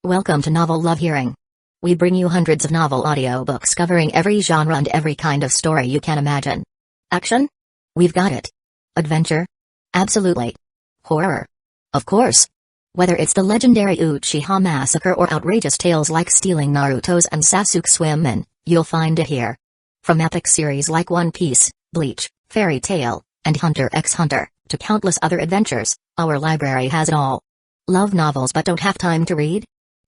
Welcome to Novel Love Hearing. We bring you hundreds of novel audiobooks covering every genre and every kind of story you can imagine. Action? We've got it. Adventure? Absolutely. Horror? Of course. Whether it's the legendary Uchiha Massacre or outrageous tales like stealing Naruto's and Sasuke's women, you'll find it here. From epic series like One Piece, Bleach, Fairy Tail, and Hunter x Hunter, to countless other adventures, our library has it all. Love novels but don't have time to read?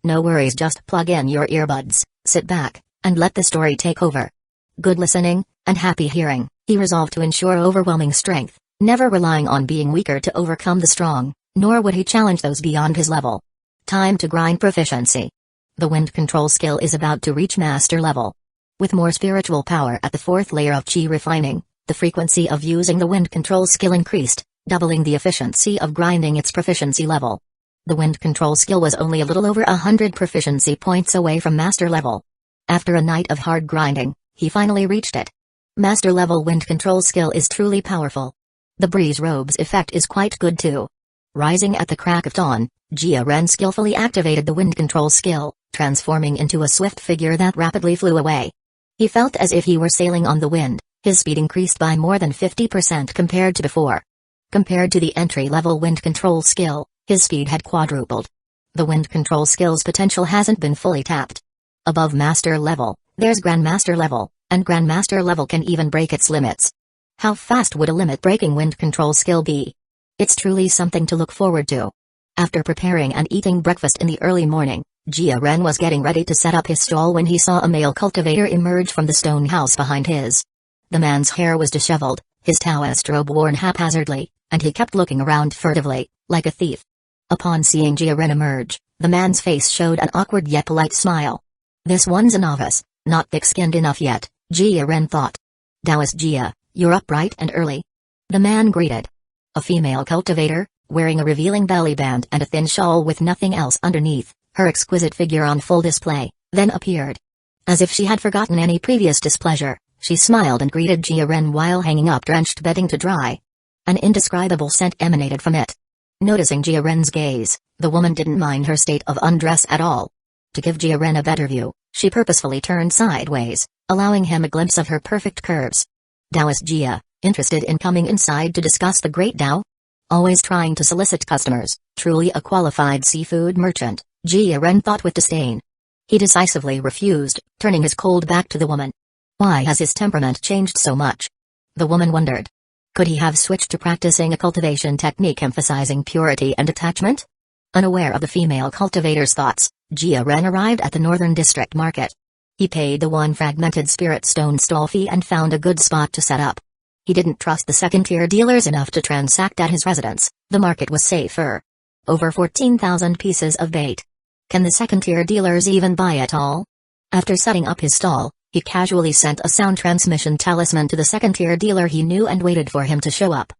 No worries, just plug in your earbuds, sit back, and let the story take over. Good listening, and happy hearing. He resolved to ensure overwhelming strength, never relying on being weaker to overcome the strong, nor would he challenge those beyond his level. Time to grind proficiency. The wind control skill is about to reach master level. With more spiritual power at the fourth layer of chi refining, the frequency of using the wind control skill increased, doubling the efficiency of grinding its proficiency level. The wind control skill was only a little over 100 proficiency points away from master level. After a night of hard grinding, he finally reached it. Master level wind control skill is truly powerful. The breeze robe's effect is quite good too. Rising at the crack of dawn, Jia Ren skillfully activated the wind control skill, transforming into a swift figure that rapidly flew away. He felt as if he were sailing on the wind. His speed increased by more than 50% compared to before. Compared to the entry-level wind control skill, his speed had quadrupled. The wind control skill's potential hasn't been fully tapped. Above master level, there's grandmaster level, and grandmaster level can even break its limits. How fast would a limit-breaking wind control skill be? It's truly something to look forward to. After preparing and eating breakfast in the early morning, Jia Ren was getting ready to set up his stall when he saw a male cultivator emerge from the stone house behind his. The man's hair was disheveled, his Taoist robe worn haphazardly, and he kept looking around furtively, like a thief. Upon seeing Jia Ren emerge, the man's face showed an awkward yet polite smile. This one's a novice, not thick-skinned enough yet, Jia Ren thought. Taoist Jia, you're up bright and early. The man greeted. A female cultivator, wearing a revealing belly band and a thin shawl with nothing else underneath, her exquisite figure on full display, then appeared. As if she had forgotten any previous displeasure, she smiled and greeted Jia Ren while hanging up drenched bedding to dry. An indescribable scent emanated from it. Noticing Jia Ren's gaze, the woman didn't mind her state of undress at all. To give Jia Ren a better view, she purposefully turned sideways, allowing him a glimpse of her perfect curves. Taoist Jia, interested in coming inside to discuss the great Tao? Always trying to solicit customers, truly a qualified seafood merchant, Jia Ren thought with disdain. He decisively refused, turning his cold back to the woman. Why has his temperament changed so much? The woman wondered. Could he have switched to practicing a cultivation technique emphasizing purity and detachment? Unaware of the female cultivator's thoughts, Jia Ren arrived at the Northern District Market. He paid the one fragmented spirit stone stall fee and found a good spot to set up. He didn't trust the second-tier dealers enough to transact at his residence. The market was safer. Over 14,000 pieces of bait. Can the second-tier dealers even buy it all? After setting up his stall, he casually sent a sound transmission talisman to the second-tier dealer he knew and waited for him to show up.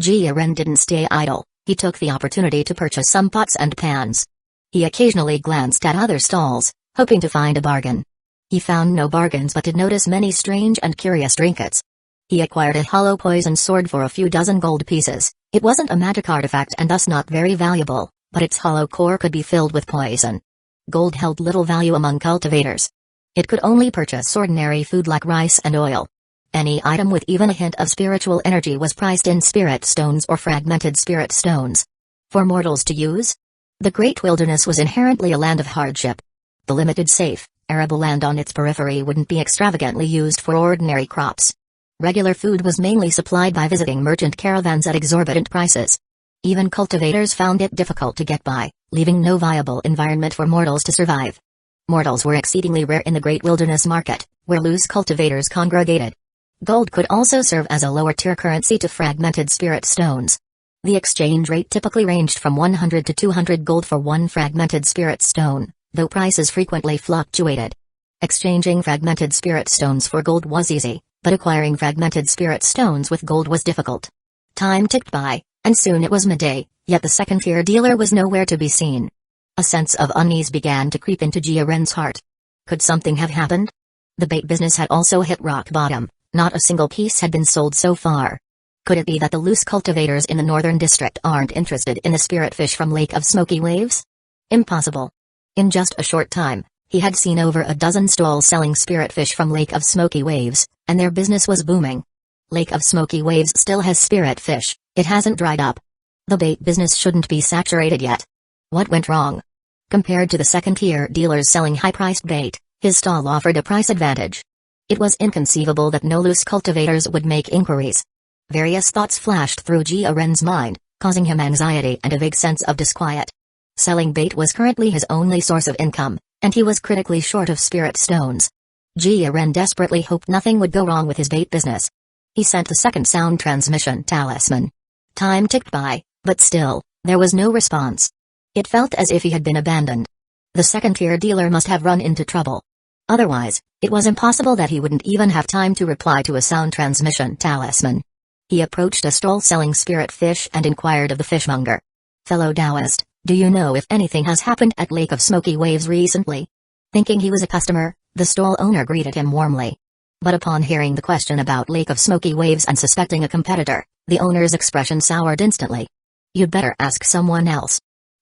Jia Ren didn't stay idle. He took the opportunity to purchase some pots and pans. He occasionally glanced at other stalls, hoping to find a bargain. He found no bargains but did notice many strange and curious trinkets. He acquired a hollow poison sword for a few dozen gold pieces. It wasn't a magic artifact and thus not very valuable, but its hollow core could be filled with poison. Gold held little value among cultivators. It could only purchase ordinary food like rice and oil. Any item with even a hint of spiritual energy was priced in spirit stones or fragmented spirit stones. For mortals to use? The Great Wilderness was inherently a land of hardship. The limited safe, arable land on its periphery wouldn't be extravagantly used for ordinary crops. Regular food was mainly supplied by visiting merchant caravans at exorbitant prices. Even cultivators found it difficult to get by, leaving no viable environment for mortals to survive. Mortals were exceedingly rare in the Great Wilderness Market, where loose cultivators congregated. Gold could also serve as a lower-tier currency to fragmented spirit stones. The exchange rate typically ranged from 100 to 200 gold for one fragmented spirit stone, though prices frequently fluctuated. Exchanging fragmented spirit stones for gold was easy, but acquiring fragmented spirit stones with gold was difficult. Time ticked by, and soon it was midday, yet the second-tier dealer was nowhere to be seen. A sense of unease began to creep into Jia Ren's heart. Could something have happened? The bait business had also hit rock bottom. Not a single piece had been sold so far. Could it be that the loose cultivators in the Northern District aren't interested in the spirit fish from Lake of Smoky Waves? Impossible. In just a short time, he had seen over a dozen stalls selling spirit fish from Lake of Smoky Waves, and their business was booming. Lake of Smoky Waves still has spirit fish, it hasn't dried up. The bait business shouldn't be saturated yet. What went wrong? Compared to the second-tier dealers selling high-priced bait, his stall offered a price advantage. It was inconceivable that no loose cultivators would make inquiries. Various thoughts flashed through Jia Ren's mind, causing him anxiety and a vague sense of disquiet. Selling bait was currently his only source of income, and he was critically short of spirit stones. Jia Ren desperately hoped nothing would go wrong with his bait business. He sent the second sound transmission talisman. Time ticked by, but still, there was no response. It felt as if he had been abandoned. The second-tier dealer must have run into trouble. Otherwise, it was impossible that he wouldn't even have time to reply to a sound transmission talisman. He approached a stall selling spirit fish and inquired of the fishmonger. "Fellow Taoist, do you know if anything has happened at Lake of Smoky Waves recently?" Thinking he was a customer, the stall owner greeted him warmly. But upon hearing the question about Lake of Smoky Waves and suspecting a competitor, the owner's expression soured instantly. "You'd better ask someone else."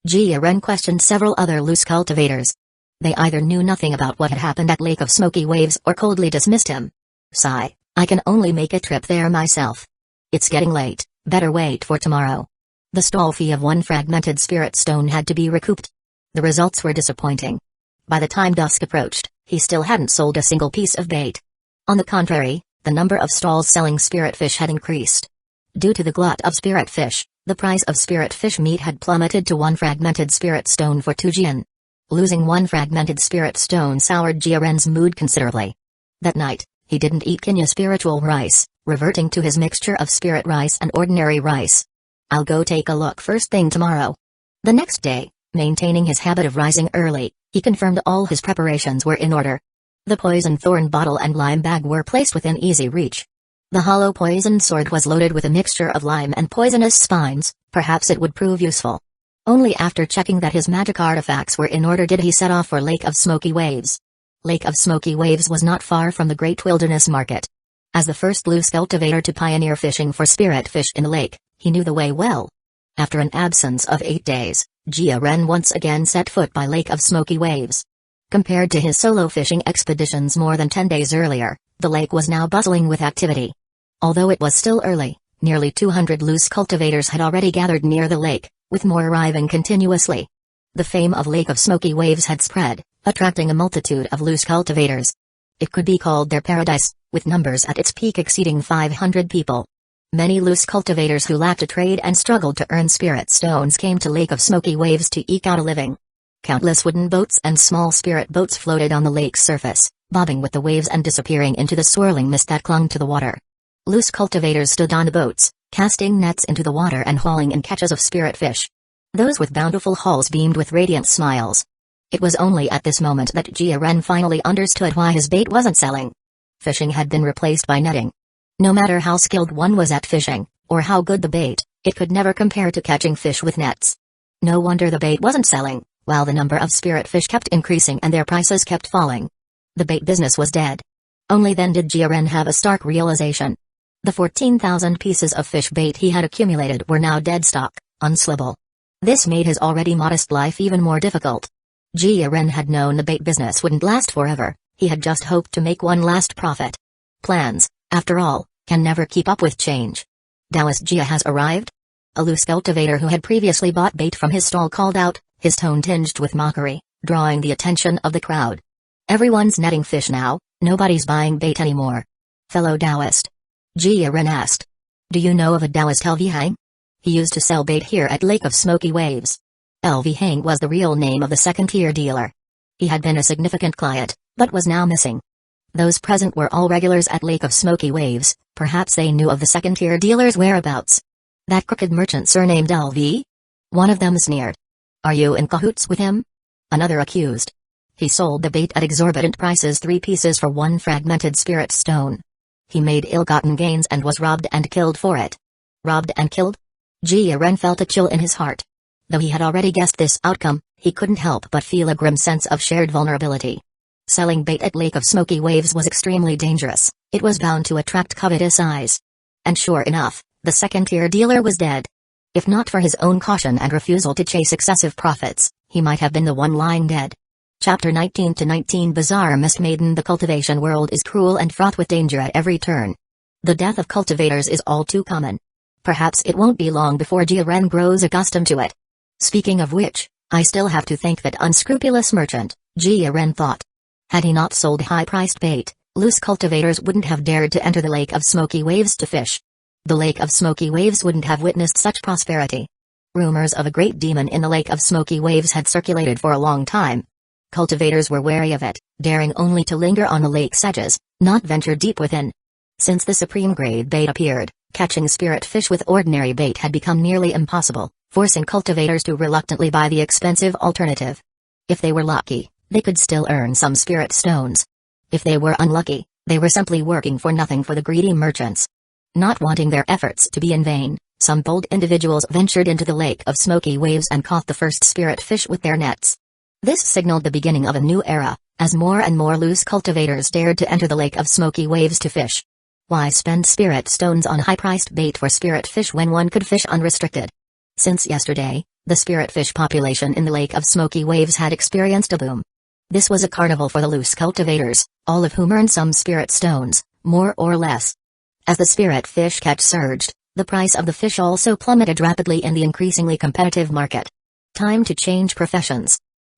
Jia Ren questioned several other loose cultivators. They either knew nothing about what had happened at Lake of Smoky Waves or coldly dismissed him. "Sigh, I can only make a trip there myself. It's getting late, better wait for tomorrow." The stall fee of one fragmented spirit stone had to be recouped. The results were disappointing. By the time dusk approached, he still hadn't sold a single piece of bait. On the contrary, the number of stalls selling spirit fish had increased. Due to the glut of spirit fish, the price of spirit fish meat had plummeted to one fragmented spirit stone for 2 jian. Losing one fragmented spirit stone soured Jia Ren's mood considerably. That night, he didn't eat Kenya spiritual rice, reverting to his mixture of spirit rice and ordinary rice. "I'll go take a look first thing tomorrow." The next day, maintaining his habit of rising early, he confirmed all his preparations were in order. The poison thorn bottle and lime bag were placed within easy reach. The hollow poison sword was loaded with a mixture of lime and poisonous spines, perhaps it would prove useful. Only after checking that his magic artifacts were in order did he set off for Lake of Smoky Waves. Lake of Smoky Waves was not far from the Great Wilderness Market. As the first loose cultivator to pioneer fishing for spirit fish in the lake, he knew the way well. After an absence of 8 days, Jia Ren once again set foot by Lake of Smoky Waves. Compared to his solo fishing expeditions more than 10 days earlier, the lake was now bustling with activity. Although it was still early, nearly 200 loose cultivators had already gathered near the lake, with more arriving continuously. The fame of Lake of Smoky Waves had spread, attracting a multitude of loose cultivators. It could be called their paradise, with numbers at its peak exceeding 500 people. Many loose cultivators who lacked a trade and struggled to earn spirit stones came to Lake of Smoky Waves to eke out a living. Countless wooden boats and small spirit boats floated on the lake's surface, bobbing with the waves and disappearing into the swirling mist that clung to the water. Loose cultivators stood on the boats, casting nets into the water and hauling in catches of spirit fish. Those with bountiful hauls beamed with radiant smiles. It was only at this moment that Jia Ren finally understood why his bait wasn't selling. Fishing had been replaced by netting. No matter how skilled one was at fishing, or how good the bait, it could never compare to catching fish with nets. No wonder the bait wasn't selling, while the number of spirit fish kept increasing and their prices kept falling. The bait business was dead. Only then did Jia Ren have a stark realization. The 14,000 pieces of fish bait he had accumulated were now dead stock, unsellable. This made his already modest life even more difficult. Jia Ren had known the bait business wouldn't last forever, he had just hoped to make one last profit. Plans, after all, can never keep up with change. "Taoist Jia has arrived?" A loose cultivator who had previously bought bait from his stall called out, his tone tinged with mockery, drawing the attention of the crowd. "Everyone's netting fish now, nobody's buying bait anymore." "Fellow Taoist?" Jia Ren asked. "Do you know of a Taoist LV Hang? He used to sell bait here at Lake of Smoky Waves." LV Hang was the real name of the second-tier dealer. He had been a significant client, but was now missing. Those present were all regulars at Lake of Smoky Waves, perhaps they knew of the second-tier dealer's whereabouts. "That crooked merchant surnamed LV?" One of them sneered. "Are you in cahoots with him?" Another accused. "He sold the bait at exorbitant prices, 3 pieces for one fragmented spirit stone. He made ill-gotten gains and was robbed and killed for it." Robbed and killed? Jia Ren felt a chill in his heart. Though he had already guessed this outcome, he couldn't help but feel a grim sense of shared vulnerability. Selling bait at Lake of Smoky Waves was extremely dangerous, it was bound to attract covetous eyes. And sure enough, the second-tier dealer was dead. If not for his own caution and refusal to chase excessive profits, he might have been the one lying dead. Chapter 19 to 19 Bizarre Mist Maiden. The cultivation world is cruel and fraught with danger at every turn. The death of cultivators is all too common. Perhaps it won't be long before Jia grows accustomed to it. Speaking of which, I still have to thank that unscrupulous merchant, Jia thought. Had he not sold high-priced bait, loose cultivators wouldn't have dared to enter the Lake of Smoky Waves to fish. The Lake of Smoky Waves wouldn't have witnessed such prosperity. Rumors of a great demon in the Lake of Smoky Waves had circulated for a long time. Cultivators were wary of it, daring only to linger on the lake's edges, not venture deep within. Since the supreme grade bait appeared, catching spirit fish with ordinary bait had become nearly impossible, forcing cultivators to reluctantly buy the expensive alternative. If they were lucky, they could still earn some spirit stones. If they were unlucky, they were simply working for nothing for the greedy merchants. Not wanting their efforts to be in vain, some bold individuals ventured into the Lake of Smoky Waves and caught the first spirit fish with their nets. This signaled the beginning of a new era, as more and more loose cultivators dared to enter the Lake of Smoky Waves to fish. Why spend spirit stones on high-priced bait for spirit fish when one could fish unrestricted? Since yesterday, the spirit fish population in the Lake of Smoky Waves had experienced a boom. This was a carnival for the loose cultivators, all of whom earned some spirit stones, more or less. As the spirit fish catch surged, the price of the fish also plummeted rapidly in the increasingly competitive market. Time to change professions.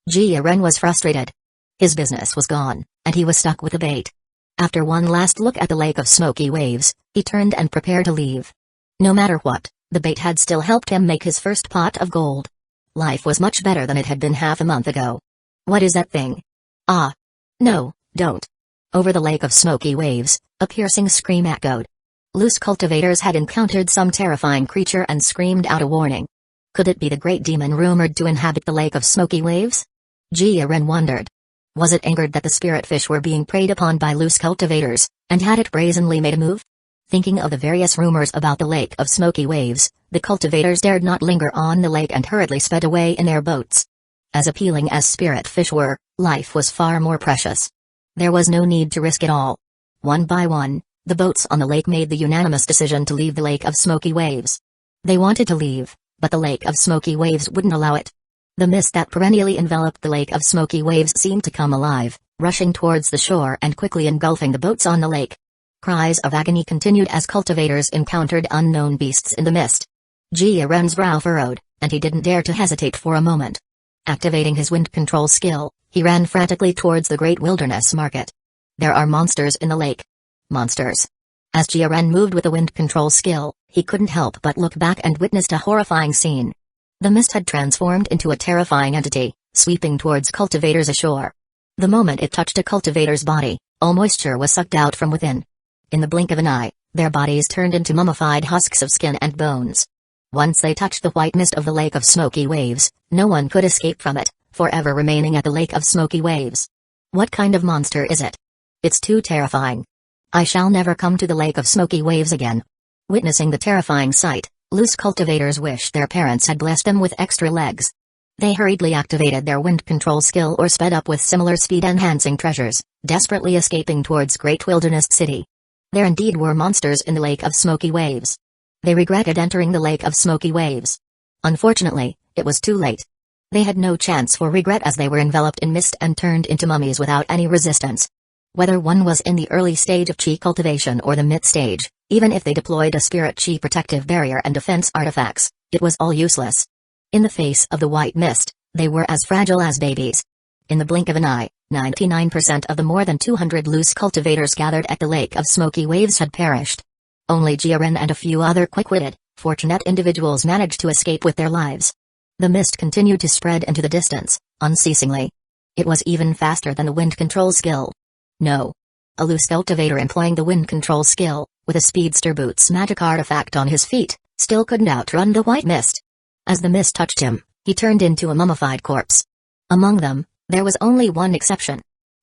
Jia was frustrated. His business was gone, and he was stuck with the bait. After one last look at the Lake of Smoky Waves, he turned and prepared to leave. No matter what, the bait had still helped him make his first pot of gold. Life was much better than it had been half a month ago. What is that thing? Ah! No, don't. Over the Lake of Smoky Waves, a piercing scream echoed. Loose cultivators had encountered some terrifying creature and screamed out a warning. Could it be the great demon rumored to inhabit the Lake of Smoky Waves? Jia wondered. Was it angered that the spirit fish were being preyed upon by loose cultivators, and had it brazenly made a move? Thinking of the various rumors about the Lake of Smoky Waves, the cultivators dared not linger on the lake and hurriedly sped away in their boats. As appealing as spirit fish were, life was far more precious. There was no need to risk it all. One by one, the boats on the lake made the unanimous decision to leave the Lake of Smoky Waves. They wanted to leave, but the Lake of Smoky Waves wouldn't allow it. The mist that perennially enveloped the Lake of Smoky Waves seemed to come alive, rushing towards the shore and quickly engulfing the boats on the lake. Cries of agony continued as cultivators encountered unknown beasts in the mist. Jiaren's brow furrowed, and he didn't dare to hesitate for a moment. Activating his wind control skill, he ran frantically towards the great wilderness market. There are monsters in the lake. Monsters. As Jiaren moved with the wind control skill, he couldn't help but look back and witnessed a horrifying scene. The mist had transformed into a terrifying entity, sweeping towards cultivators ashore. The moment it touched a cultivator's body, all moisture was sucked out from within. In the blink of an eye, their bodies turned into mummified husks of skin and bones. Once they touched the white mist of the Lake of Smoky Waves, no one could escape from it, forever remaining at the Lake of Smoky Waves. What kind of monster is it? It's too terrifying. I shall never come to the Lake of Smoky Waves again. Witnessing the terrifying sight, loose cultivators wished their parents had blessed them with extra legs. They hurriedly activated their wind control skill or sped up with similar speed-enhancing treasures, desperately escaping towards Great Wilderness City. There indeed were monsters in the Lake of Smoky Waves. They regretted entering the Lake of Smoky Waves. Unfortunately, it was too late. They had no chance for regret as they were enveloped in mist and turned into mummies without any resistance. Whether one was in the early stage of chi cultivation or the mid stage, even if they deployed a spirit chi protective barrier and defense artifacts, it was all useless. In the face of the white mist, they were as fragile as babies. In the blink of an eye, 99% of the more than 200 loose cultivators gathered at the Lake of Smoky Waves had perished. Only Jiren and a few other quick-witted, fortunate individuals managed to escape with their lives. The mist continued to spread into the distance, unceasingly. It was even faster than the wind control skill. No. A loose cultivator employing the wind control skill, with a speedster boots magic artifact on his feet, still couldn't outrun the white mist. As the mist touched him, he turned into a mummified corpse. Among them, there was only one exception.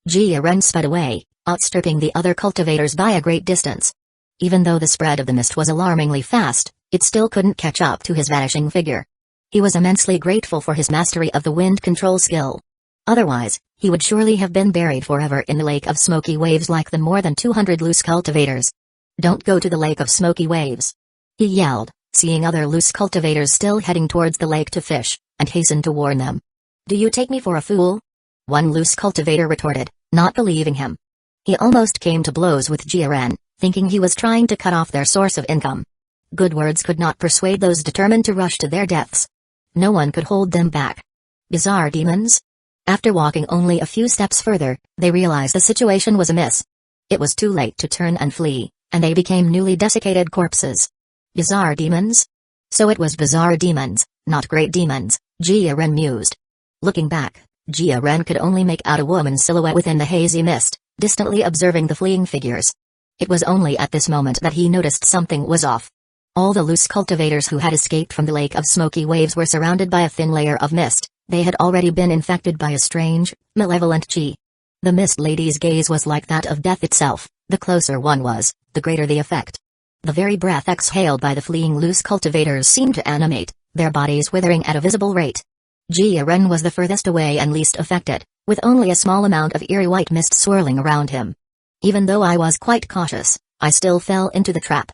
Jiren sped away, outstripping the other cultivators by a great distance. Even though the spread of the mist was alarmingly fast, it still couldn't catch up to his vanishing figure. He was immensely grateful for his mastery of the wind control skill. Otherwise, he would surely have been buried forever in the Lake of Smoky Waves like the more than 200 loose cultivators. Don't go to the Lake of Smoky Waves, he yelled, seeing other loose cultivators still heading towards the lake to fish, and hastened to warn them. Do you take me for a fool? One loose cultivator retorted, not believing him. He almost came to blows with Jiren, thinking he was trying to cut off their source of income. Good words could not persuade those determined to rush to their deaths. No one could hold them back. Bizarre demons? After walking only a few steps further, they realized the situation was amiss. It was too late to turn and flee, and they became newly desiccated corpses. Bizarre demons? So it was bizarre demons, not great demons, Jiren mused. Looking back, Jiren could only make out a woman's silhouette within the hazy mist, distantly observing the fleeing figures. It was only at this moment that he noticed something was off. All the loose cultivators who had escaped from the lake of smoky waves were surrounded by a thin layer of mist. They had already been infected by a strange, malevolent chi. The mist lady's gaze was like that of death itself. The closer one was, the greater the effect. The very breath exhaled by the fleeing loose cultivators seemed to animate, their bodies withering at a visible rate. Jiren was the furthest away and least affected, with only a small amount of eerie white mist swirling around him. Even though I was quite cautious, I still fell into the trap.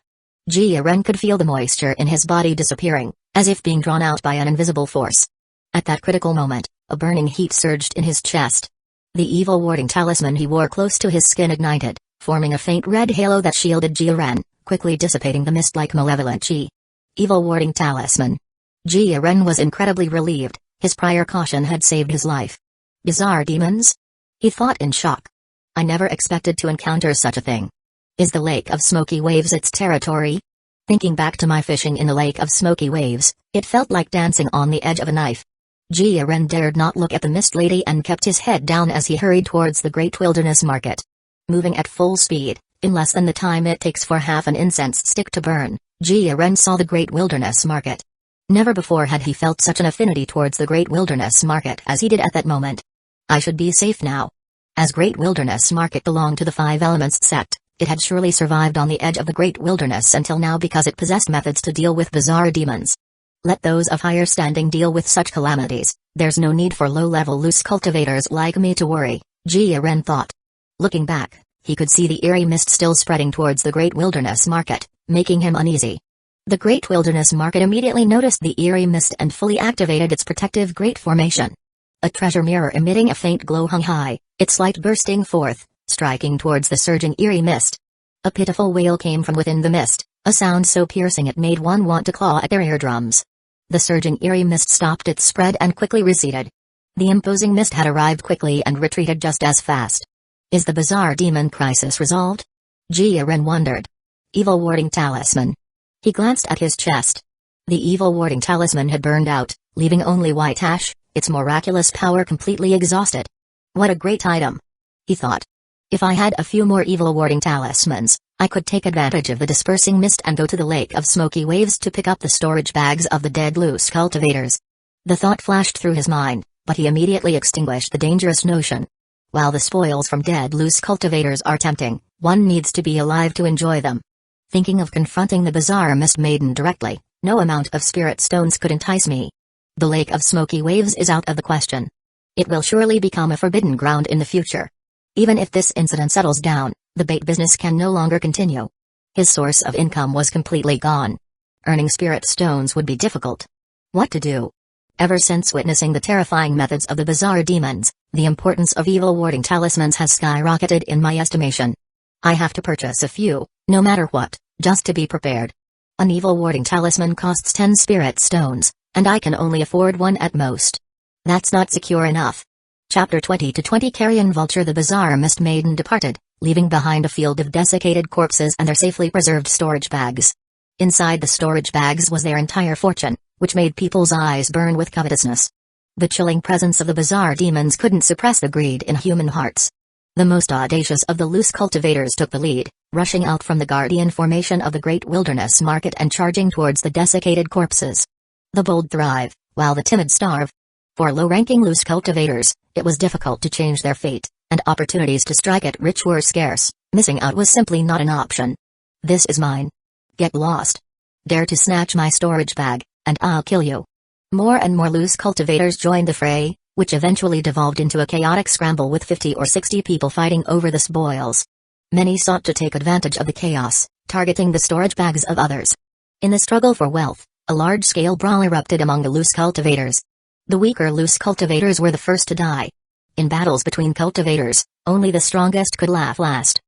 Jiren could feel the moisture in his body disappearing, as if being drawn out by an invisible force. At that critical moment, a burning heat surged in his chest. The evil warding talisman he wore close to his skin ignited, forming a faint red halo that shielded Jiren, quickly dissipating the mist like malevolent chi. Evil warding talisman. Jiren was incredibly relieved, his prior caution had saved his life. Bizarre demons? He thought in shock. I never expected to encounter such a thing. Is the lake of smoky waves its territory? Thinking back to my fishing in the lake of smoky waves, it felt like dancing on the edge of a knife. Jiren dared not look at the mist lady and kept his head down as he hurried towards the great wilderness market. Moving at full speed, in less than the time it takes for half an incense stick to burn, Jiren saw the great wilderness market. Never before had he felt such an affinity towards the great wilderness market as he did at that moment. I should be safe now. As great wilderness market belonged to the Five Elements sect, it had surely survived on the edge of the great wilderness until now because it possessed methods to deal with bizarre demons. Let those of higher standing deal with such calamities, there's no need for low-level loose cultivators like me to worry, Jiren thought. Looking back, he could see the eerie mist still spreading towards the great wilderness market, making him uneasy. The great wilderness market immediately noticed the eerie mist and fully activated its protective great formation. A treasure mirror emitting a faint glow hung high, its light bursting forth, striking towards the surging eerie mist. A pitiful wail came from within the mist, a sound so piercing it made one want to claw at their eardrums. The surging eerie mist stopped its spread and quickly receded. The imposing mist had arrived quickly and retreated just as fast. Is the bizarre demon crisis resolved? Jiren wondered. Evil warding talisman. He glanced at his chest. The evil warding talisman had burned out, leaving only white ash, its miraculous power completely exhausted. What a great item! He thought. If I had a few more evil warding talismans, I could take advantage of the dispersing mist and go to the lake of smoky waves to pick up the storage bags of the dead loose cultivators. The thought flashed through his mind, but he immediately extinguished the dangerous notion. While the spoils from dead loose cultivators are tempting, one needs to be alive to enjoy them. Thinking of confronting the bizarre mist maiden directly, no amount of spirit stones could entice me. The lake of smoky waves is out of the question. It will surely become a forbidden ground in the future. Even if this incident settles down, the bait business can no longer continue. His source of income was completely gone. Earning spirit stones would be difficult. What to do? Ever since witnessing the terrifying methods of the bizarre demons, the importance of evil warding talismans has skyrocketed in my estimation. I have to purchase a few, no matter what, just to be prepared. An evil warding talisman costs 10 spirit stones, and I can only afford one at most. That's not secure enough. Chapter 20-20 Carrion Vulture. The bizarre mist maiden departed, leaving behind a field of desiccated corpses and their safely preserved storage bags. Inside the storage bags was their entire fortune, which made people's eyes burn with covetousness. The chilling presence of the bizarre demons couldn't suppress the greed in human hearts. The most audacious of the loose cultivators took the lead, rushing out from the guardian formation of the great wilderness market and charging towards the desiccated corpses. The bold thrive, while the timid starve. For low-ranking loose cultivators, it was difficult to change their fate, and opportunities to strike it rich were scarce. Missing out was simply not an option. This is mine. Get lost. Dare to snatch my storage bag, and I'll kill you. More and more loose cultivators joined the fray, which eventually devolved into a chaotic scramble with 50 or 60 people fighting over the spoils. Many sought to take advantage of the chaos, targeting the storage bags of others. In the struggle for wealth, a large-scale brawl erupted among the loose cultivators. The weaker loose cultivators were the first to die. In battles between cultivators, only the strongest could laugh last.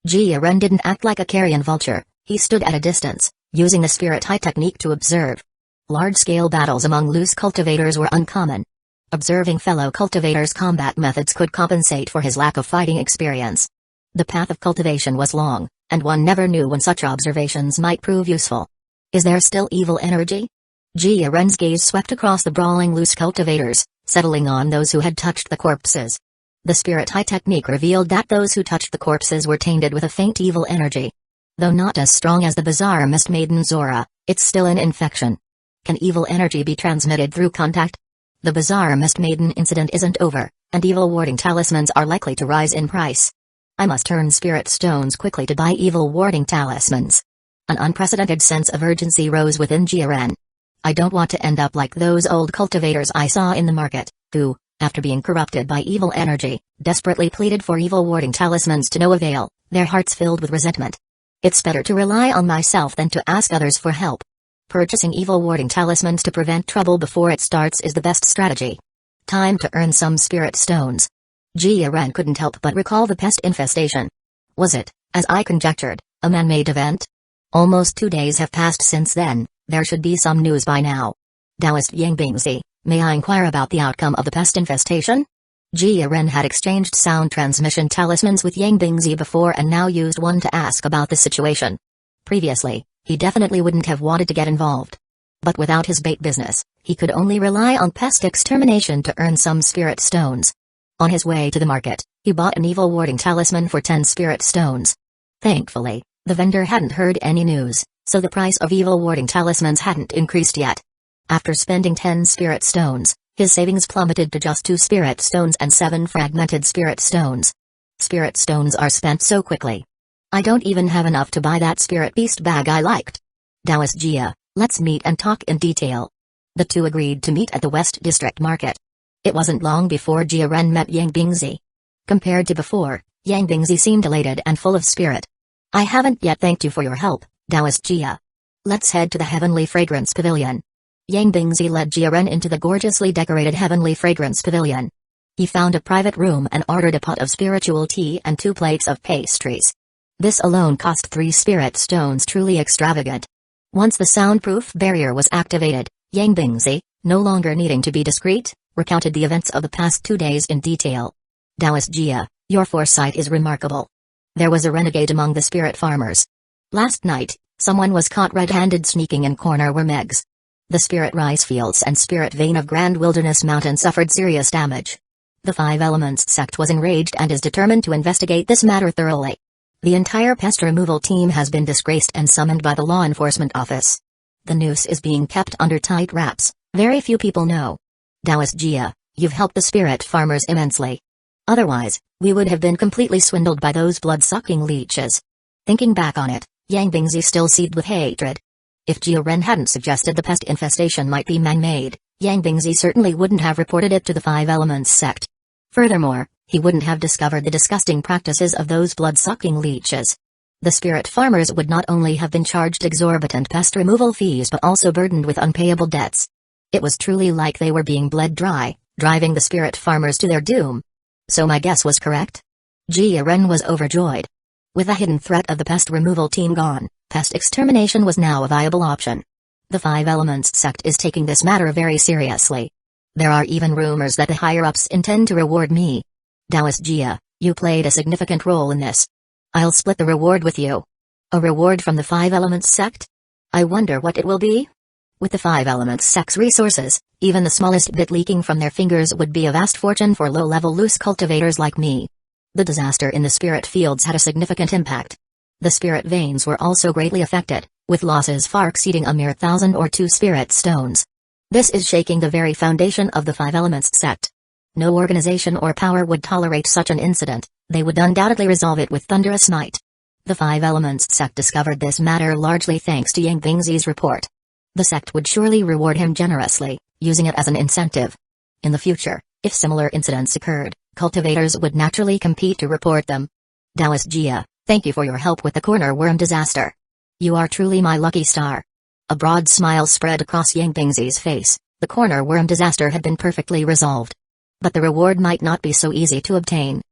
Jia Ren didn't act like a carrion vulture, he stood at a distance, using the spirit high technique to observe. Large-scale battles among loose cultivators were uncommon. Observing fellow cultivators' combat methods could compensate for his lack of fighting experience. The path of cultivation was long, and one never knew when such observations might prove useful. Is there still evil energy? Jia Ren's gaze swept across the brawling loose cultivators, settling on those who had touched the corpses. The spirit high technique revealed that those who touched the corpses were tainted with a faint evil energy. Though not as strong as the bizarre Mist Maiden's aura, it's still an infection. Can evil energy be transmitted through contact? The bizarre Mist Maiden incident isn't over, and evil warding talismans are likely to rise in price. I must turn spirit stones quickly to buy evil warding talismans. An unprecedented sense of urgency rose within Jia Ren. I don't want to end up like those old cultivators I saw in the market, who, after being corrupted by evil energy, desperately pleaded for evil warding talismans to no avail, their hearts filled with resentment. It's better to rely on myself than to ask others for help. Purchasing evil warding talismans to prevent trouble before it starts is the best strategy. Time to earn some spirit stones. Jia Ren couldn't help but recall the pest infestation. Was it, as I conjectured, a man-made event? Almost 2 days have passed since then, there should be some news by now. Taoist Yang Bingzi, may I inquire about the outcome of the pest infestation? Jia Ren had exchanged sound transmission talismans with Yang Bingzi before and now used one to ask about the situation. Previously, he definitely wouldn't have wanted to get involved. But without his bait business, he could only rely on pest extermination to earn some spirit stones. On his way to the market, he bought an evil warding talisman for 10 spirit stones. Thankfully, the vendor hadn't heard any news, so the price of evil warding talismans hadn't increased yet. After spending 10 spirit stones, his savings plummeted to just 2 spirit stones and 7 fragmented spirit stones. Spirit stones are spent so quickly. I don't even have enough to buy that spirit beast bag I liked. Taoist Jia, let's meet and talk in detail. The two agreed to meet at the West District Market. It wasn't long before Jia Ren met Yang Bingzi. Compared to before, Yang Bingzi seemed elated and full of spirit. I haven't yet thanked you for your help, Taoist Jia. Let's head to the Heavenly Fragrance Pavilion. Yang Bingzi led Jia Ren into the gorgeously decorated Heavenly Fragrance Pavilion. He found a private room and ordered a pot of spiritual tea and 2 plates of pastries. This alone cost 3 spirit stones, truly extravagant. Once the soundproof barrier was activated, Yang Bingzi, no longer needing to be discreet, recounted the events of the past 2 days in detail. Taoist Jia, your foresight is remarkable. There was a renegade among the spirit farmers. Last night, someone was caught red-handed sneaking in corner where Megs. The spirit rice fields and spirit vein of Grand Wilderness Mountain suffered serious damage. The 5 Elements sect was enraged and is determined to investigate this matter thoroughly. The entire pest removal team has been disgraced and summoned by the law enforcement office. The noose is being kept under tight wraps, very few people know. Taoist Jia, you've helped the spirit farmers immensely. Otherwise, we would have been completely swindled by those blood-sucking leeches. Thinking back on it, Yang Bingzi still seethed with hatred. If Jia Ren hadn't suggested the pest infestation might be man-made, Yang Bingzi certainly wouldn't have reported it to the 5 Elements sect. Furthermore, he wouldn't have discovered the disgusting practices of those blood-sucking leeches. The spirit farmers would not only have been charged exorbitant pest removal fees but also burdened with unpayable debts. It was truly like they were being bled dry, driving the spirit farmers to their doom. So my guess was correct? Jia Ren was overjoyed. With the hidden threat of the pest removal team gone, pest extermination was now a viable option. The 5 Elements sect is taking this matter very seriously. There are even rumors that the higher-ups intend to reward me. Taoist Jia, you played a significant role in this. I'll split the reward with you. A reward from the 5 Elements sect? I wonder what it will be? With the 5 Elements sect's resources, even the smallest bit leaking from their fingers would be a vast fortune for low-level loose cultivators like me. The disaster in the spirit fields had a significant impact. The spirit veins were also greatly affected, with losses far exceeding a mere 1,000 or 2 spirit stones. This is shaking the very foundation of the 5 Elements sect. No organization or power would tolerate such an incident, they would undoubtedly resolve it with thunderous might. The 5 Elements sect discovered this matter largely thanks to Yang Bingzi's report. The sect would surely reward him generously, using it as an incentive. In the future, if similar incidents occurred, cultivators would naturally compete to report them. Taoist Jia, thank you for your help with the corner worm disaster. You are truly my lucky star. A broad smile spread across Yang Bingzi's face, the corner worm disaster had been perfectly resolved. But the reward might not be so easy to obtain.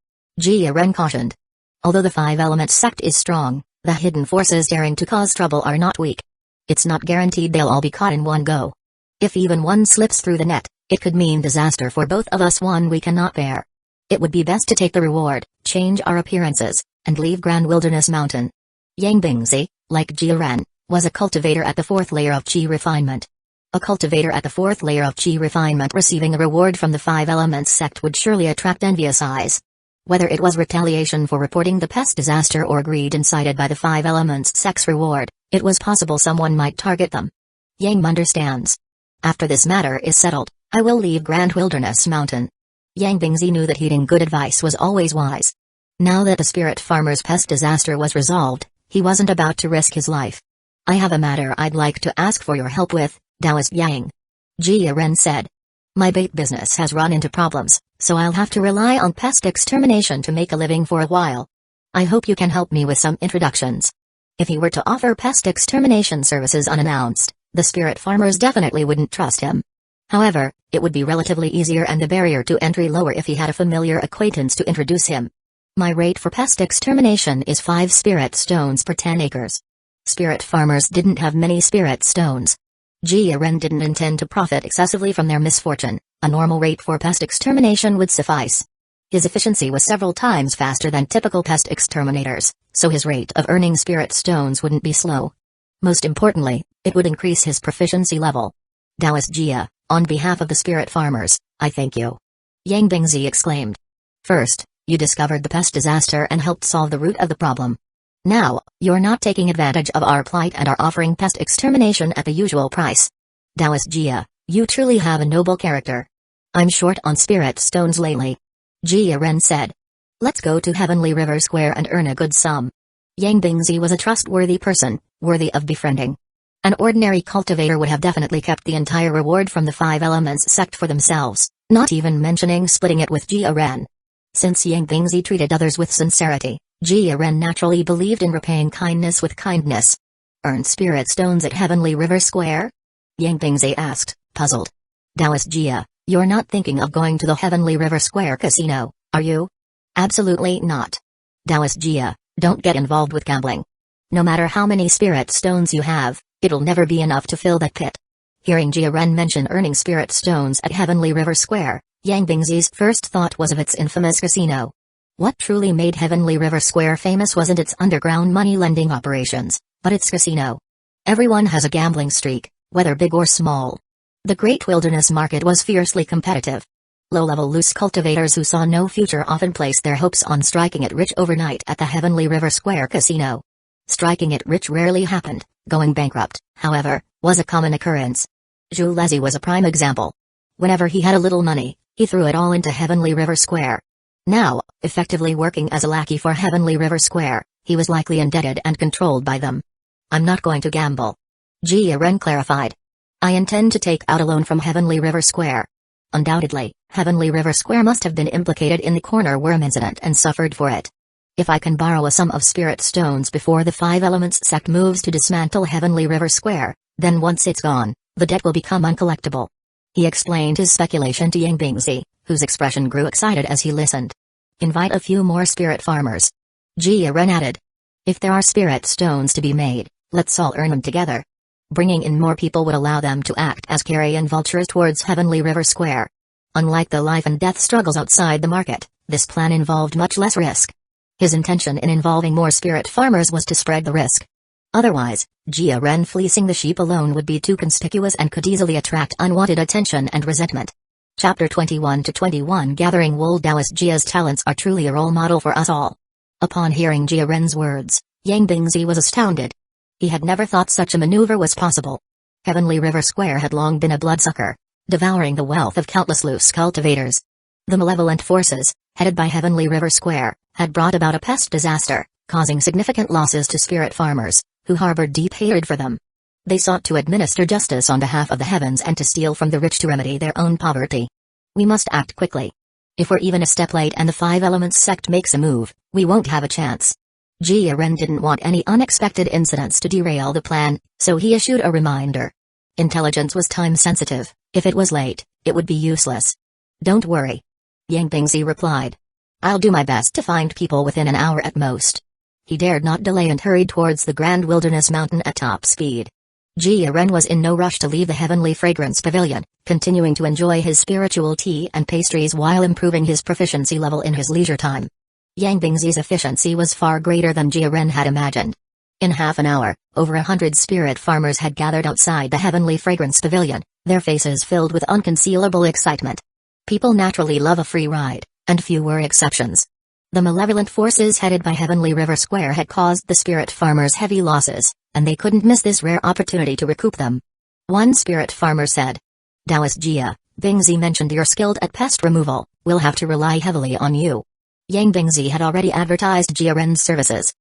Jia Ren cautioned. Although the Five Elements sect is strong, the hidden forces daring to cause trouble are not weak. It's not guaranteed they'll all be caught in one go. If even one slips through the net, it could mean disaster for both of us, one we cannot bear. It would be best to take the reward, change our appearances, and leave Grand Wilderness Mountain. Yang Bingzi, like Jia Ren, was a cultivator at the fourth layer of Qi refinement. A cultivator at the fourth layer of Qi refinement receiving a reward from the Five Elements sect would surely attract envious eyes. Whether it was retaliation for reporting the pest disaster or greed incited by the Five Elements sect's reward, it was possible someone might target them. Yang understands. After this matter is settled, I will leave Grand Wilderness Mountain. Yang Bingzi knew that heeding good advice was always wise. Now that the spirit farmer's pest disaster was resolved, he wasn't about to risk his life. I have a matter I'd like to ask for your help with, Taoist Yang. Jia Ren said. My bait business has run into problems, so I'll have to rely on pest extermination to make a living for a while. I hope you can help me with some introductions. If he were to offer pest extermination services unannounced, the spirit farmers definitely wouldn't trust him. However, it would be relatively easier and the barrier to entry lower if he had a familiar acquaintance to introduce him. My rate for pest extermination is 5 spirit stones per 10 acres. Spirit farmers didn't have many spirit stones. Jia Ren didn't intend to profit excessively from their misfortune. A normal rate for pest extermination would suffice. His efficiency was several times faster than typical pest exterminators, so his rate of earning spirit stones wouldn't be slow. Most importantly, it would increase his proficiency level. Taoist Jia, on behalf of the spirit farmers, I thank you. Yang Bingzi exclaimed. First, you discovered the pest disaster and helped solve the root of the problem. Now, you're not taking advantage of our plight and are offering pest extermination at the usual price. Taoist Jia, you truly have a noble character. I'm short on spirit stones lately. Jia Ren said. Let's go to Heavenly River Square and earn a good sum. Yang Bingzi was a trustworthy person, worthy of befriending. An ordinary cultivator would have definitely kept the entire reward from the Five Elements sect for themselves, not even mentioning splitting it with Jia Ren. Since Yang Bingzi treated others with sincerity, Jia Ren naturally believed in repaying kindness with kindness. Earn spirit stones at Heavenly River Square? Yang Bingzi asked, puzzled. Taoist Jia, you're not thinking of going to the Heavenly River Square casino, are you? Absolutely not. Taoist Jia, don't get involved with gambling. No matter how many spirit stones you have, it'll never be enough to fill that pit. Hearing Jia Ren mention earning spirit stones at Heavenly River Square, Yang Bingzi's first thought was of its infamous casino. What truly made Heavenly River Square famous wasn't its underground money-lending operations, but its casino. Everyone has a gambling streak, whether big or small. The Great Wilderness Market was fiercely competitive. Low-level loose cultivators who saw no future often placed their hopes on striking it rich overnight at the Heavenly River Square casino. Striking it rich rarely happened. Going bankrupt, however, was a common occurrence. Zhu Lezi was a prime example. Whenever he had a little money, he threw it all into Heavenly River Square. Now, effectively working as a lackey for Heavenly River Square, he was likely indebted and controlled by them. I'm not going to gamble. Jia Ren clarified. I intend to take out a loan from Heavenly River Square. Undoubtedly, Heavenly River Square must have been implicated in the corner worm incident and suffered for it. If I can borrow a sum of spirit stones before the Five Elements sect moves to dismantle Heavenly River Square, then once it's gone, the debt will become uncollectible. He explained his speculation to Yang Bingzi, whose expression grew excited as he listened. Invite a few more spirit farmers. Jia Ren added. If there are spirit stones to be made, let's all earn them together. Bringing in more people would allow them to act as carrion vultures towards Heavenly River Square. Unlike the life and death struggles outside the market, this plan involved much less risk. His intention in involving more spirit farmers was to spread the risk. Otherwise, Jia Ren fleecing the sheep alone would be too conspicuous and could easily attract unwanted attention and resentment. Chapter 21-21 Gathering Wool. Taoist Jia's talents are truly a role model for us all. Upon hearing Jia Ren's words, Yang Bingzi was astounded. He had never thought such a maneuver was possible. Heavenly River Square had long been a bloodsucker, devouring the wealth of countless loose cultivators. The malevolent forces, headed by Heavenly River Square, had brought about a pest disaster, causing significant losses to spirit farmers, who harbored deep hatred for them. They sought to administer justice on behalf of the heavens and to steal from the rich to remedy their own poverty. We must act quickly. If we're even a step late and the Five Elements sect makes a move, we won't have a chance. Jia Ren didn't want any unexpected incidents to derail the plan, so he issued a reminder. Intelligence was time-sensitive. If it was late, it would be useless. Don't worry. Yang Bingzi replied. I'll do my best to find people within an hour at most. He dared not delay and hurried towards the Grand Wilderness Mountain at top speed. Jia Ren was in no rush to leave the Heavenly Fragrance Pavilion, continuing to enjoy his spiritual tea and pastries while improving his proficiency level in his leisure time. Yang Bingzi's efficiency was far greater than Jia Ren had imagined. In half an hour, over 100 spirit farmers had gathered outside the Heavenly Fragrance Pavilion, their faces filled with unconcealable excitement. People naturally love a free ride, and few were exceptions. The malevolent forces headed by Heavenly River Square had caused the spirit farmers heavy losses, and they couldn't miss this rare opportunity to recoup them. One spirit farmer said, Taoist Jia, Bingzi mentioned you're skilled at pest removal, we'll have to rely heavily on you. Yang Bingzi had already advertised Jia Ren's services.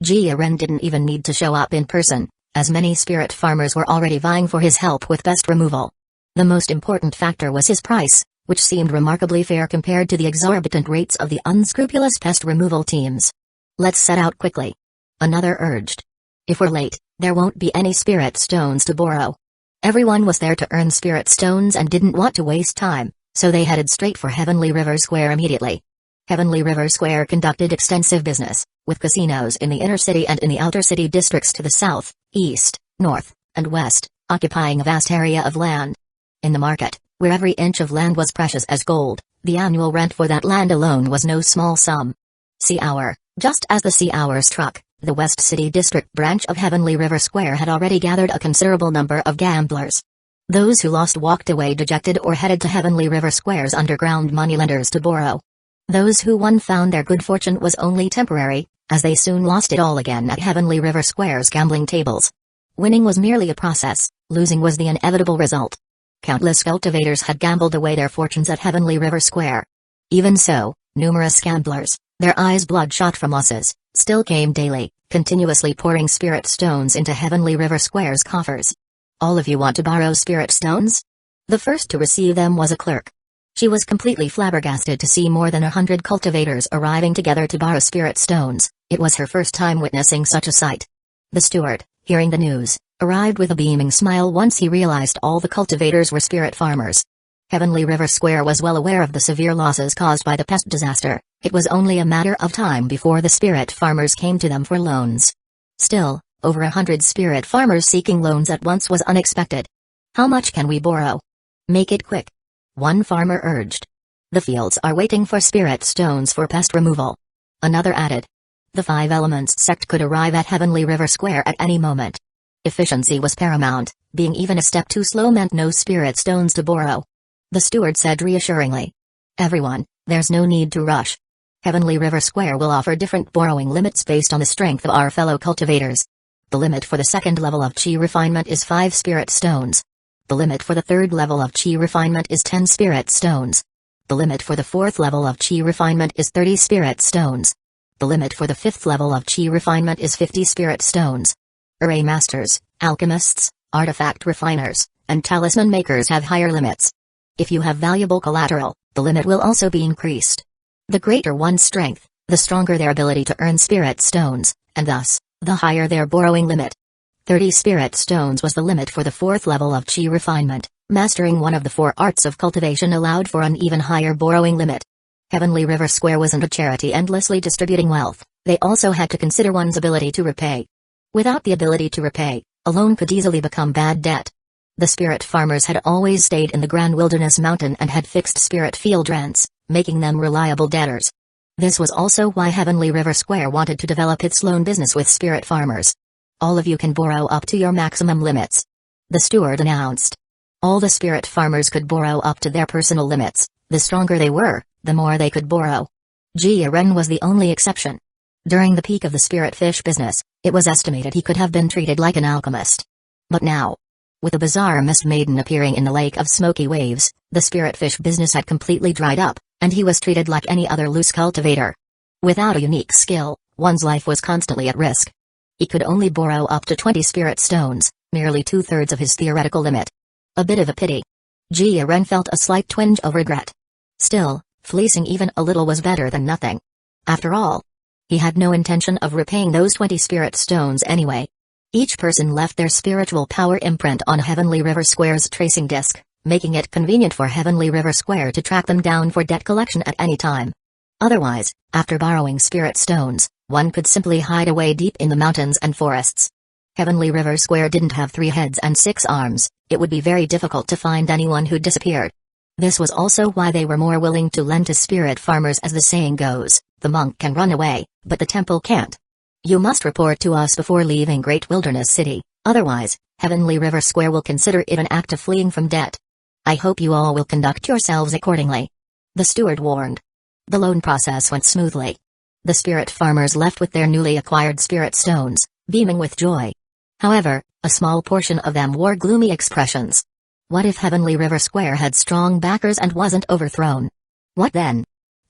Jia Ren didn't even need to show up in person, as many spirit farmers were already vying for his help with pest removal. The most important factor was his price, which seemed remarkably fair compared to the exorbitant rates of the unscrupulous pest removal teams. Let's set out quickly. Another urged. If we're late, there won't be any spirit stones to borrow. Everyone was there to earn spirit stones and didn't want to waste time, so they headed straight for Heavenly River Square immediately. Heavenly River Square conducted extensive business, with casinos in the inner city and in the outer city districts to the south, east, north, and west, occupying a vast area of land. In the market, where every inch of land was precious as gold, the annual rent for that land alone was no small sum. Sea Hour. Just as the Sea Hour struck, the West City District branch of Heavenly River Square had already gathered a considerable number of gamblers. Those who lost walked away dejected or headed to Heavenly River Square's underground moneylenders to borrow. Those who won found their good fortune was only temporary, as they soon lost it all again at Heavenly River Square's gambling tables. Winning was merely a process, losing was the inevitable result. Countless cultivators had gambled away their fortunes at Heavenly River Square. Even so, numerous gamblers, their eyes bloodshot from losses, still came daily, continuously pouring spirit stones into Heavenly River Square's coffers. All of you want to borrow spirit stones? The first to receive them was a clerk. She was completely flabbergasted to see more than 100 cultivators arriving together to borrow spirit stones. It was her first time witnessing such a sight. The steward, hearing the news, arrived with a beaming smile once he realized all the cultivators were spirit farmers. Heavenly River Square was well aware of the severe losses caused by the pest disaster. It was only a matter of time before the spirit farmers came to them for loans. Still, over 100 spirit farmers seeking loans at once was unexpected. How much can we borrow? Make it quick. One farmer urged. The fields are waiting for spirit stones for pest removal. Another added. The Five Elements sect could arrive at Heavenly River Square at any moment. Efficiency was paramount, being even a step too slow meant no spirit stones to borrow. The steward said reassuringly. Everyone, there's no need to rush. Heavenly River Square will offer different borrowing limits based on the strength of our fellow cultivators. The limit for the second level of Chi refinement is 5 spirit stones. The limit for the third level of Chi refinement is 10 spirit stones. The limit for the fourth level of Chi refinement is 30 spirit stones. The limit for the fifth level of Chi refinement is 50 spirit stones. Array masters, alchemists, artifact refiners, and talisman makers have higher limits. If you have valuable collateral, the limit will also be increased. The greater one's strength, the stronger their ability to earn spirit stones, and thus, the higher their borrowing limit. 30 spirit stones was the limit for the fourth level of Chi refinement. Mastering one of the 4 arts of cultivation allowed for an even higher borrowing limit. Heavenly River Square wasn't a charity endlessly distributing wealth, they also had to consider one's ability to repay. Without the ability to repay, a loan could easily become bad debt. The spirit farmers had always stayed in the Grand Wilderness Mountain and had fixed spirit field rents, making them reliable debtors. This was also why Heavenly River Square wanted to develop its loan business with spirit farmers. All of you can borrow up to your maximum limits. The steward announced. All the spirit farmers could borrow up to their personal limits. The stronger they were, the more they could borrow. Jia Ren was the only exception. During the peak of the spirit fish business, it was estimated he could have been treated like an alchemist. But now, with a bizarre mist maiden appearing in the lake of smoky waves, the spirit fish business had completely dried up, and he was treated like any other loose cultivator. Without a unique skill, one's life was constantly at risk. He could only borrow up to 20 spirit stones, merely 2/3 of his theoretical limit. A bit of a pity. Jia Ren felt a slight twinge of regret. Still, fleecing even a little was better than nothing. After all, he had no intention of repaying those 20 spirit stones anyway. Each person left their spiritual power imprint on Heavenly River Square's tracing disc, making it convenient for Heavenly River Square to track them down for debt collection at any time. Otherwise, after borrowing spirit stones, one could simply hide away deep in the mountains and forests. Heavenly River Square didn't have 3 heads and 6 arms. It would be very difficult to find anyone who disappeared. This was also why they were more willing to lend to spirit farmers, as the saying goes, the monk can run away, but the temple can't. You must report to us before leaving Great Wilderness City, otherwise, Heavenly River Square will consider it an act of fleeing from debt. I hope you all will conduct yourselves accordingly. The steward warned. The loan process went smoothly. The spirit farmers left with their newly acquired spirit stones, beaming with joy. However, a small portion of them wore gloomy expressions. What if Heavenly River Square had strong backers and wasn't overthrown? What then?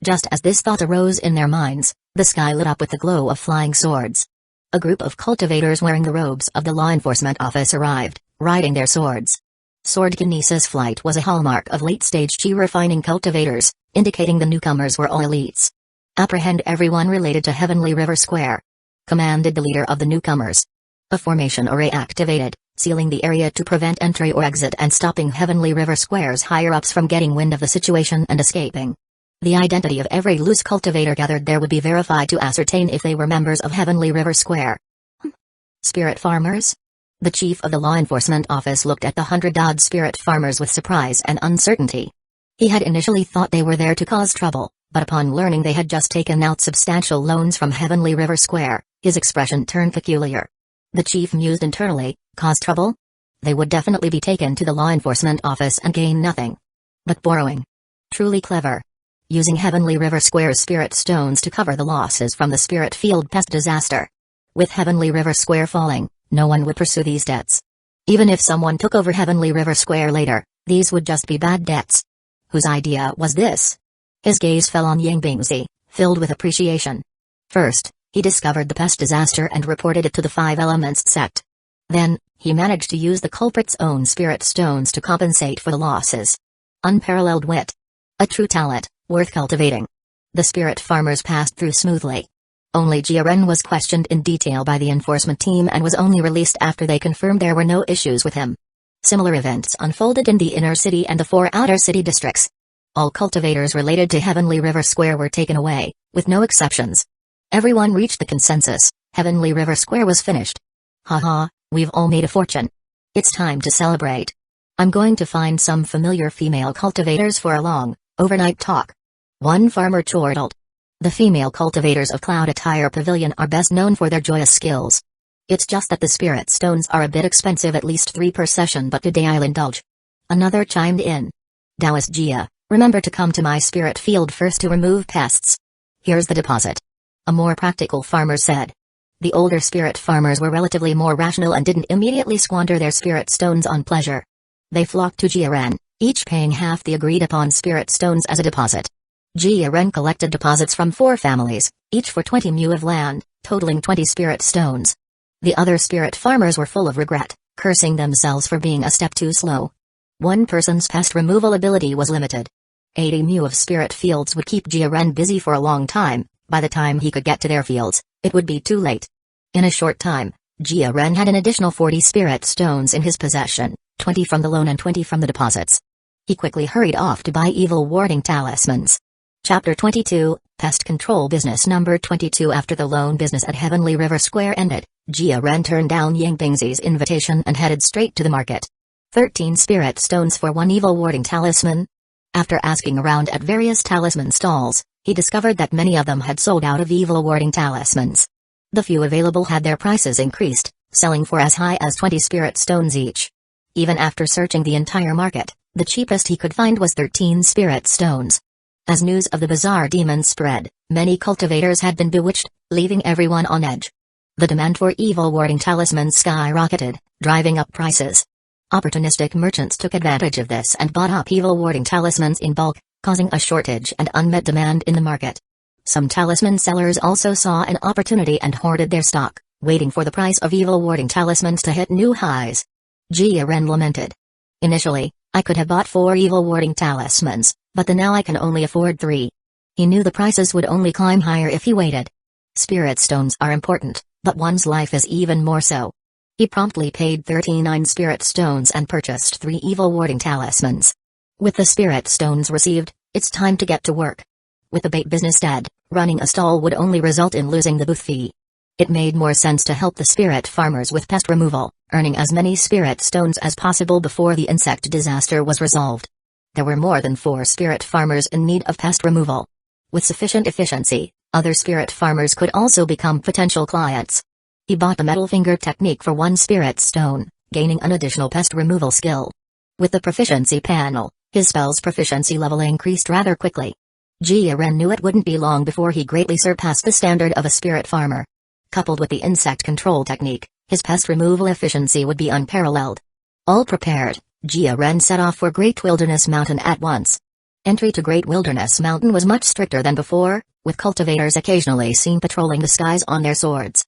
Just as this thought arose in their minds, the sky lit up with the glow of flying swords. A group of cultivators wearing the robes of the law enforcement office arrived, riding their swords. Sword kinesis flight was a hallmark of late-stage chi refining cultivators, indicating the newcomers were all elites. Apprehend everyone related to Heavenly River Square, commanded the leader of the newcomers. A formation array activated, sealing the area to prevent entry or exit and stopping Heavenly River Square's higher-ups from getting wind of the situation and escaping. The identity of every loose cultivator gathered there would be verified to ascertain if they were members of Heavenly River Square. Spirit farmers? The chief of the law enforcement office looked at the 100-odd spirit farmers with surprise and uncertainty. He had initially thought they were there to cause trouble, but upon learning they had just taken out substantial loans from Heavenly River Square, his expression turned peculiar. The chief mused internally, cause trouble? They would definitely be taken to the law enforcement office and gain nothing. But borrowing. Truly clever. Using Heavenly River Square's spirit stones to cover the losses from the spirit field pest disaster. With Heavenly River Square falling, no one would pursue these debts. Even if someone took over Heavenly River Square later, these would just be bad debts. Whose idea was this? His gaze fell on Yang Bingzi, filled with appreciation. First, he discovered the pest disaster and reported it to the Five Elements sect. Then, he managed to use the culprit's own spirit stones to compensate for the losses. Unparalleled wit. A true talent, worth cultivating. The spirit farmers passed through smoothly. Only Jiren was questioned in detail by the enforcement team and was only released after they confirmed there were no issues with him. Similar events unfolded in the inner city and the 4 outer city districts. All cultivators related to Heavenly River Square were taken away, with no exceptions. Everyone reached the consensus, Heavenly River Square was finished. Haha, we've all made a fortune. It's time to celebrate. I'm going to find some familiar female cultivators for a long, overnight talk. One farmer chortled. The female cultivators of Cloud Attire Pavilion are best known for their joyous skills. It's just that the spirit stones are a bit expensive, at least 3 per session, but today I'll indulge. Another chimed in. Taoist Jia, remember to come to my spirit field first to remove pests. Here's the deposit. A more practical farmer said. The older spirit farmers were relatively more rational and didn't immediately squander their spirit stones on pleasure. They flocked to Jiren, each paying half the agreed-upon spirit stones as a deposit. Jiren collected deposits from 4 families, each for 20 mu of land, totaling 20 spirit stones. The other spirit farmers were full of regret, cursing themselves for being a step too slow. One person's pest removal ability was limited. 80 mu of spirit fields would keep Jiren busy for a long time. By the time he could get to their fields, it would be too late. In a short time, Jiren had an additional 40 spirit stones in his possession, 20 from the loan and 20 from the deposits. He quickly hurried off to buy evil warding talismans. Chapter 22, Pest Control Business Number 22. After the loan business at Heavenly River Square ended, Jiren turned down Yang Bingzi's invitation and headed straight to the market. 13 spirit stones for 1 evil warding talisman? After asking around at various talisman stalls, he discovered that many of them had sold out of evil warding talismans. The few available had their prices increased, selling for as high as 20 spirit stones each. Even after searching the entire market, the cheapest he could find was 13 spirit stones. As news of the bizarre demons spread, many cultivators had been bewitched, leaving everyone on edge. The demand for evil warding talismans skyrocketed, driving up prices. Opportunistic merchants took advantage of this and bought up evil warding talismans in bulk, causing a shortage and unmet demand in the market. Some talisman sellers also saw an opportunity and hoarded their stock, waiting for the price of evil warding talismans to hit new highs. Jiren lamented. Initially, I could have bought 4 evil warding talismans, but now I can only afford 3. He knew the prices would only climb higher if he waited. Spirit stones are important, but one's life is even more so. He promptly paid 39 spirit stones and purchased 3 evil warding talismans. With the spirit stones received, it's time to get to work. With the bait business dead, running a stall would only result in losing the booth fee. It made more sense to help the spirit farmers with pest removal, earning as many spirit stones as possible before the insect disaster was resolved. There were more than 4 spirit farmers in need of pest removal. With sufficient efficiency, other spirit farmers could also become potential clients. He bought the metal finger technique for 1 spirit stone, gaining an additional pest removal skill. With the proficiency panel, his spell's proficiency level increased rather quickly. Jia Ren knew it wouldn't be long before he greatly surpassed the standard of a spirit farmer. Coupled with the insect control technique, his pest removal efficiency would be unparalleled. All prepared, Jia Ren set off for Great Wilderness Mountain at once. Entry to Great Wilderness Mountain was much stricter than before, with cultivators occasionally seen patrolling the skies on their swords.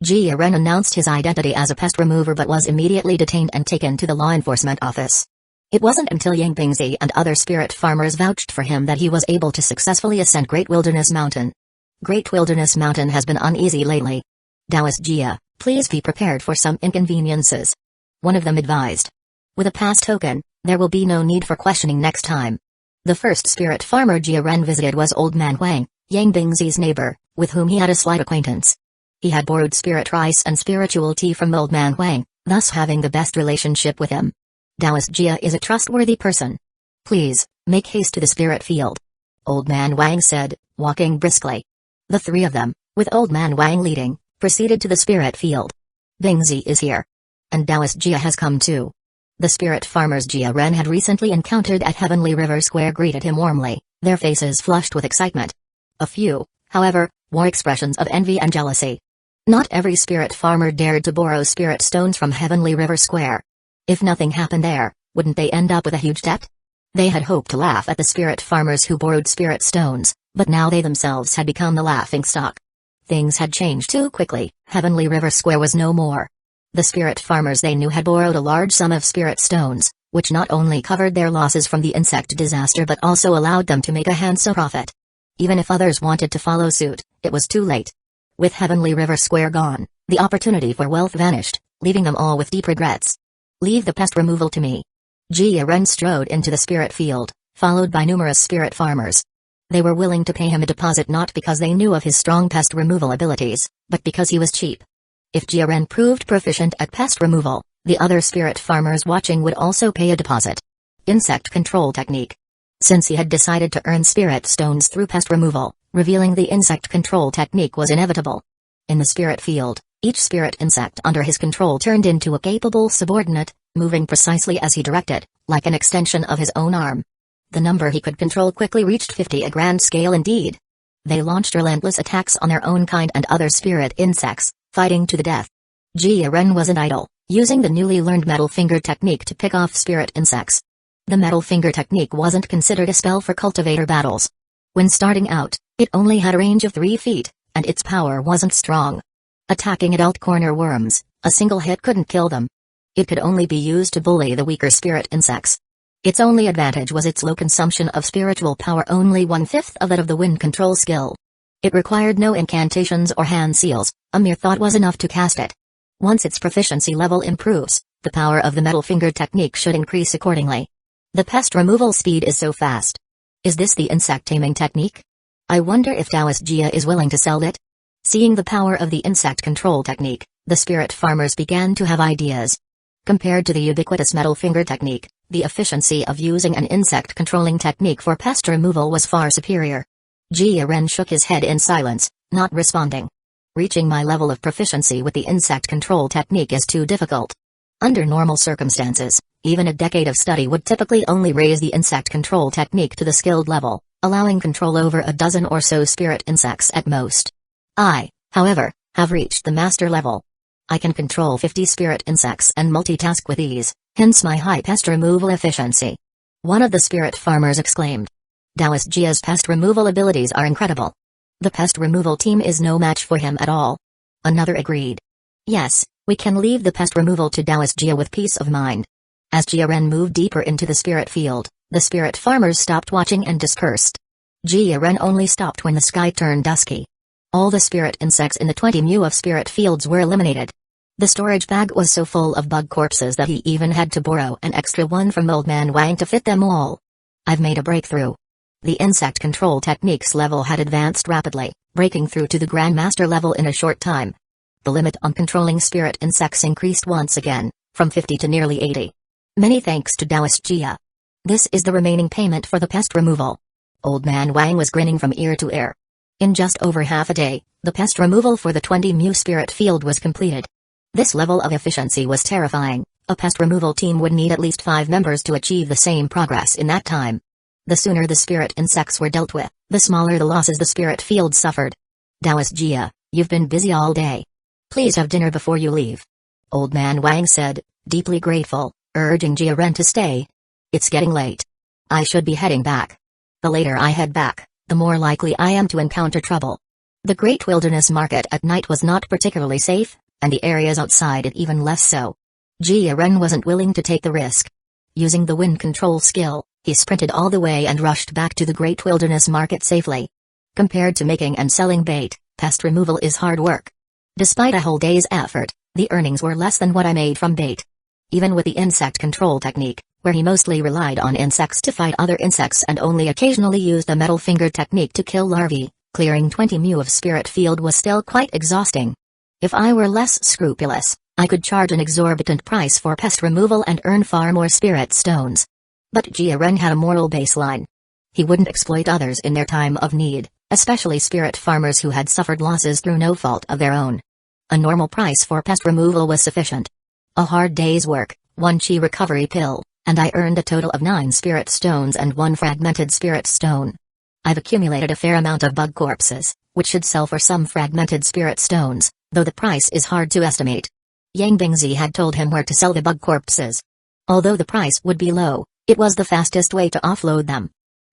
Jia Ren announced his identity as a pest remover but was immediately detained and taken to the law enforcement office. It wasn't until Yang Bingzi and other spirit farmers vouched for him that he was able to successfully ascend Great Wilderness Mountain. Great Wilderness Mountain has been uneasy lately. Taoist Jia, please be prepared for some inconveniences. One of them advised. With a pass token, there will be no need for questioning next time. The first spirit farmer Jia Ren visited was Old Man Huang, Yang Bingzi's neighbor, with whom he had a slight acquaintance. He had borrowed spirit rice and spiritual tea from Old Man Huang, thus having the best relationship with him. Taoist Jia is a trustworthy person. Please, make haste to the spirit field. Old Man Wang said, walking briskly. The 3 of them, with Old Man Wang leading, proceeded to the spirit field. Bingzi is here. And Taoist Jia has come too. The spirit farmers Jia Ren had recently encountered at Heavenly River Square greeted him warmly, their faces flushed with excitement. A few, however, wore expressions of envy and jealousy. Not every spirit farmer dared to borrow spirit stones from Heavenly River Square. If nothing happened there, wouldn't they end up with a huge debt? They had hoped to laugh at the spirit farmers who borrowed spirit stones, but now they themselves had become the laughingstock. Things had changed too quickly. Heavenly River Square was no more. The spirit farmers they knew had borrowed a large sum of spirit stones, which not only covered their losses from the insect disaster but also allowed them to make a handsome profit. Even if others wanted to follow suit, it was too late. With Heavenly River Square gone, the opportunity for wealth vanished, leaving them all with deep regrets. Leave the pest removal to me. Jia Ren strode into the spirit field, followed by numerous spirit farmers. They were willing to pay him a deposit not because they knew of his strong pest removal abilities, but because he was cheap. If Jia Ren proved proficient at pest removal, the other spirit farmers watching would also pay a deposit. Insect control technique. Since he had decided to earn spirit stones through pest removal, revealing the insect control technique was inevitable. In the spirit field, each spirit insect under his control turned into a capable subordinate, moving precisely as he directed, like an extension of his own arm. The number he could control quickly reached 50, a grand scale indeed. They launched relentless attacks on their own kind and other spirit insects, fighting to the death. Jia Ren wasn't idle, using the newly learned metal finger technique to pick off spirit insects. The metal finger technique wasn't considered a spell for cultivator battles. When starting out, it only had a range of 3 feet, and its power wasn't strong. Attacking adult corner worms, a single hit couldn't kill them. It could only be used to bully the weaker spirit insects. Its only advantage was its low consumption of spiritual power, only 1/5 of that of the wind control skill. It required no incantations or hand seals, a mere thought was enough to cast it. Once its proficiency level improves, the power of the metal finger technique should increase accordingly. The pest removal speed is so fast. Is this the insect taming technique? I wonder if Taoist Jia is willing to sell it? Seeing the power of the insect control technique, the spirit farmers began to have ideas. Compared to the ubiquitous metal finger technique, the efficiency of using an insect controlling technique for pest removal was far superior. Jia Ren shook his head in silence, not responding. Reaching my level of proficiency with the insect control technique is too difficult. Under normal circumstances, even a decade of study would typically only raise the insect control technique to the skilled level, allowing control over a dozen or so spirit insects at most. I, however, have reached the master level. I can control 50 spirit insects and multitask with ease, hence my high pest removal efficiency. One of the spirit farmers exclaimed. Taoist Jia's pest removal abilities are incredible. The pest removal team is no match for him at all. Another agreed. Yes, we can leave the pest removal to Taoist Jia with peace of mind. As Jia Ren moved deeper into the spirit field, the spirit farmers stopped watching and dispersed. Jia Ren only stopped when the sky turned dusky. All the spirit insects in the 20 mu of spirit fields were eliminated. The storage bag was so full of bug corpses that he even had to borrow an extra one from Old Man Wang to fit them all. I've made a breakthrough. The insect control techniques level had advanced rapidly, breaking through to the Grandmaster level in a short time. The limit on controlling spirit insects increased once again, from 50 to nearly 80. Many thanks to Taoist Jia. This is the remaining payment for the pest removal. Old Man Wang was grinning from ear to ear. In just over half a day, the pest removal for the 20 mu spirit field was completed. This level of efficiency was terrifying. A pest removal team would need at least 5 members to achieve the same progress in that time. The sooner the spirit insects were dealt with, the smaller the losses the spirit field suffered. Taoist Jia, you've been busy all day. Please have dinner before you leave. Old Man Wang said, deeply grateful, urging Jia Ren to stay. It's getting late. I should be heading back. The later I head back, the more likely I am to encounter trouble. The Great Wilderness Market at night was not particularly safe, and the areas outside it even less so. Jia Ren wasn't willing to take the risk. Using the wind control skill, he sprinted all the way and rushed back to the Great Wilderness Market safely. Compared to making and selling bait, pest removal is hard work. Despite a whole day's effort, the earnings were less than what I made from bait. Even with the insect control technique, where he mostly relied on insects to fight other insects and only occasionally used the metal finger technique to kill larvae, clearing 20 mu of spirit field was still quite exhausting. If I were less scrupulous, I could charge an exorbitant price for pest removal and earn far more spirit stones. But Jia Ren had a moral baseline. He wouldn't exploit others in their time of need, especially spirit farmers who had suffered losses through no fault of their own. A normal price for pest removal was sufficient. A hard day's work, 1 chi recovery pill, and I earned a total of 9 spirit stones and 1 fragmented spirit stone. I've accumulated a fair amount of bug corpses, which should sell for some fragmented spirit stones, though the price is hard to estimate. Yang Bingzi had told him where to sell the bug corpses. Although the price would be low, it was the fastest way to offload them.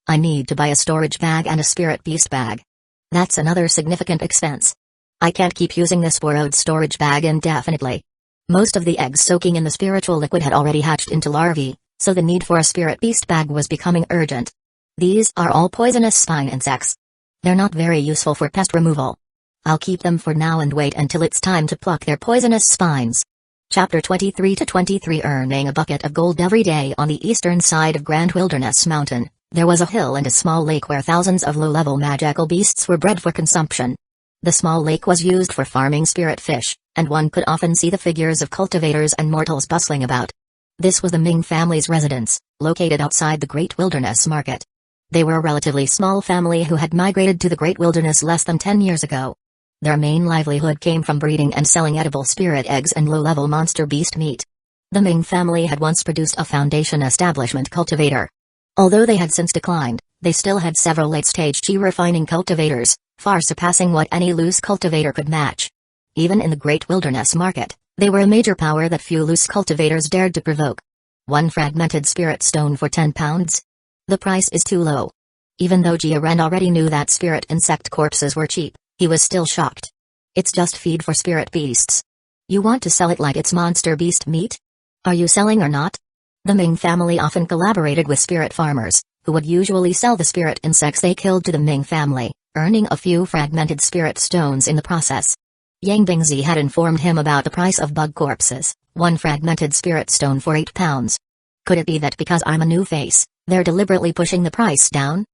I need to buy a storage bag and a spirit beast bag. That's another significant expense. I can't keep using this borrowed storage bag indefinitely. Most of the eggs soaking in the spiritual liquid had already hatched into larvae, so the need for a spirit beast bag was becoming urgent. These are all poisonous spine insects. They're not very useful for pest removal. I'll keep them for now and wait until it's time to pluck their poisonous spines. Chapter 23-23 Earning a bucket of gold every day. On the eastern side of Grand Wilderness Mountain, there was a hill and a small lake where thousands of low-level magical beasts were bred for consumption. The small lake was used for farming spirit fish, and one could often see the figures of cultivators and mortals bustling about. This was the Ming family's residence, located outside the Great Wilderness Market. They were a relatively small family who had migrated to the Great Wilderness less than 10 years ago. Their main livelihood came from breeding and selling edible spirit eggs and low-level monster beast meat. The Ming family had once produced a foundation establishment cultivator. Although they had since declined, they still had several late-stage chi refining cultivators, far surpassing what any loose cultivator could match. Even in the Great Wilderness Market, they were a major power that few loose cultivators dared to provoke. 1 fragmented spirit stone for 10 pounds? The price is too low. Even though Jia Ren already knew that spirit insect corpses were cheap, he was still shocked. It's just feed for spirit beasts. You want to sell it like it's monster beast meat? Are you selling or not? The Ming family often collaborated with spirit farmers, who would usually sell the spirit insects they killed to the Ming family, earning a few fragmented spirit stones in the process. Yang Bingzi had informed him about the price of bug corpses, 1 fragmented spirit stone for 8 pounds. Could it be that because I'm a new face, they're deliberately pushing the price down?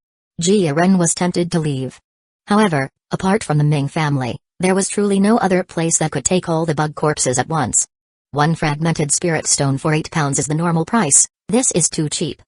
Jia Ren was tempted to leave. However, apart from the Ming family, there was truly no other place that could take all the bug corpses at once. 1 fragmented spirit stone for 8 pounds is the normal price. This is too cheap.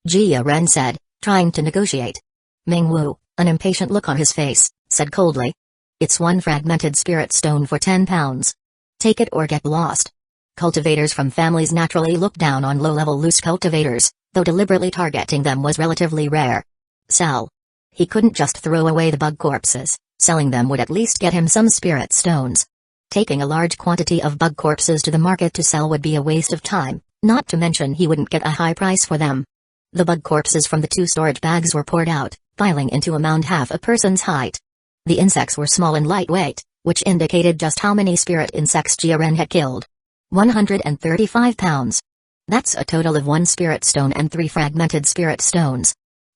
Jia Ren said, trying to negotiate. Ming Wu, an impatient look on his face, said coldly. It's 1 fragmented spirit stone for 10 pounds. Take it or get lost. Cultivators from families naturally look down on low-level loose cultivators, though deliberately targeting them was relatively rare. Sell. He couldn't just throw away the bug corpses. Selling them would at least get him some spirit stones. Taking a large quantity of bug corpses to the market to sell would be a waste of time, not to mention he wouldn't get a high price for them. The bug corpses from the 2 storage bags were poured out, piling into a mound half a person's height. The insects were small and lightweight, which indicated just how many spirit insects Jia Ren had killed. 135 pounds. That's a total of 1 spirit stone and 3 fragmented spirit stones.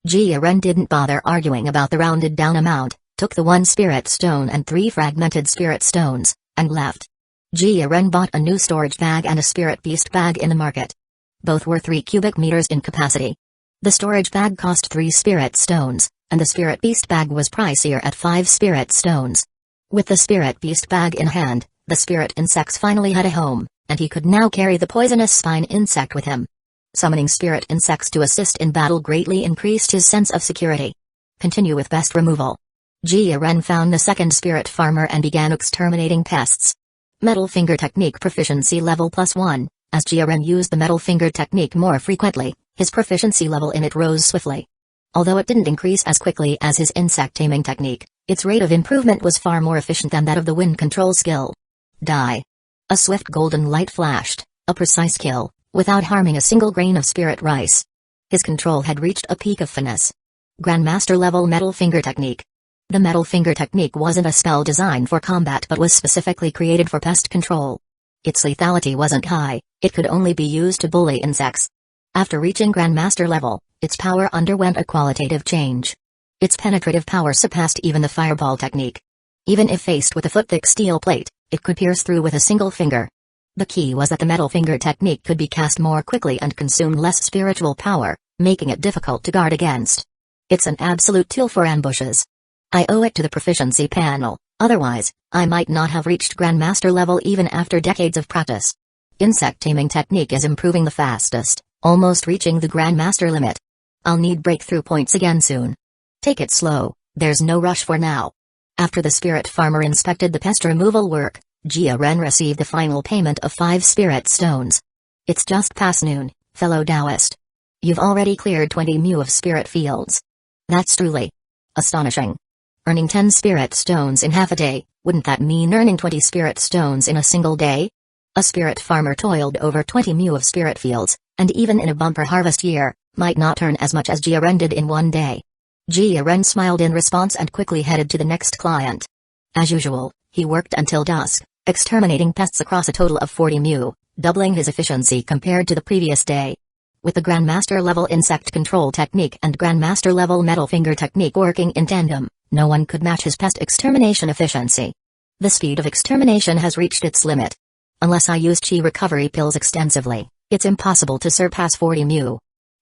Jia Ren didn't bother arguing about the rounded down amount, took the 1 spirit stone and 3 fragmented spirit stones, and left. Jia Ren bought a new storage bag and a spirit beast bag in the market. Both were 3 cubic meters in capacity. The storage bag cost 3 spirit stones, and the spirit beast bag was pricier at 5 spirit stones. With the spirit beast bag in hand, the spirit insects finally had a home, and he could now carry the poisonous spine insect with him. Summoning spirit insects to assist in battle greatly increased his sense of security. Continue with pest removal. Jia Ren found the second spirit farmer and began exterminating pests. Metal finger technique proficiency level +1. As Jia Ren used the metal finger technique more frequently, his proficiency level in it rose swiftly. Although it didn't increase as quickly as his insect taming technique, its rate of improvement was far more efficient than that of the wind control skill. Die. A swift golden light flashed, a precise kill, without harming a single grain of spirit rice. His control had reached a peak of finesse. Grandmaster level metal finger technique. The metal finger technique wasn't a spell designed for combat but was specifically created for pest control. Its lethality wasn't high, it could only be used to bully insects. After reaching Grandmaster level, its power underwent a qualitative change. Its penetrative power surpassed even the fireball technique. Even if faced with a foot-thick steel plate, it could pierce through with a single finger. The key was that the metal finger technique could be cast more quickly and consume less spiritual power, making it difficult to guard against. It's an absolute tool for ambushes. I owe it to the proficiency panel, otherwise, I might not have reached Grandmaster level even after decades of practice. Insect taming technique is improving the fastest, almost reaching the Grandmaster limit. I'll need breakthrough points again soon. Take it slow, there's no rush for now. After the spirit farmer inspected the pest removal work, Jia Ren received the final payment of 5 spirit stones. It's just past noon, fellow Taoist. You've already cleared 20 mu of spirit fields. That's truly astonishing. Earning 10 spirit stones in half a day, wouldn't that mean earning 20 spirit stones in a single day? A spirit farmer toiled over 20 mu of spirit fields, and even in a bumper harvest year, might not earn as much as Jia Ren did in one day. Jia Ren smiled in response and quickly headed to the next client. As usual, he worked until dusk, exterminating pests across a total of 40 mu, doubling his efficiency compared to the previous day. With the Grandmaster level insect control technique and Grandmaster level metal finger technique working in tandem, no one could match his pest extermination efficiency. The speed of extermination has reached its limit. Unless I use Chi recovery pills extensively, it's impossible to surpass 40 mu.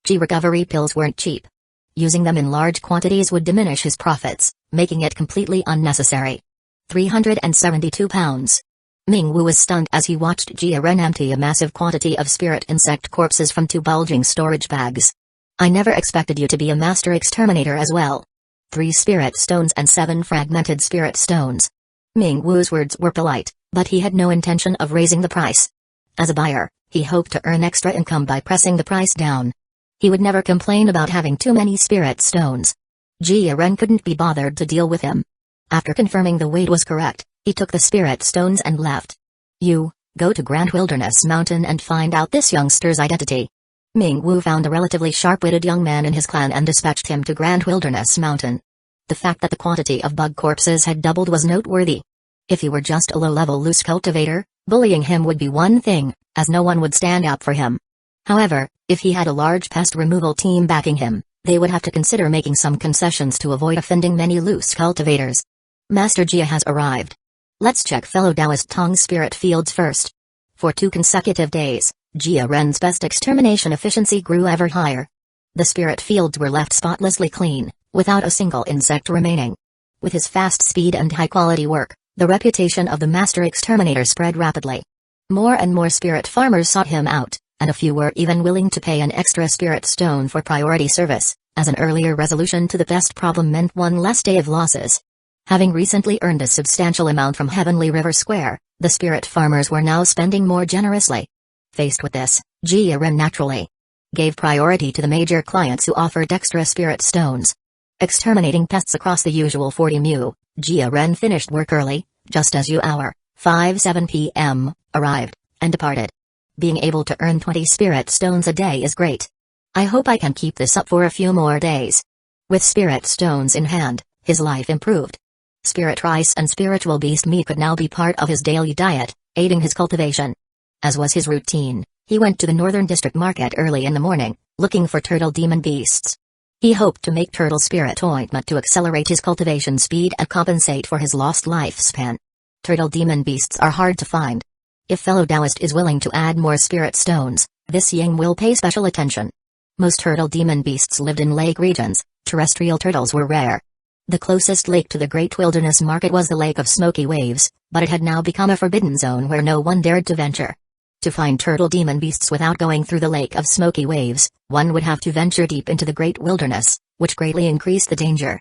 Chi recovery pills weren't cheap. Using them in large quantities would diminish his profits, making it completely unnecessary. 372 pounds. Ming Wu was stunned as he watched Jia Ren empty a massive quantity of spirit insect corpses from 2 bulging storage bags. I never expected you to be a master exterminator as well. 3 spirit stones and 7 fragmented spirit stones. Ming Wu's words were polite, but he had no intention of raising the price. As a buyer, he hoped to earn extra income by pressing the price down. He would never complain about having too many spirit stones. Jia Ren couldn't be bothered to deal with him. After confirming the weight was correct, he took the spirit stones and left. You, go to Grand Wilderness Mountain and find out this youngster's identity. Ming Wu found a relatively sharp-witted young man in his clan and dispatched him to Grand Wilderness Mountain. The fact that the quantity of bug corpses had doubled was noteworthy. If he were just a low-level loose cultivator, bullying him would be one thing, as no one would stand up for him. However, if he had a large pest removal team backing him, they would have to consider making some concessions to avoid offending many loose cultivators. Master Jia has arrived. Let's check fellow Taoist Tong's spirit fields first. For 2 consecutive days, Jia Ren's pest extermination efficiency grew ever higher. The spirit fields were left spotlessly clean, without a single insect remaining. With his fast speed and high-quality work, the reputation of the master exterminator spread rapidly. More and more spirit farmers sought him out, and a few were even willing to pay an extra spirit stone for priority service, as an earlier resolution to the pest problem meant one less day of losses. Having recently earned a substantial amount from Heavenly River Square, the spirit farmers were now spending more generously. Faced with this, Jia Ren naturally gave priority to the major clients who offered extra spirit stones. Exterminating pests across the usual 40 mu, Jia Ren finished work early, just as hour 5:07 p.m. arrived, and departed. Being able to earn 20 spirit stones a day is great. I hope I can keep this up for a few more days. With spirit stones in hand, his life improved. Spirit rice and spiritual beast meat could now be part of his daily diet, aiding his cultivation. As was his routine, he went to the Northern District Market early in the morning, looking for turtle demon beasts. He hoped to make turtle spirit ointment to accelerate his cultivation speed and compensate for his lost lifespan. Turtle demon beasts are hard to find. If fellow Taoist is willing to add more spirit stones, this Yang will pay special attention. Most turtle demon beasts lived in lake regions, terrestrial turtles were rare. The closest lake to the Great Wilderness Market was the Lake of Smoky Waves, but it had now become a forbidden zone where no one dared to venture. To find turtle demon beasts without going through the Lake of Smoky Waves, one would have to venture deep into the Great Wilderness, which greatly increased the danger.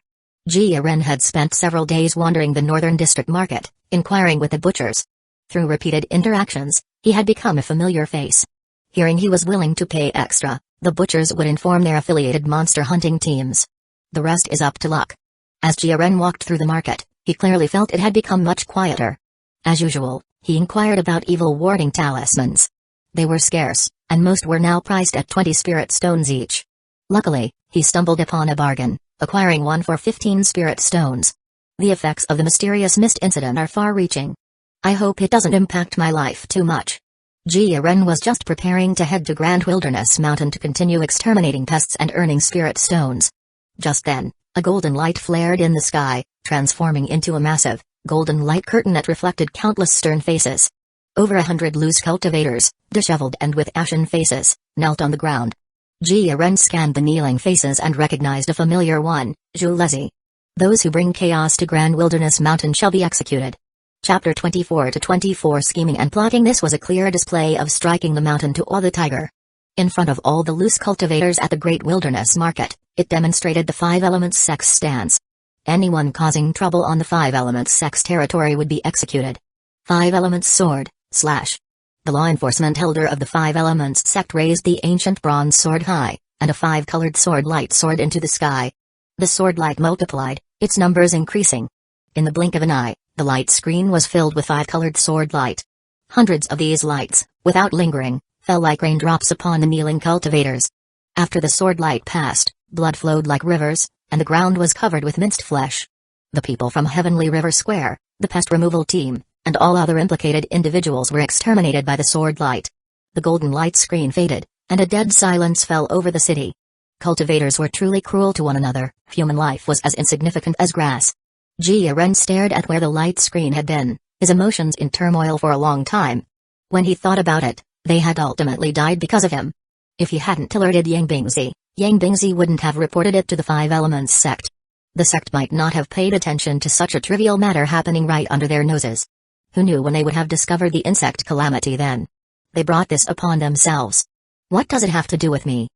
Jia Ren had spent several days wandering the northern district market, inquiring with the butchers. Through repeated interactions, he had become a familiar face. Hearing he was willing to pay extra, the butchers would inform their affiliated monster hunting teams. The rest is up to luck. As Jia Ren walked through the market, he clearly felt it had become much quieter. As usual, he inquired about evil warding talismans. They were scarce, and most were now priced at 20 spirit stones each. Luckily, he stumbled upon a bargain, acquiring one for 15 spirit stones. The effects of the mysterious mist incident are far-reaching. I hope it doesn't impact my life too much. Jia Ren was just preparing to head to Grand Wilderness Mountain to continue exterminating pests and earning spirit stones. Just then, a golden light flared in the sky, transforming into a massive, golden light curtain that reflected countless stern faces. Over 100 loose cultivators, disheveled and with ashen faces, knelt on the ground. Jia Ren scanned the kneeling faces and recognized a familiar one, Zhu Lezi. Those who bring chaos to Grand Wilderness Mountain shall be executed. Chapter 24-24 Scheming and plotting. This was a clear display of striking the mountain to awe the tiger. In front of all the loose cultivators at the Great Wilderness Market, it demonstrated the Five Elements Sect's stance. Anyone causing trouble on the Five Elements Sect's territory would be executed. Five Elements Sword, slash. The law enforcement elder of the Five Elements Sect raised the ancient bronze sword high, and a five-colored sword light soared into the sky. The sword light multiplied, its numbers increasing. In the blink of an eye, the light screen was filled with five-colored sword light. Hundreds of these lights, without lingering, fell like raindrops upon the kneeling cultivators. After the sword light passed, blood flowed like rivers, and the ground was covered with minced flesh. The people from Heavenly River Square, the pest removal team, and all other implicated individuals were exterminated by the sword light. The golden light screen faded, and a dead silence fell over the city. Cultivators were truly cruel to one another. Human life was as insignificant as grass. Jia Ren stared at where the light screen had been, his emotions in turmoil for a long time. When he thought about it, they had ultimately died because of him. If he hadn't alerted Yang Bingzi wouldn't have reported it to the Five Elements Sect. The sect might not have paid attention to such a trivial matter happening right under their noses. Who knew when they would have discovered the insect calamity then? They brought this upon themselves. What does it have to do with me?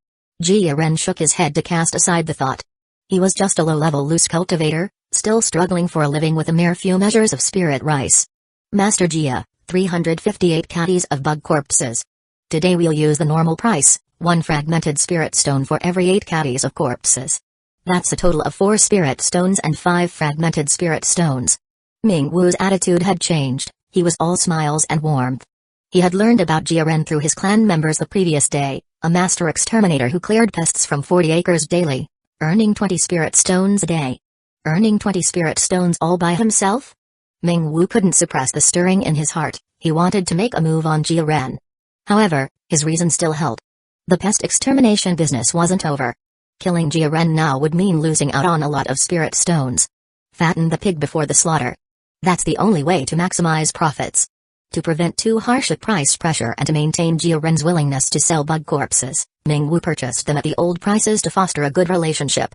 Jia Ren shook his head to cast aside the thought. He was just a low-level loose cultivator, still struggling for a living with a mere few measures of spirit rice. Master Jia, 358 caddies of bug corpses. Today we'll use the normal price, 1 fragmented spirit stone for every 8 caddies of corpses. That's a total of 4 spirit stones and 5 fragmented spirit stones. Ming Wu's attitude had changed, he was all smiles and warmth. He had learned about Jia Ren through his clan members the previous day, a master exterminator who cleared pests from 40 acres daily, earning 20 spirit stones a day. Earning 20 spirit stones all by himself? Ming Wu couldn't suppress the stirring in his heart. He wanted to make a move on Jia Ren. However, his reason still held. The pest extermination business wasn't over. Killing Jia Ren now would mean losing out on a lot of spirit stones. Fatten the pig before the slaughter. That's the only way to maximize profits. To prevent too harsh a price pressure and to maintain Jia Ren's willingness to sell bug corpses, Ming Wu purchased them at the old prices to foster a good relationship.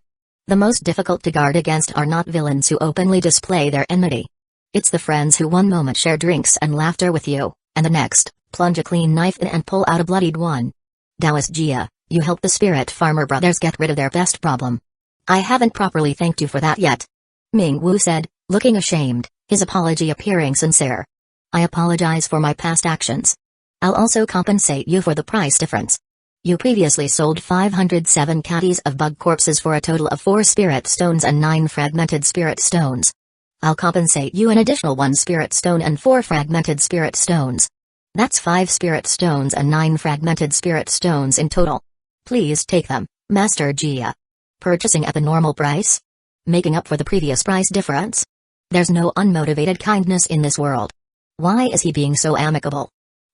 The most difficult to guard against are not villains who openly display their enmity. It's the friends who one moment share drinks and laughter with you, and the next, plunge a clean knife in and pull out a bloodied one. Taoist Jia, you helped the spirit farmer brothers get rid of their pest problem. I haven't properly thanked you for that yet. Ming Wu said, looking ashamed, his apology appearing sincere. I apologize for my past actions. I'll also compensate you for the price difference. You previously sold 507 caddies of bug corpses for a total of 4 spirit stones and 9 fragmented spirit stones. I'll compensate you an additional 1 spirit stone and 4 fragmented spirit stones. That's 5 spirit stones and 9 fragmented spirit stones in total. Please take them, Master Jia. Purchasing at the normal price? Making up for the previous price difference? There's no unmotivated kindness in this world. Why is he being so amicable?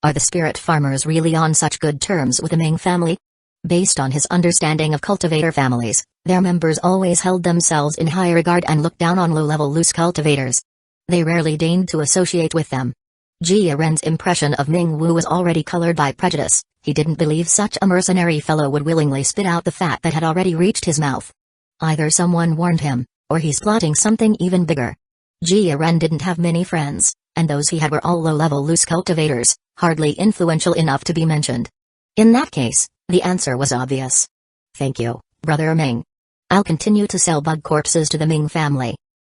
Are the spirit farmers really on such good terms with the Ming family? Based on his understanding of cultivator families, their members always held themselves in high regard and looked down on low-level loose cultivators. They rarely deigned to associate with them. Jia Ren's impression of Ming Wu was already colored by prejudice. He didn't believe such a mercenary fellow would willingly spit out the fat that had already reached his mouth. Either someone warned him, or he's plotting something even bigger. Jia Ren didn't have many friends, and those he had were all low-level loose cultivators, hardly influential enough to be mentioned. In that case, the answer was obvious. Thank you, Brother Ming. I'll continue to sell bug corpses to the Ming family.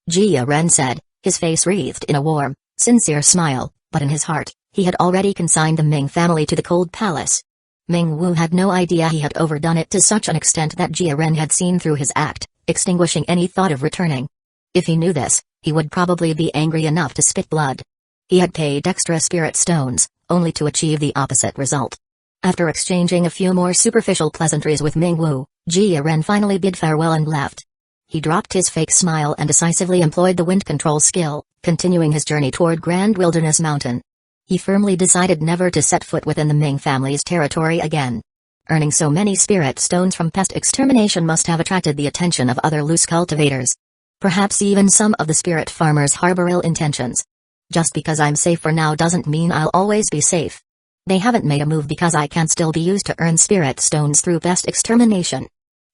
Jia Ren said, his face wreathed in a warm, sincere smile, but in his heart, he had already consigned the Ming family to the cold palace. Ming Wu had no idea he had overdone it to such an extent that Jia Ren had seen through his act, extinguishing any thought of returning. If he knew this, he would probably be angry enough to spit blood. He had paid extra spirit stones, only to achieve the opposite result. After exchanging a few more superficial pleasantries with Ming Wu, Jia Ren finally bid farewell and left. He dropped his fake smile and decisively employed the wind control skill, continuing his journey toward Grand Wilderness Mountain. He firmly decided never to set foot within the Ming family's territory again. Earning so many spirit stones from pest extermination must have attracted the attention of other loose cultivators. Perhaps even some of the spirit farmers harbor ill intentions. Just because I'm safe for now doesn't mean I'll always be safe. They haven't made a move because I can still be used to earn spirit stones through pest extermination.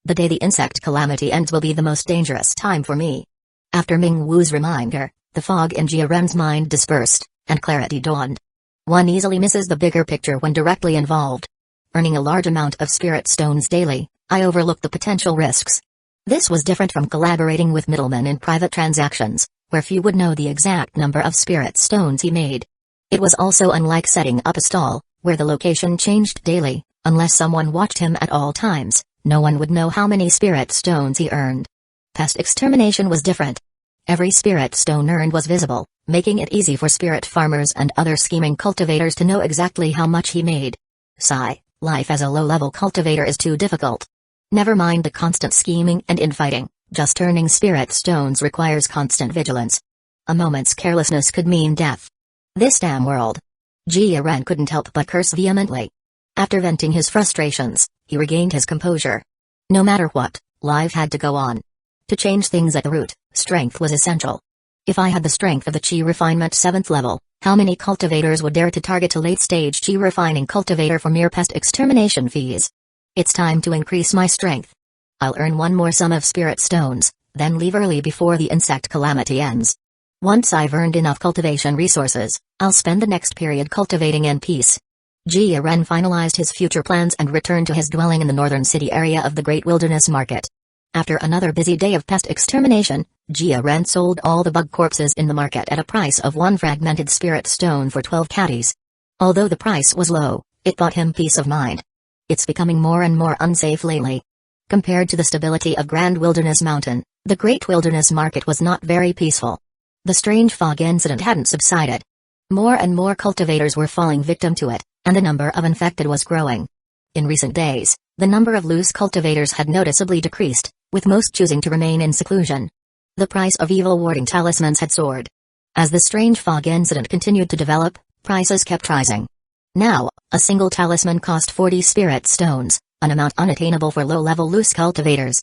The day the insect calamity ends will be the most dangerous time for me. After Ming Wu's reminder, the fog in Jia Ren's mind dispersed, and clarity dawned. One easily misses the bigger picture when directly involved. Earning a large amount of spirit stones daily, I overlooked the potential risks. This was different from collaborating with middlemen in private transactions, where few would know the exact number of spirit stones he made. It was also unlike setting up a stall, where the location changed daily. Unless someone watched him at all times, no one would know how many spirit stones he earned. Pest extermination was different. Every spirit stone earned was visible, making it easy for spirit farmers and other scheming cultivators to know exactly how much he made. Sigh, life as a low-level cultivator is too difficult. Never mind the constant scheming and infighting, just earning spirit stones requires constant vigilance. A moment's carelessness could mean death. This damn world. Jia Ren couldn't help but curse vehemently. After venting his frustrations, he regained his composure. No matter what, life had to go on. To change things at the root, strength was essential. If I had the strength of the Qi Refinement 7th level, how many cultivators would dare to target a late-stage Qi Refining cultivator for mere pest extermination fees? It's time to increase my strength. I'll earn one more sum of spirit stones, then leave early before the insect calamity ends. Once I've earned enough cultivation resources, I'll spend the next period cultivating in peace. Jia Ren finalized his future plans and returned to his dwelling in the northern city area of the Great Wilderness Market. After another busy day of pest extermination, Jia Ren sold all the bug corpses in the market at a price of one fragmented spirit stone for 12 catties. Although the price was low, it bought him peace of mind. It's becoming more and more unsafe lately. Compared to the stability of Grand Wilderness Mountain, the Great Wilderness Market was not very peaceful. The strange fog incident hadn't subsided. More and more cultivators were falling victim to it, and the number of infected was growing. In recent days, the number of loose cultivators had noticeably decreased, with most choosing to remain in seclusion. The price of evil warding talismans had soared. As the strange fog incident continued to develop, prices kept rising. Now, a single talisman cost 40 spirit stones, an amount unattainable for low-level loose cultivators.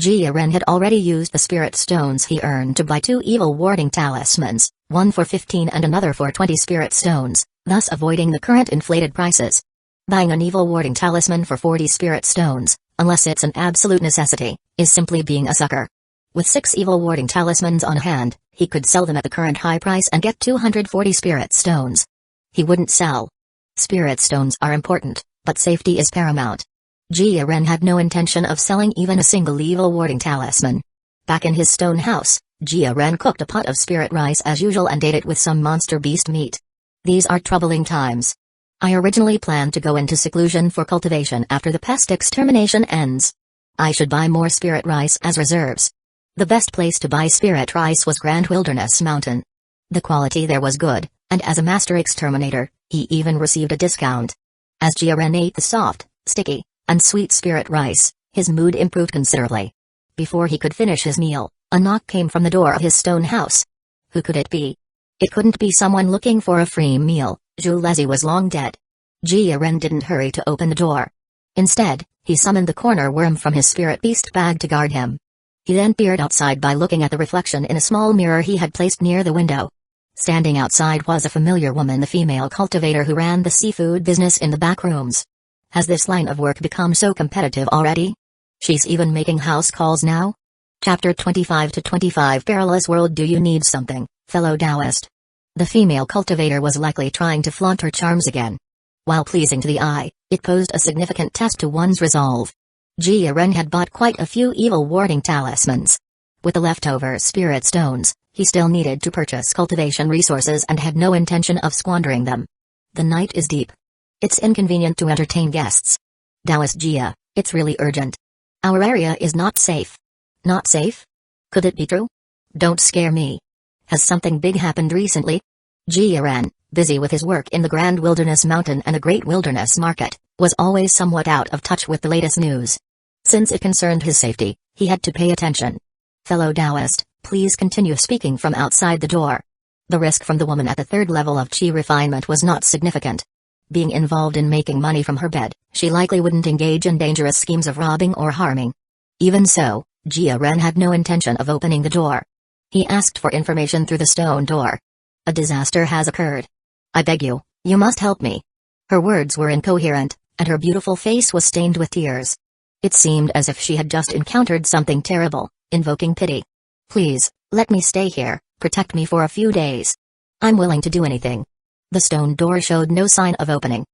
Jia Ren had already used the spirit stones he earned to buy 2 evil warding talismans, one for 15 and another for 20 spirit stones, thus avoiding the current inflated prices. Buying an evil warding talisman for 40 spirit stones, unless it's an absolute necessity, is simply being a sucker. With 6 evil warding talismans on hand, he could sell them at the current high price and get 240 spirit stones. He wouldn't sell. Spirit stones are important, but safety is paramount. Jia Ren had no intention of selling even a single evil warding talisman. Back in his stone house, Jia Ren cooked a pot of spirit rice as usual and ate it with some monster beast meat. These are troubling times. I originally planned to go into seclusion for cultivation after the pest extermination ends. I should buy more spirit rice as reserves. The best place to buy spirit rice was Grand Wilderness Mountain. The quality there was good, and as a master exterminator, he even received a discount. As Jia Ren ate the soft, sticky, and sweet spirit rice, his mood improved considerably. Before he could finish his meal, a knock came from the door of his stone house. Who could it be? It couldn't be someone looking for a free meal. Zhu Lezi was long dead. Jia Ren didn't hurry to open the door. Instead, he summoned the corner worm from his spirit beast bag to guard him. He then peered outside by looking at the reflection in a small mirror he had placed near the window. Standing outside was a familiar woman, the female cultivator who ran the seafood business in the back rooms. Has this line of work become so competitive already? She's even making house calls now? Chapter 25 to 25 Perilous World. Do you need something, fellow Taoist? The female cultivator was likely trying to flaunt her charms again. While pleasing to the eye, it posed a significant test to one's resolve. Jia Ren had bought quite a few evil warding talismans. With the leftover spirit stones, he still needed to purchase cultivation resources and had no intention of squandering them. The night is deep. It's inconvenient to entertain guests. Taoist Jia, it's really urgent. Our area is not safe. Not safe? Could it be true? Don't scare me. Has something big happened recently? Jia Ren, busy with his work in the Grand Wilderness Mountain and the Great Wilderness Market, was always somewhat out of touch with the latest news. Since it concerned his safety, he had to pay attention. Fellow Taoist, please continue speaking from outside the door. The risk from the woman at the third level of chi refinement was not significant. Being involved in making money from her bed, she likely wouldn't engage in dangerous schemes of robbing or harming. Even so, Jia Ren had no intention of opening the door. He asked for information through the stone door. A disaster has occurred. I beg you, you must help me. Her words were incoherent, and her beautiful face was stained with tears. It seemed as if she had just encountered something terrible, invoking pity. Please, let me stay here, protect me for a few days. I'm willing to do anything. The stone door showed no sign of opening.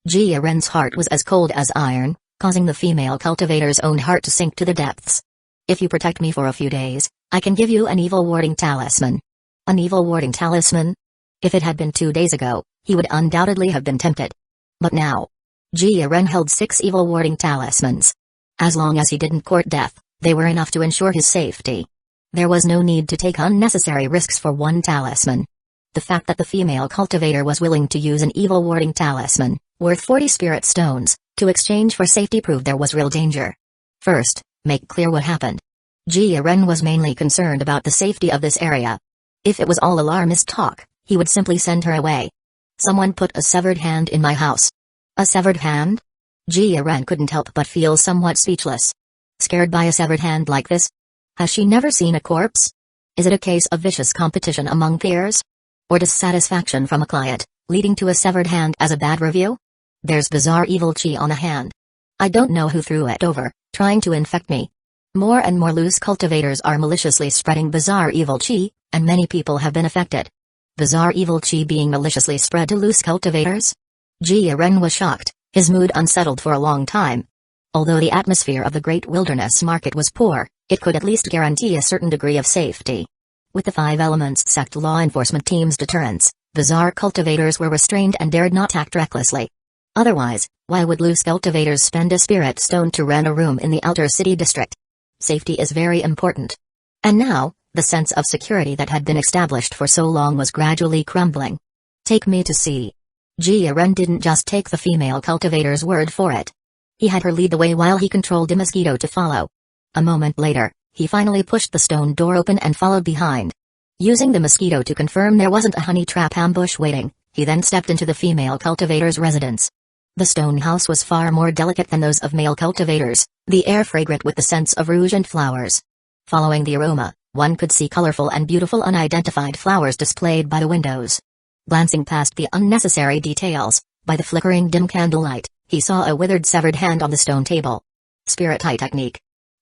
Jia Ren's heart was as cold as iron, causing the female cultivator's own heart to sink to the depths. If you protect me for a few days, I can give you an evil warding talisman. An evil warding talisman? If it had been 2 days ago, he would undoubtedly have been tempted. But now, Jia Ren held 6 evil warding talismans. As long as he didn't court death, they were enough to ensure his safety. There was no need to take unnecessary risks for one talisman. The fact that the female cultivator was willing to use an evil warding talisman, worth 40 spirit stones, to exchange for safety proved there was real danger. First, make clear what happened. Jia Ren was mainly concerned about the safety of this area. If it was all alarmist talk, he would simply send her away. Someone put a severed hand in my house. A severed hand? Jia Ren couldn't help but feel somewhat speechless. Scared by a severed hand like this? Has she never seen a corpse? Is it a case of vicious competition among peers? Or dissatisfaction from a client, leading to a severed hand as a bad review? There's bizarre evil chi on the hand. I don't know who threw it over, trying to infect me. More and more loose cultivators are maliciously spreading bizarre evil chi, and many people have been affected. Bizarre evil chi being maliciously spread to loose cultivators? Jia Ren was shocked, his mood unsettled for a long time. Although the atmosphere of the Great Wilderness Market was poor, it could at least guarantee a certain degree of safety. With the 5 Elements sect law enforcement team's deterrence, bizarre cultivators were restrained and dared not act recklessly. Otherwise, why would loose cultivators spend a spirit stone to rent a room in the outer city district? Safety is very important. And now, the sense of security that had been established for so long was gradually crumbling. Take me to see. Jia Ren didn't just take the female cultivator's word for it. He had her lead the way while he controlled the mosquito to follow. A moment later, he finally pushed the stone door open and followed behind. Using the mosquito to confirm there wasn't a honey trap ambush waiting, he then stepped into the female cultivator's residence. The stone house was far more delicate than those of male cultivators, the air fragrant with the scents of rouge and flowers. Following the aroma, one could see colorful and beautiful unidentified flowers displayed by the windows. Glancing past the unnecessary details, by the flickering dim candlelight, he saw a withered severed hand on the stone table. Spirit eye technique.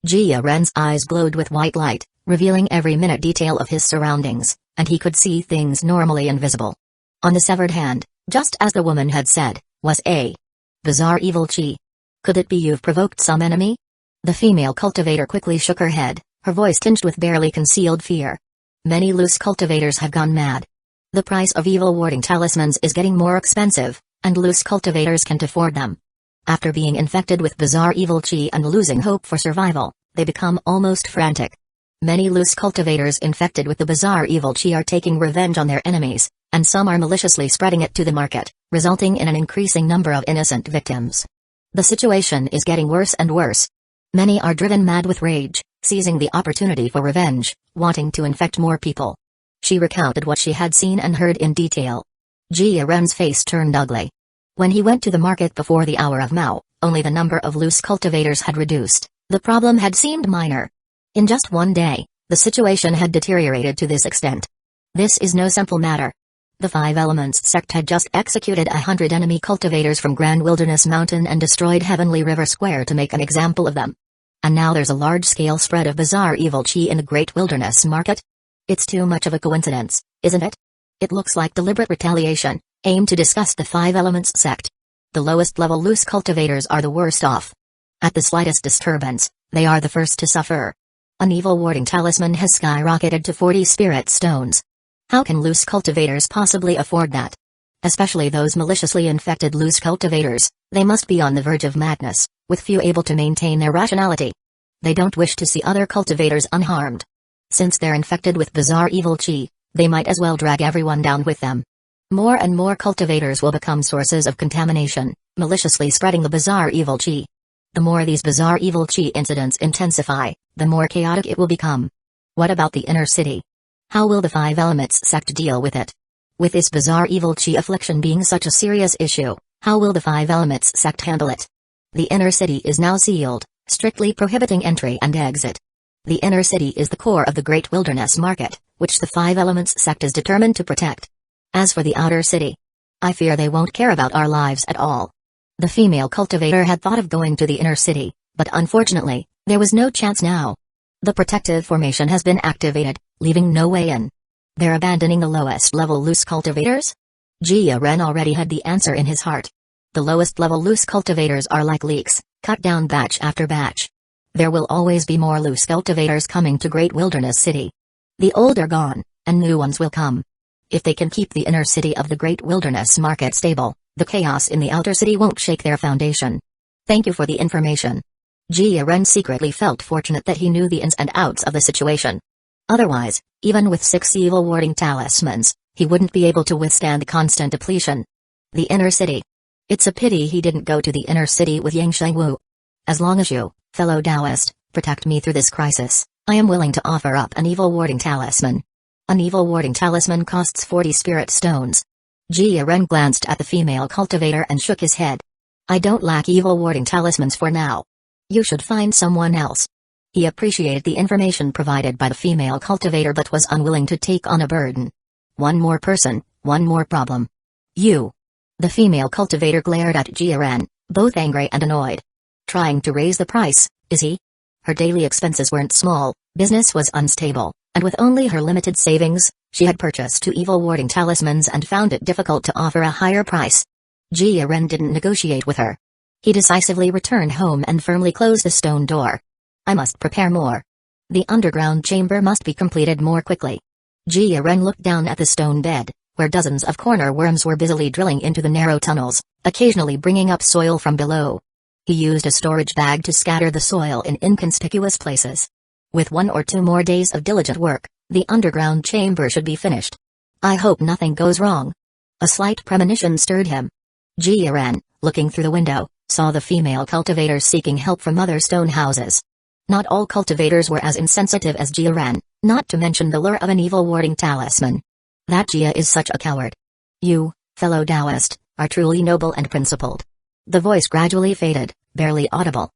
Jia Ren's eyes glowed with white light, revealing every minute detail of his surroundings, and he could see things normally invisible. On the severed hand, just as the woman had said, was a bizarre evil chi. Could it be you've provoked some enemy? The female cultivator quickly shook her head, her voice tinged with barely concealed fear. Many loose cultivators have gone mad. The price of evil warding talismans is getting more expensive, and loose cultivators can't afford them. After being infected with bizarre evil chi and losing hope for survival, they become almost frantic. Many loose cultivators infected with the bizarre evil chi are taking revenge on their enemies, and some are maliciously spreading it to the market, resulting in an increasing number of innocent victims. The situation is getting worse and worse. Many are driven mad with rage, seizing the opportunity for revenge, wanting to infect more people. She recounted what she had seen and heard in detail. Jia Ren's face turned ugly. When he went to the market before the hour of Mao, only the number of loose cultivators had reduced. The problem had seemed minor. In just one day, the situation had deteriorated to this extent. This is no simple matter. The Five Elements sect had just executed 100 enemy cultivators from Grand Wilderness Mountain and destroyed Heavenly River Square to make an example of them. And now there's a large-scale spread of bizarre evil chi in the Great Wilderness Market? It's too much of a coincidence, isn't it? It looks like deliberate retaliation, aimed to disgust the Five Elements sect. The lowest level loose cultivators are the worst off. At the slightest disturbance, they are the first to suffer. An evil warding talisman has skyrocketed to 40 spirit stones. How can loose cultivators possibly afford that? Especially those maliciously infected loose cultivators, they must be on the verge of madness, with few able to maintain their rationality. They don't wish to see other cultivators unharmed. Since they're infected with bizarre evil chi, they might as well drag everyone down with them. More and more cultivators will become sources of contamination, maliciously spreading the bizarre evil chi. The more these bizarre evil chi incidents intensify, the more chaotic it will become. What about the inner city? How will the Five Elements sect deal with it? With this bizarre evil chi affliction being such a serious issue, how will the Five Elements sect handle it? The inner city is now sealed, strictly prohibiting entry and exit. The inner city is the core of the Great Wilderness Market, which the Five Elements sect is determined to protect. As for the outer city, I fear they won't care about our lives at all. The female cultivator had thought of going to the inner city, but unfortunately, there was no chance now. The protective formation has been activated, leaving no way in. They're abandoning the lowest level loose cultivators? Jia Ren already had the answer in his heart. The lowest level loose cultivators are like leeks, cut down batch after batch. There will always be more loose cultivators coming to Great Wilderness City. The old are gone, and new ones will come. If they can keep the inner city of the Great Wilderness Market stable, the chaos in the outer city won't shake their foundation. Thank you for the information. Jia Ren secretly felt fortunate that he knew the ins and outs of the situation. Otherwise, even with 6 evil warding talismans, he wouldn't be able to withstand the constant depletion. The inner city. It's a pity he didn't go to the inner city with Yang Shengwu. As long as you, fellow Taoist, protect me through this crisis, I am willing to offer up an evil warding talisman. An evil warding talisman costs 40 spirit stones. Jia Ren glanced at the female cultivator and shook his head. I don't lack evil warding talismans for now. You should find someone else. He appreciated the information provided by the female cultivator but was unwilling to take on a burden. One more person, one more problem. You. The female cultivator glared at Jia Ren, both angry and annoyed. Trying to raise the price, is he? Her daily expenses weren't small, business was unstable, and with only her limited savings, she had purchased 2 evil warding talismans and found it difficult to offer a higher price. Jia Ren didn't negotiate with her. He decisively returned home and firmly closed the stone door. I must prepare more. The underground chamber must be completed more quickly. Jia Ren looked down at the stone bed, where dozens of corner worms were busily drilling into the narrow tunnels, occasionally bringing up soil from below. He used a storage bag to scatter the soil in inconspicuous places. With 1 or 2 more days of diligent work, the underground chamber should be finished. I hope nothing goes wrong. A slight premonition stirred him. Jia Ren, looking through the window, saw the female cultivators seeking help from other stone houses. Not all cultivators were as insensitive as Jia Ren, not to mention the lure of an evil warding talisman. That Jia is such a coward. You, fellow Taoist, are truly noble and principled. The voice gradually faded, barely audible.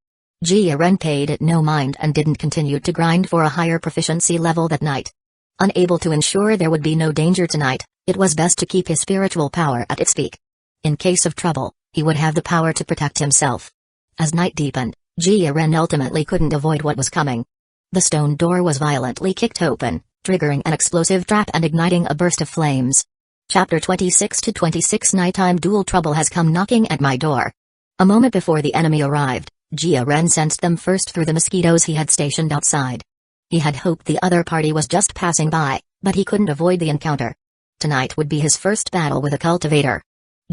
Jia Ren paid it no mind and didn't continue to grind for a higher proficiency level that night. Unable to ensure there would be no danger tonight, it was best to keep his spiritual power at its peak. In case of trouble, he would have the power to protect himself. As night deepened, Jia Ren ultimately couldn't avoid what was coming. The stone door was violently kicked open, triggering an explosive trap and igniting a burst of flames. Chapter 26-26 Nighttime dual trouble has come knocking at my door. A moment before the enemy arrived, Jia Ren sensed them first through the mosquitoes he had stationed outside. He had hoped the other party was just passing by, but he couldn't avoid the encounter. Tonight would be his first battle with a cultivator.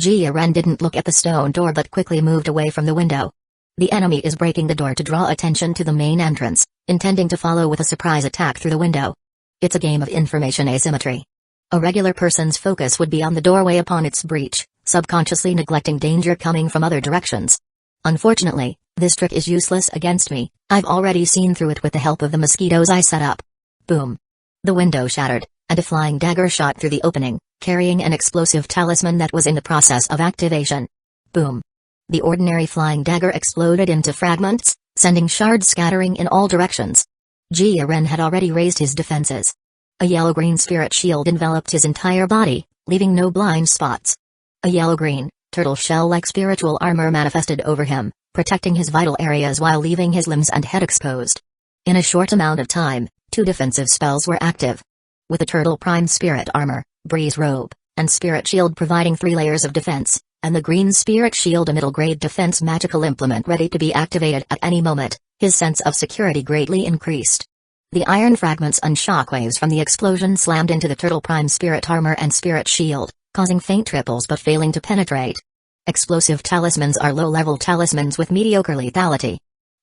Jia Ren didn't look at the stone door but quickly moved away from the window. The enemy is breaking the door to draw attention to the main entrance, intending to follow with a surprise attack through the window. It's a game of information asymmetry. A regular person's focus would be on the doorway upon its breach, subconsciously neglecting danger coming from other directions. Unfortunately, this trick is useless against me. I've already seen through it with the help of the mosquitoes I set up. Boom. The window shattered, and a flying dagger shot through the opening, carrying an explosive talisman that was in the process of activation. Boom. The ordinary flying dagger exploded into fragments, sending shards scattering in all directions. Jia Ren had already raised his defenses. A yellow-green spirit shield enveloped his entire body, leaving no blind spots. A yellow-green, turtle shell-like spiritual armor manifested over him, protecting his vital areas while leaving his limbs and head exposed. In a short amount of time, 2 defensive spells were active. With the turtle prime spirit armor, breeze robe, and spirit shield providing 3 layers of defense, and the green spirit shield a middle-grade defense magical implement ready to be activated at any moment, his sense of security greatly increased. The iron fragments and shockwaves from the explosion slammed into the turtle prime spirit armor and spirit shield, causing faint ripples but failing to penetrate. Explosive talismans are low-level talismans with mediocre lethality.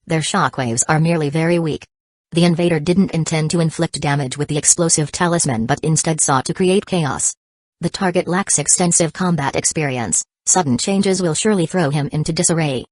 Their shockwaves are merely very weak. The invader didn't intend to inflict damage with the explosive talisman but instead sought to create chaos. The target lacks extensive combat experience. Sudden changes will surely throw him into disarray.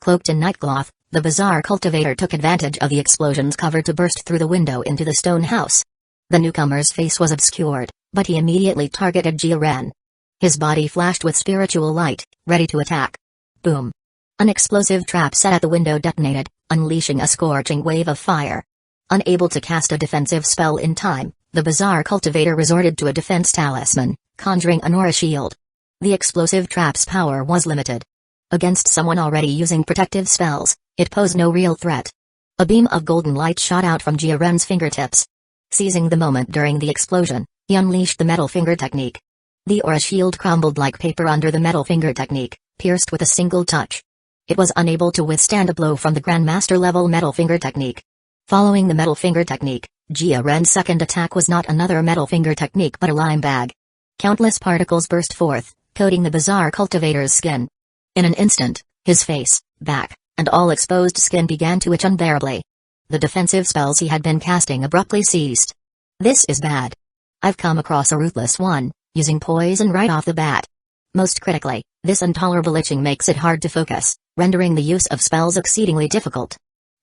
Cloaked in nightcloth, the bizarre cultivator took advantage of the explosion's cover to burst through the window into the stone house. The newcomer's face was obscured, but he immediately targeted Jia-Ren. His body flashed with spiritual light, ready to attack. Boom! An explosive trap set at the window detonated, unleashing a scorching wave of fire. Unable to cast a defensive spell in time, the bizarre cultivator resorted to a defense talisman, conjuring an aura shield. The explosive trap's power was limited. Against someone already using protective spells, it posed no real threat. A beam of golden light shot out from Jia-Ren's fingertips. Seizing the moment during the explosion, he unleashed the metal finger technique. The aura shield crumbled like paper under the metal finger technique, pierced with a single touch. It was unable to withstand a blow from the Grandmaster level metal finger technique. Following the metal finger technique, Jia-Ren's second attack was not another metal finger technique but a lime bag. Countless particles burst forth, coating the bizarre cultivator's skin. In an instant, his face, back, and all exposed skin began to itch unbearably. The defensive spells he had been casting abruptly ceased. This is bad. I've come across a ruthless one, using poison right off the bat. Most critically, this intolerable itching makes it hard to focus, rendering the use of spells exceedingly difficult.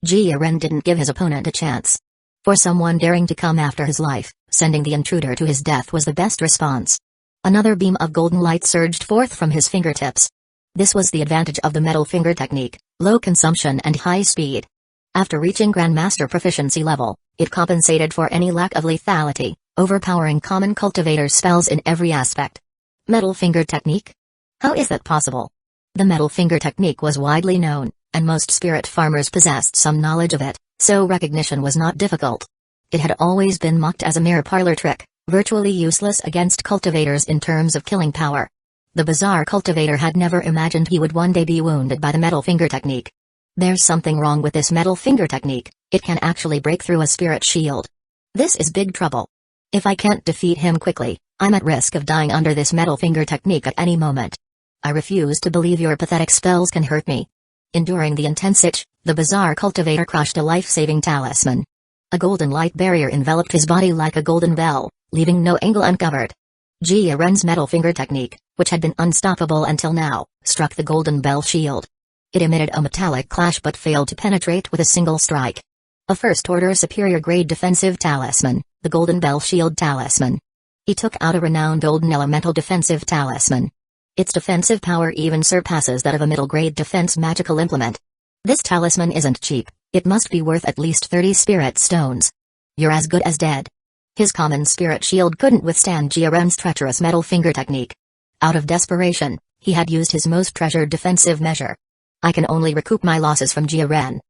Jia-Ren didn't give his opponent a chance. For someone daring to come after his life, sending the intruder to his death was the best response. Another beam of golden light surged forth from his fingertips. This was the advantage of the metal finger technique, low consumption and high speed. After reaching Grandmaster proficiency level, it compensated for any lack of lethality, overpowering common cultivator's spells in every aspect. Metal finger technique? How is that possible? The metal finger technique was widely known, and most spirit farmers possessed some knowledge of it, so recognition was not difficult. It had always been mocked as a mere parlor trick, virtually useless against cultivators in terms of killing power. The bizarre cultivator had never imagined he would one day be wounded by the metal finger technique. There's something wrong with this metal finger technique, it can actually break through a spirit shield. This is big trouble. If I can't defeat him quickly, I'm at risk of dying under this metal finger technique at any moment. I refuse to believe your pathetic spells can hurt me. Enduring the intense itch, the bizarre cultivator crushed a life-saving talisman. A golden light barrier enveloped his body like a golden bell, leaving no angle uncovered. Jia-Ren's metal finger technique, which had been unstoppable until now, struck the golden bell shield. It emitted a metallic clash but failed to penetrate with a single strike. A first-order superior-grade defensive talisman, the golden bell shield talisman. He took out a renowned golden elemental defensive talisman. Its defensive power even surpasses that of a middle-grade defense magical implement. This talisman isn't cheap, it must be worth at least 30 spirit stones. You're as good as dead. His common spirit shield couldn't withstand Jia-Ren's treacherous metal finger technique. Out of desperation, he had used his most treasured defensive measure. I can only recoup my losses from Jia-Ren.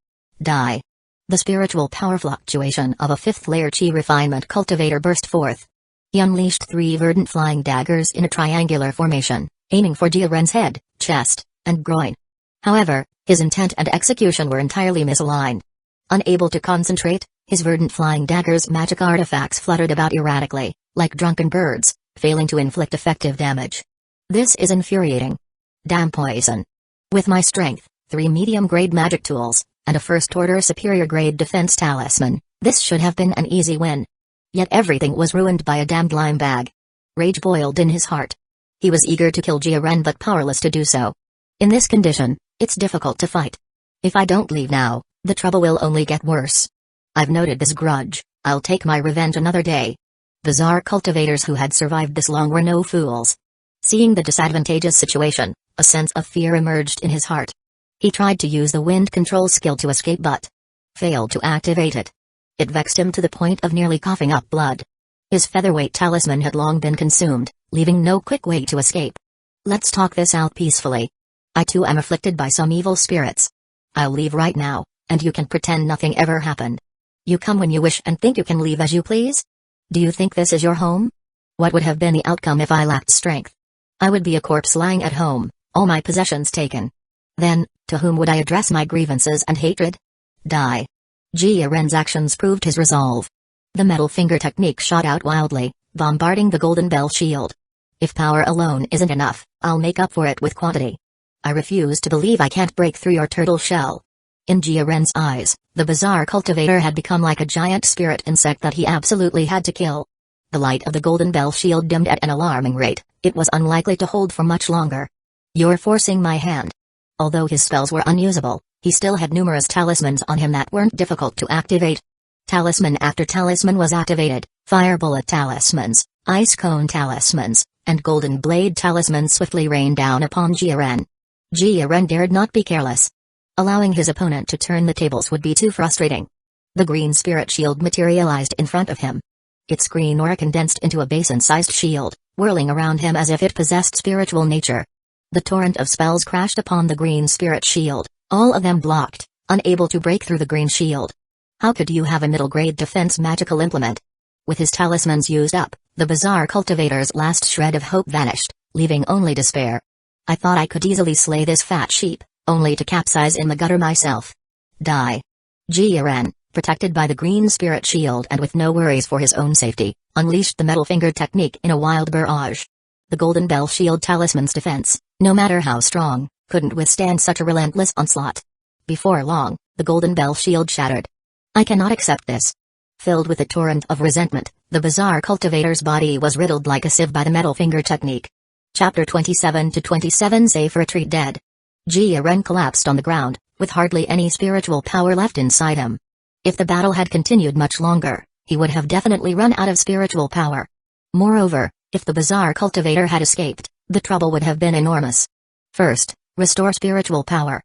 Die. The spiritual power fluctuation of a fifth-layer chi refinement cultivator burst forth. He unleashed 3 verdant flying daggers in a triangular formation, aiming for Jia-Ren's head, chest, and groin. However, his intent and execution were entirely misaligned. Unable to concentrate, his verdant flying daggers' magic artifacts fluttered about erratically, like drunken birds, failing to inflict effective damage. This is infuriating. Damn poison. With my strength, 3 medium-grade magic tools, and a first-order superior-grade defense talisman, this should have been an easy win. Yet everything was ruined by a damned lime bag. Rage boiled in his heart. He was eager to kill Jia-Ren but powerless to do so. In this condition, it's difficult to fight. If I don't leave now, the trouble will only get worse. I've noted this grudge, I'll take my revenge another day. Bizarre cultivators who had survived this long were no fools. Seeing the disadvantageous situation, a sense of fear emerged in his heart. He tried to use the wind control skill to escape but failed to activate it. It vexed him to the point of nearly coughing up blood. His featherweight talisman had long been consumed, leaving no quick way to escape. Let's talk this out peacefully. I too am afflicted by some evil spirits. I'll leave right now, and you can pretend nothing ever happened. You come when you wish and think you can leave as you please? Do you think this is your home? What would have been the outcome if I lacked strength? I would be a corpse lying at home, all my possessions taken. Then, to whom would I address my grievances and hatred? Die. Jia Ren's actions proved his resolve. The metal finger technique shot out wildly, bombarding the golden bell shield. If power alone isn't enough, I'll make up for it with quantity. I refuse to believe I can't break through your turtle shell. In Jia Ren's eyes, the bizarre cultivator had become like a giant spirit insect that he absolutely had to kill. The light of the golden bell shield dimmed at an alarming rate. It was unlikely to hold for much longer. You're forcing my hand. Although his spells were unusable, he still had numerous talismans on him that weren't difficult to activate. Talisman after talisman was activated, fire bullet talismans, ice cone talismans, and golden blade talismans swiftly rained down upon Jia Ren. Jia Ren dared not be careless. Allowing his opponent to turn the tables would be too frustrating. The green spirit shield materialized in front of him. Its green aura condensed into a basin-sized shield, whirling around him as if it possessed spiritual nature. The torrent of spells crashed upon the green spirit shield, all of them blocked, unable to break through the green shield. How could you have a middle-grade defense magical implement? With his talismans used up, the bizarre cultivator's last shred of hope vanished, leaving only despair. I thought I could easily slay this fat sheep, only to capsize in the gutter myself. Die. Jia Ren, protected by the green spirit shield and with no worries for his own safety, unleashed the metal finger technique in a wild barrage. The golden bell shield talisman's defense, no matter how strong, couldn't withstand such a relentless onslaught. Before long, the golden bell shield shattered. I cannot accept this. Filled with a torrent of resentment, the bizarre cultivator's body was riddled like a sieve by the metal finger technique. Chapter 27-27 Safe Retreat Dead. Jia Ren collapsed on the ground, with hardly any spiritual power left inside him. If the battle had continued much longer, he would have definitely run out of spiritual power. Moreover, if the bizarre cultivator had escaped, the trouble would have been enormous. First, restore spiritual power.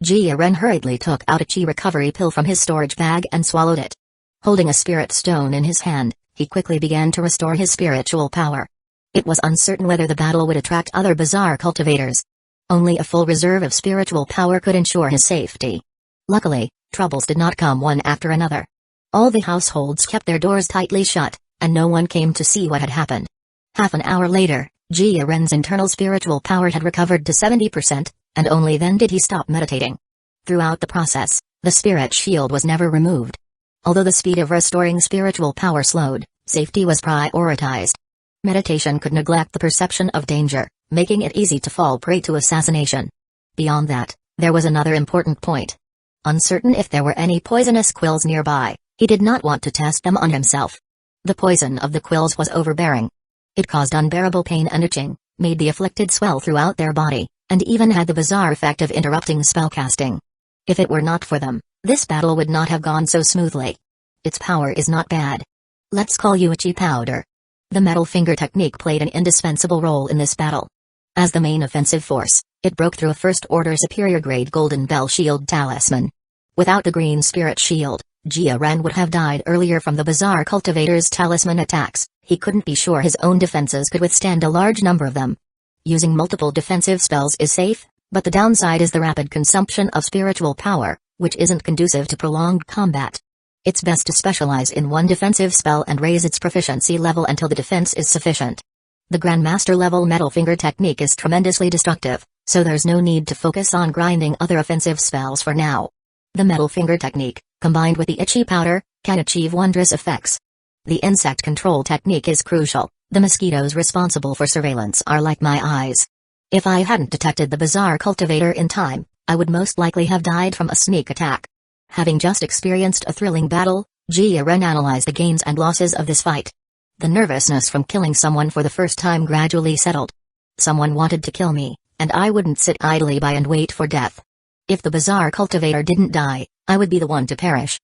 Jia Ren hurriedly took out a chi recovery pill from his storage bag and swallowed it. Holding a spirit stone in his hand, he quickly began to restore his spiritual power. It was uncertain whether the battle would attract other bizarre cultivators. Only a full reserve of spiritual power could ensure his safety. Luckily, troubles did not come one after another. All the households kept their doors tightly shut, and no one came to see what had happened. Half an hour later, Jia Ren's internal spiritual power had recovered to 70%, and only then did he stop meditating. Throughout the process, the spirit shield was never removed. Although the speed of restoring spiritual power slowed, safety was prioritized. Meditation could neglect the perception of danger, making it easy to fall prey to assassination. Beyond that, there was another important point. Uncertain if there were any poisonous quills nearby, he did not want to test them on himself. The poison of the quills was overbearing. It caused unbearable pain and itching, made the afflicted swell throughout their body, and even had the bizarre effect of interrupting spellcasting. If it were not for them, this battle would not have gone so smoothly. Its power is not bad. Let's call you a chi powder. The metal finger technique played an indispensable role in this battle. As the main offensive force, it broke through a first-order superior-grade golden bell shield talisman. Without the green spirit shield, Jia Ren would have died earlier from the bizarre cultivator's talisman attacks. He couldn't be sure his own defenses could withstand a large number of them. Using multiple defensive spells is safe, but the downside is the rapid consumption of spiritual power, which isn't conducive to prolonged combat. It's best to specialize in one defensive spell and raise its proficiency level until the defense is sufficient. The Grandmaster level metal finger technique is tremendously destructive, so there's no need to focus on grinding other offensive spells for now. The metal finger technique, combined with the itchy powder, can achieve wondrous effects. The insect control technique is crucial. The mosquitoes responsible for surveillance are like my eyes. If I hadn't detected the bizarre cultivator in time, I would most likely have died from a sneak attack. Having just experienced a thrilling battle, Jia Ren analyzed the gains and losses of this fight. The nervousness from killing someone for the first time gradually settled. Someone wanted to kill me, and I wouldn't sit idly by and wait for death. If the bizarre cultivator didn't die, I would be the one to perish.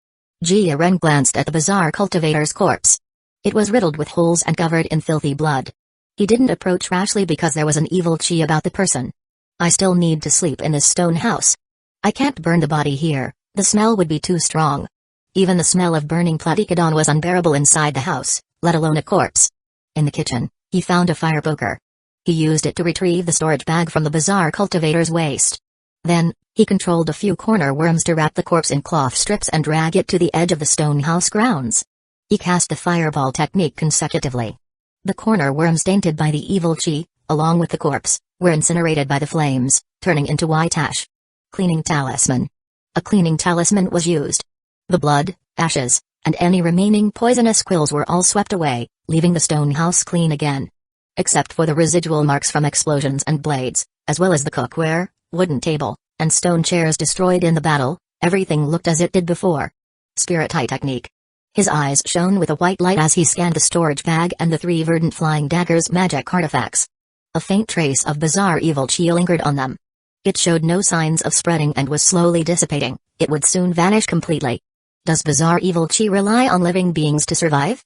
Jia Ren glanced at the bizarre cultivator's corpse. It was riddled with holes and covered in filthy blood. He didn't approach rashly because there was an evil chi about the person. I still need to sleep in this stone house. I can't burn the body here, the smell would be too strong. Even the smell of burning platycodon was unbearable inside the house, let alone a corpse. In the kitchen, he found a fire poker. He used it to retrieve the storage bag from the bizarre cultivator's waste. Then, he controlled a few corner worms to wrap the corpse in cloth strips and drag it to the edge of the stone house grounds. He cast the fireball technique consecutively. The corner worms tainted by the evil chi, along with the corpse, were incinerated by the flames, turning into white ash. Cleaning talisman. A cleaning talisman was used. The blood, ashes, and any remaining poisonous quills were all swept away, leaving the stone house clean again. Except for the residual marks from explosions and blades, as well as the cookware, wooden table, and stone chairs destroyed in the battle, everything looked as it did before. Spirit eye technique. His eyes shone with a white light as he scanned the storage bag and the 3 verdant flying daggers' magic artifacts. A faint trace of bizarre evil chi lingered on them. It showed no signs of spreading and was slowly dissipating. It would soon vanish completely. Does bizarre evil chi rely on living beings to survive?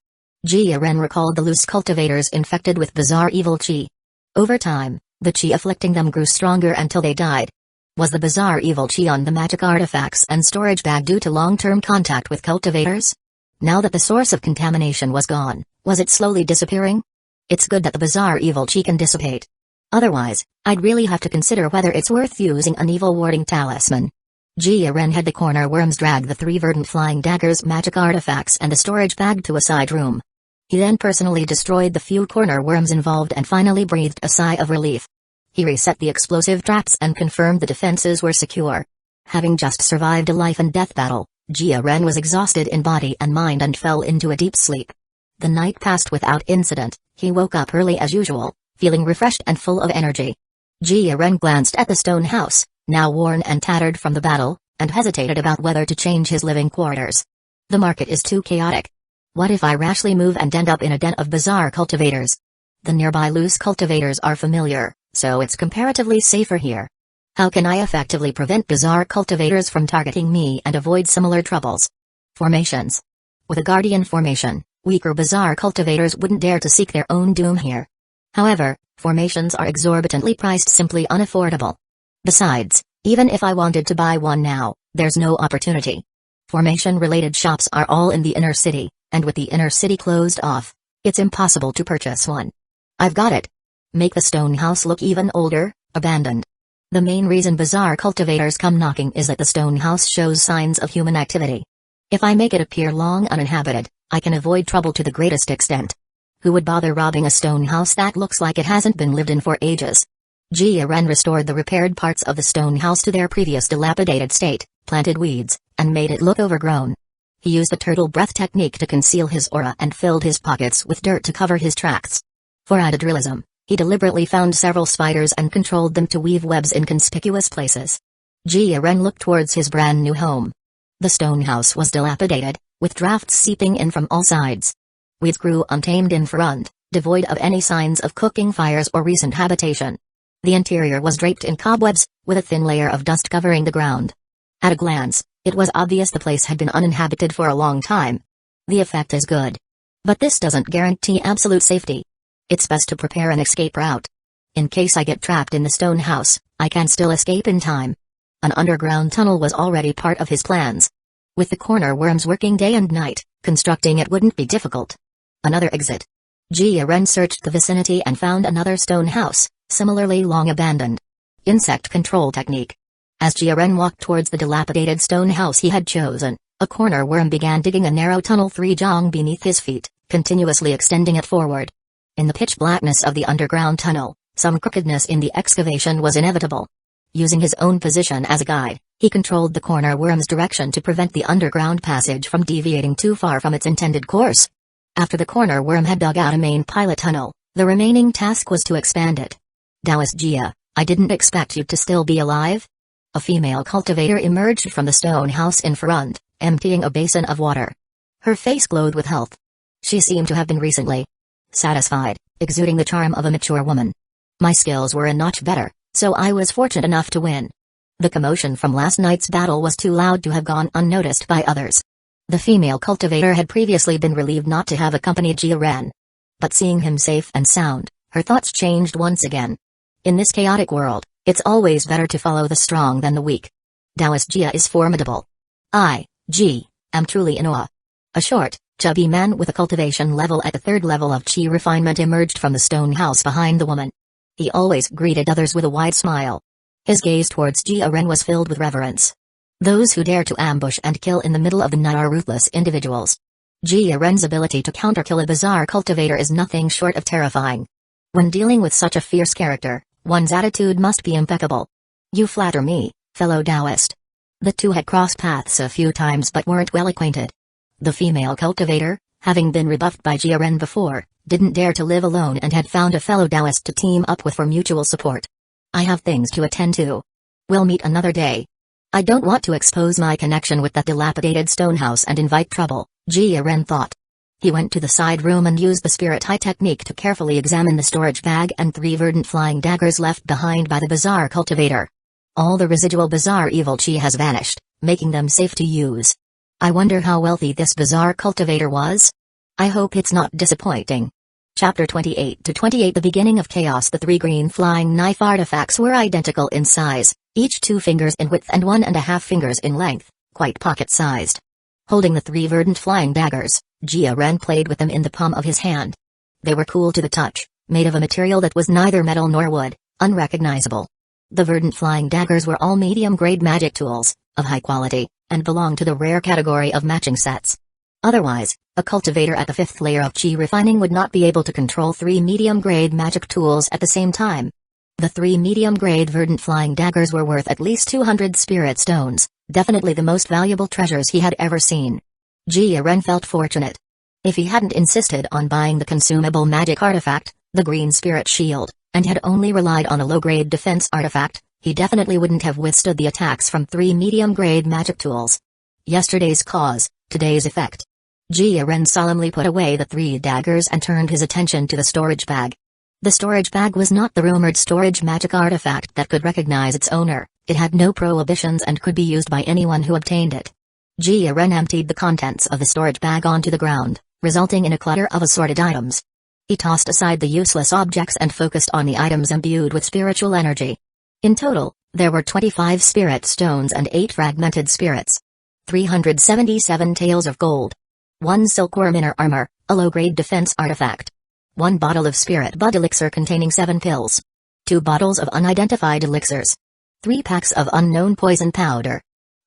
Jia Ren recalled the loose cultivators infected with bizarre evil chi. Over time, the chi afflicting them grew stronger until they died. Was the bizarre evil chi on the magic artifacts and storage bag due to long-term contact with cultivators? Now that the source of contamination was gone, was it slowly disappearing? It's good that the bizarre evil chi can dissipate. Otherwise, I'd really have to consider whether it's worth using an evil warding talisman. Jia Ren had the corner worms drag the 3 verdant flying daggers' magic artifacts and the storage bag to a side room. He then personally destroyed the few corner worms involved and finally breathed a sigh of relief. He reset the explosive traps and confirmed the defenses were secure. Having just survived a life-and-death battle, Jia Ren was exhausted in body and mind and fell into a deep sleep. The night passed without incident. He woke up early as usual, feeling refreshed and full of energy. Jia Ren glanced at the stone house, now worn and tattered from the battle, and hesitated about whether to change his living quarters. The market is too chaotic. What if I rashly move and end up in a den of bizarre cultivators? The nearby loose cultivators are familiar, so it's comparatively safer here. How can I effectively prevent bizarre cultivators from targeting me and avoid similar troubles? Formations. With a guardian formation, weaker bizarre cultivators wouldn't dare to seek their own doom here. However, formations are exorbitantly priced, simply unaffordable. Besides, even if I wanted to buy one now, there's no opportunity. Formation-related shops are all in the inner city, and with the inner city closed off, it's impossible to purchase one. I've got it. Make the stone house look even older, abandoned. The main reason bizarre cultivators come knocking is that the stone house shows signs of human activity. If I make it appear long uninhabited, I can avoid trouble to the greatest extent. Who would bother robbing a stone house that looks like it hasn't been lived in for ages? Jia Ren restored the repaired parts of the stone house to their previous dilapidated state, planted weeds, and made it look overgrown. He used the turtle breath technique to conceal his aura and filled his pockets with dirt to cover his tracks. For added realism, he deliberately found several spiders and controlled them to weave webs in conspicuous places. Jia Ren looked towards his brand new home. The stone house was dilapidated, with drafts seeping in from all sides. Weeds grew untamed in front, devoid of any signs of cooking fires or recent habitation. The interior was draped in cobwebs, with a thin layer of dust covering the ground. At a glance, it was obvious the place had been uninhabited for a long time. The effect is good. But this doesn't guarantee absolute safety. It's best to prepare an escape route. In case I get trapped in the stone house, I can still escape in time. An underground tunnel was already part of his plans. With the corner worms working day and night, constructing it wouldn't be difficult. Another exit. Jia Ren searched the vicinity and found another stone house, similarly long abandoned. Insect control technique. As Jia Ren walked towards the dilapidated stone house he had chosen, a corner worm began digging a narrow tunnel 3 jong beneath his feet, continuously extending it forward. In the pitch blackness of the underground tunnel, some crookedness in the excavation was inevitable. Using his own position as a guide, he controlled the corner worm's direction to prevent the underground passage from deviating too far from its intended course. After the corner worm had dug out a main pilot tunnel, the remaining task was to expand it. Taoist Jia, I didn't expect you to still be alive. A female cultivator emerged from the stone house in front, emptying a basin of water. Her face glowed with health. She seemed to have been recently satisfied, exuding the charm of a mature woman. My skills were a notch better, so I was fortunate enough to win. The commotion from last night's battle was too loud to have gone unnoticed by others. The female cultivator had previously been relieved not to have accompanied Jia Ren. But seeing him safe and sound, her thoughts changed once again. In this chaotic world, it's always better to follow the strong than the weak. Taoist Jia is formidable. I, Ji, am truly in awe. A short, Chubby man with a cultivation level at the 3rd level of chi refinement emerged from the stone house behind the woman. He always greeted others with a wide smile. His gaze towards Jia Ren was filled with reverence. Those who dare to ambush and kill in the middle of the night are ruthless individuals. Jia Ren's ability to counterkill a bizarre cultivator is nothing short of terrifying. When dealing with such a fierce character, one's attitude must be impeccable. You flatter me, fellow Taoist. The two had crossed paths a few times but weren't well acquainted. The female cultivator, having been rebuffed by Jia Ren before, didn't dare to live alone and had found a fellow Taoist to team up with for mutual support. I have things to attend to. We'll meet another day. I don't want to expose my connection with that dilapidated stone house and invite trouble, Jia Ren thought. He went to the side room and used the spirit eye technique to carefully examine the storage bag and 3 verdant flying daggers left behind by the bizarre cultivator. All the residual bizarre evil chi has vanished, making them safe to use. I wonder how wealthy this bizarre cultivator was? I hope it's not disappointing. Chapter 28-28 The beginning of chaos. The 3 green flying knife artifacts were identical in size, each 2 fingers in width and 1.5 fingers in length, quite pocket-sized. Holding the 3 verdant flying daggers, Jia Ren played with them in the palm of his hand. They were cool to the touch, made of a material that was neither metal nor wood, unrecognizable. The verdant flying daggers were all medium-grade magic tools, of high quality, and belonged to the rare category of matching sets. Otherwise, a cultivator at the 5th layer of chi refining would not be able to control 3 medium-grade magic tools at the same time. The 3 medium-grade verdant flying daggers were worth at least 200 spirit stones, definitely the most valuable treasures he had ever seen. Jia Ren felt fortunate. If he hadn't insisted on buying the consumable magic artifact, the green spirit shield, and had only relied on a low-grade defense artifact, he definitely wouldn't have withstood the attacks from 3 medium-grade magic tools. Yesterday's cause, today's effect. Jia Ren solemnly put away the 3 daggers and turned his attention to the storage bag. The storage bag was not the rumored storage magic artifact that could recognize its owner. It had no prohibitions and could be used by anyone who obtained it. Jia Ren emptied the contents of the storage bag onto the ground, resulting in a clutter of assorted items. He tossed aside the useless objects and focused on the items imbued with spiritual energy. In total, there were 25 spirit stones and 8 fragmented spirits. 377 taels of gold. 1 silkworm inner armor, a low-grade defense artifact. 1 bottle of spirit bud elixir containing 7 pills. 2 bottles of unidentified elixirs. 3 packs of unknown poison powder.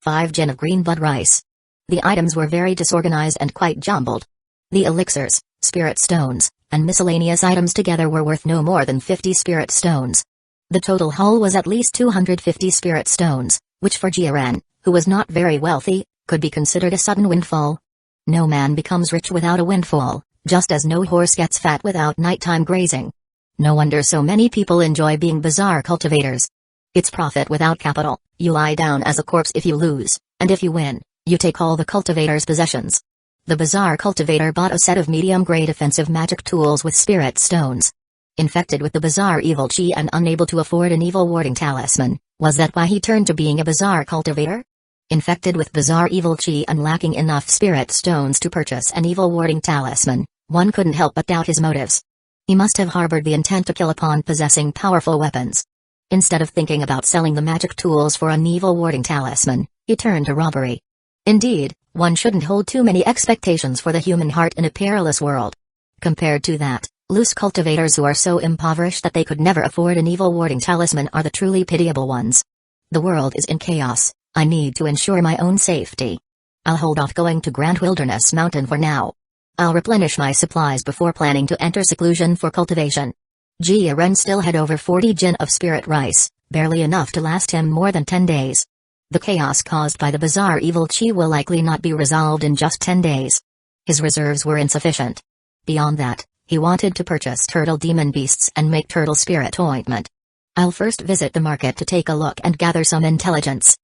5 gin of green bud rice. The items were very disorganized and quite jumbled. The elixirs, spirit stones, and miscellaneous items together were worth no more than 50 spirit stones. The total haul was at least 250 spirit stones, which for Jia Ren, who was not very wealthy, could be considered a sudden windfall. No man becomes rich without a windfall, just as no horse gets fat without nighttime grazing. No wonder so many people enjoy being bizarre cultivators. It's profit without capital. You lie down as a corpse if you lose, and if you win, you take all the cultivator's possessions. The bizarre cultivator bought a set of medium-grade offensive magic tools with spirit stones. Infected with the bizarre evil chi and unable to afford an evil warding talisman, was that why he turned to being a bizarre cultivator? Infected with bizarre evil chi and lacking enough spirit stones to purchase an evil warding talisman, one couldn't help but doubt his motives. He must have harbored the intent to kill upon possessing powerful weapons. Instead of thinking about selling the magic tools for an evil warding talisman, he turned to robbery. Indeed, one shouldn't hold too many expectations for the human heart in a perilous world. Compared to that, loose cultivators who are so impoverished that they could never afford an evil warding talisman are the truly pitiable ones. The world is in chaos. I need to ensure my own safety. I'll hold off going to Grand Wilderness Mountain for now. I'll replenish my supplies before planning to enter seclusion for cultivation. Jia Ren still had over 40 gin of spirit rice, barely enough to last him more than 10 days. The chaos caused by the bizarre evil chi will likely not be resolved in just 10 days. His reserves were insufficient. Beyond that, he wanted to purchase turtle demon beasts and make turtle spirit ointment. I'll first visit the market to take a look and gather some intelligence.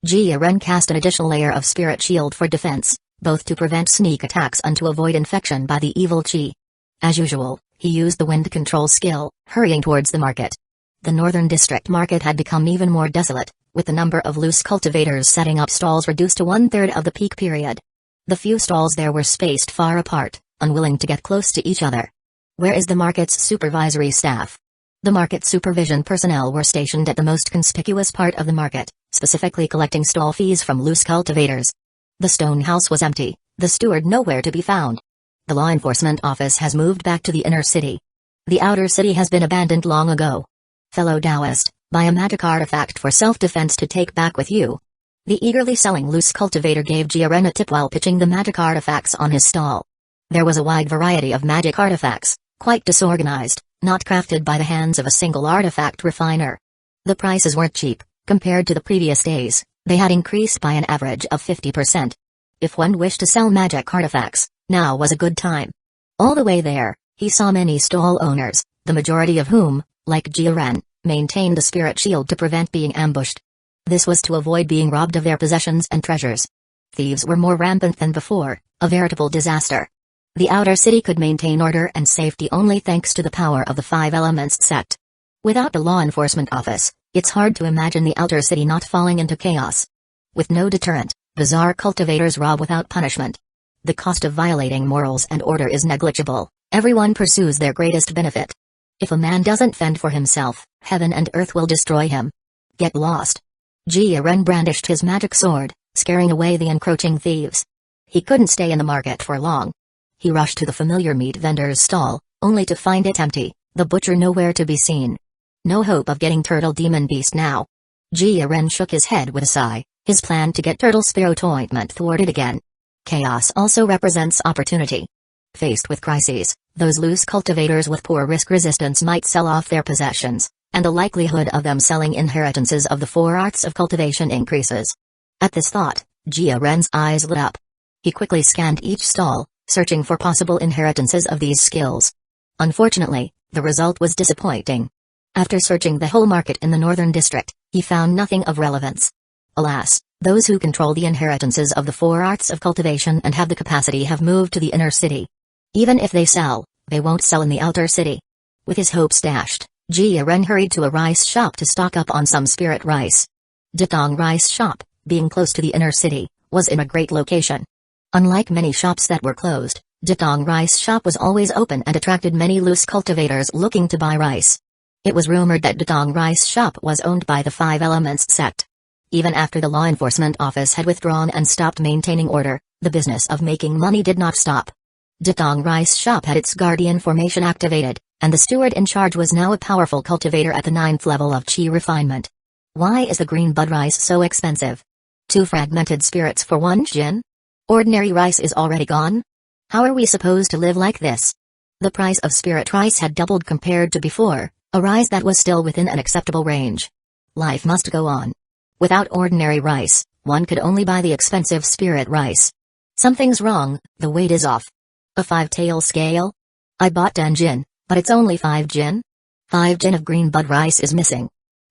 Jia Ren cast an additional layer of spirit shield for defense, both to prevent sneak attacks and to avoid infection by the evil chi. As usual, he used the wind control skill, hurrying towards the market. The northern district market had become even more desolate, with the number of loose cultivators setting up stalls reduced to 1/3 of the peak period. The few stalls there were spaced far apart, unwilling to get close to each other. Where is the market's supervisory staff? The market supervision personnel were stationed at the most conspicuous part of the market, specifically collecting stall fees from loose cultivators. The stone house was empty, the steward nowhere to be found. The law enforcement office has moved back to the inner city. The outer city has been abandoned long ago. Fellow Taoist, buy a magic artifact for self-defense to take back with you. The eagerly selling loose cultivator gave Jiaren a tip while pitching the magic artifacts on his stall. There was a wide variety of magic artifacts, quite disorganized, not crafted by the hands of a single artifact refiner. The prices weren't cheap, compared to the previous days, they had increased by an average of 50%. If one wished to sell magic artifacts, now was a good time. All the way there, he saw many stall owners, the majority of whom, like Jiaren, maintained a spirit shield to prevent being ambushed. This was to avoid being robbed of their possessions and treasures. Thieves were more rampant than before, a veritable disaster. The outer city could maintain order and safety only thanks to the power of the Five Elements sect. Without the law enforcement office, it's hard to imagine the outer city not falling into chaos. With no deterrent, bizarre cultivators rob without punishment. The cost of violating morals and order is negligible. Everyone pursues their greatest benefit. If a man doesn't fend for himself, heaven and earth will destroy him. Get lost. Jiaren brandished his magic sword, scaring away the encroaching thieves. He couldn't stay in the market for long. He rushed to the familiar meat vendor's stall, only to find it empty, the butcher nowhere to be seen. No hope of getting Turtle Demon Beast now. Jiaren shook his head with a sigh, his plan to get Turtle Spirit Ointment thwarted again. Chaos also represents opportunity. Faced with crises, those loose cultivators with poor risk resistance might sell off their possessions, and the likelihood of them selling inheritances of the four arts of cultivation increases. At this thought, Jiaren's eyes lit up. He quickly scanned each stall, searching for possible inheritances of these skills. Unfortunately, the result was disappointing. After searching the whole market in the northern district, he found nothing of relevance. Alas, those who control the inheritances of the four arts of cultivation and have the capacity have moved to the inner city. Even if they sell, they won't sell in the outer city. With his hopes dashed, Jiaren hurried to a rice shop to stock up on some spirit rice. Ditong Rice Shop, being close to the inner city, was in a great location. Unlike many shops that were closed, Ditong Rice Shop was always open and attracted many loose cultivators looking to buy rice. It was rumored that Ditong Rice Shop was owned by the Five Elements sect. Even after the law enforcement office had withdrawn and stopped maintaining order, the business of making money did not stop. Ditong Rice Shop had its guardian formation activated, and the steward in charge was now a powerful cultivator at the 9th level of chi refinement. Why is the green bud rice so expensive? 2 fragmented spirits for 1 jin? Ordinary rice is already gone? How are we supposed to live like this? The price of spirit rice had doubled compared to before, a rise that was still within an acceptable range. Life must go on. Without ordinary rice, one could only buy the expensive spirit rice. Something's wrong, the weight is off. A 5-tail scale? I bought 10 jin, but it's only 5 jin? 5 jin of green bud rice is missing.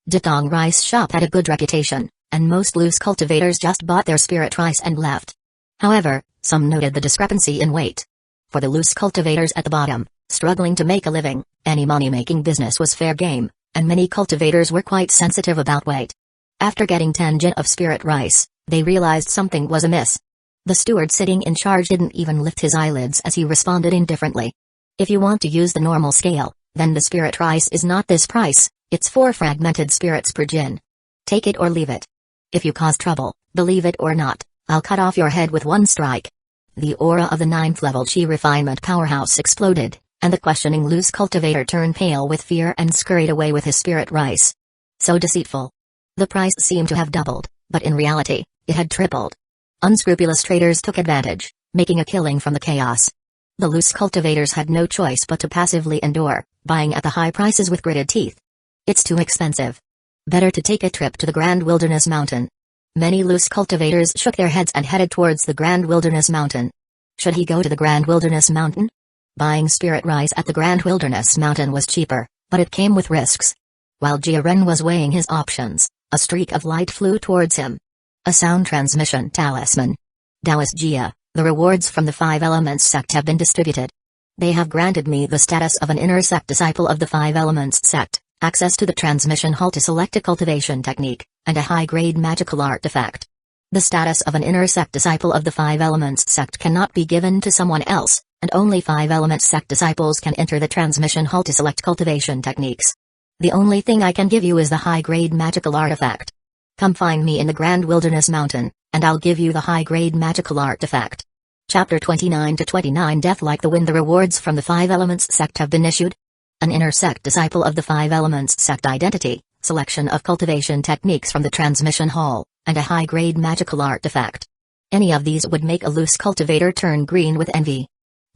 Ditong Rice Shop had a good reputation, and most loose cultivators just bought their spirit rice and left. However, some noted the discrepancy in weight. For the loose cultivators at the bottom, struggling to make a living, any money-making business was fair game, and many cultivators were quite sensitive about weight. After getting 10 jin of spirit rice, they realized something was amiss. The steward sitting in charge didn't even lift his eyelids as he responded indifferently. If you want to use the normal scale, then the spirit rice is not this price, it's 4 fragmented spirits per jin. Take it or leave it. If you cause trouble, believe it or not, I'll cut off your head with 1 strike. The aura of the 9th level chi refinement powerhouse exploded, and the questioning loose cultivator turned pale with fear and scurried away with his spirit rice. So deceitful. The price seemed to have doubled, but in reality, it had tripled. Unscrupulous traders took advantage, making a killing from the chaos. The loose cultivators had no choice but to passively endure, buying at the high prices with gritted teeth. It's too expensive. Better to take a trip to the Grand Wilderness Mountain. Many loose cultivators shook their heads and headed towards the Grand Wilderness Mountain. Should he go to the Grand Wilderness Mountain? Buying spirit rice at the Grand Wilderness Mountain was cheaper, but it came with risks. While Jiaren was weighing his options, a streak of light flew towards him. A sound transmission talisman. Taoist Jia, the rewards from the Five Elements sect have been distributed. They have granted me the status of an inner sect disciple of the Five Elements sect, access to the transmission hall to select a cultivation technique, and a high-grade magical artifact. The status of an inner sect disciple of the Five Elements sect cannot be given to someone else, and only Five Elements sect disciples can enter the transmission hall to select cultivation techniques. The only thing I can give you is the high-grade magical artifact. Come find me in the Grand Wilderness Mountain, and I'll give you the high-grade magical artifact. Chapter 29 to 29 Death like the wind. The rewards from the Five Elements sect have been issued. An inner sect disciple of the Five Elements sect identity, selection of cultivation techniques from the transmission hall, and a high-grade magical artifact. Any of these would make a loose cultivator turn green with envy.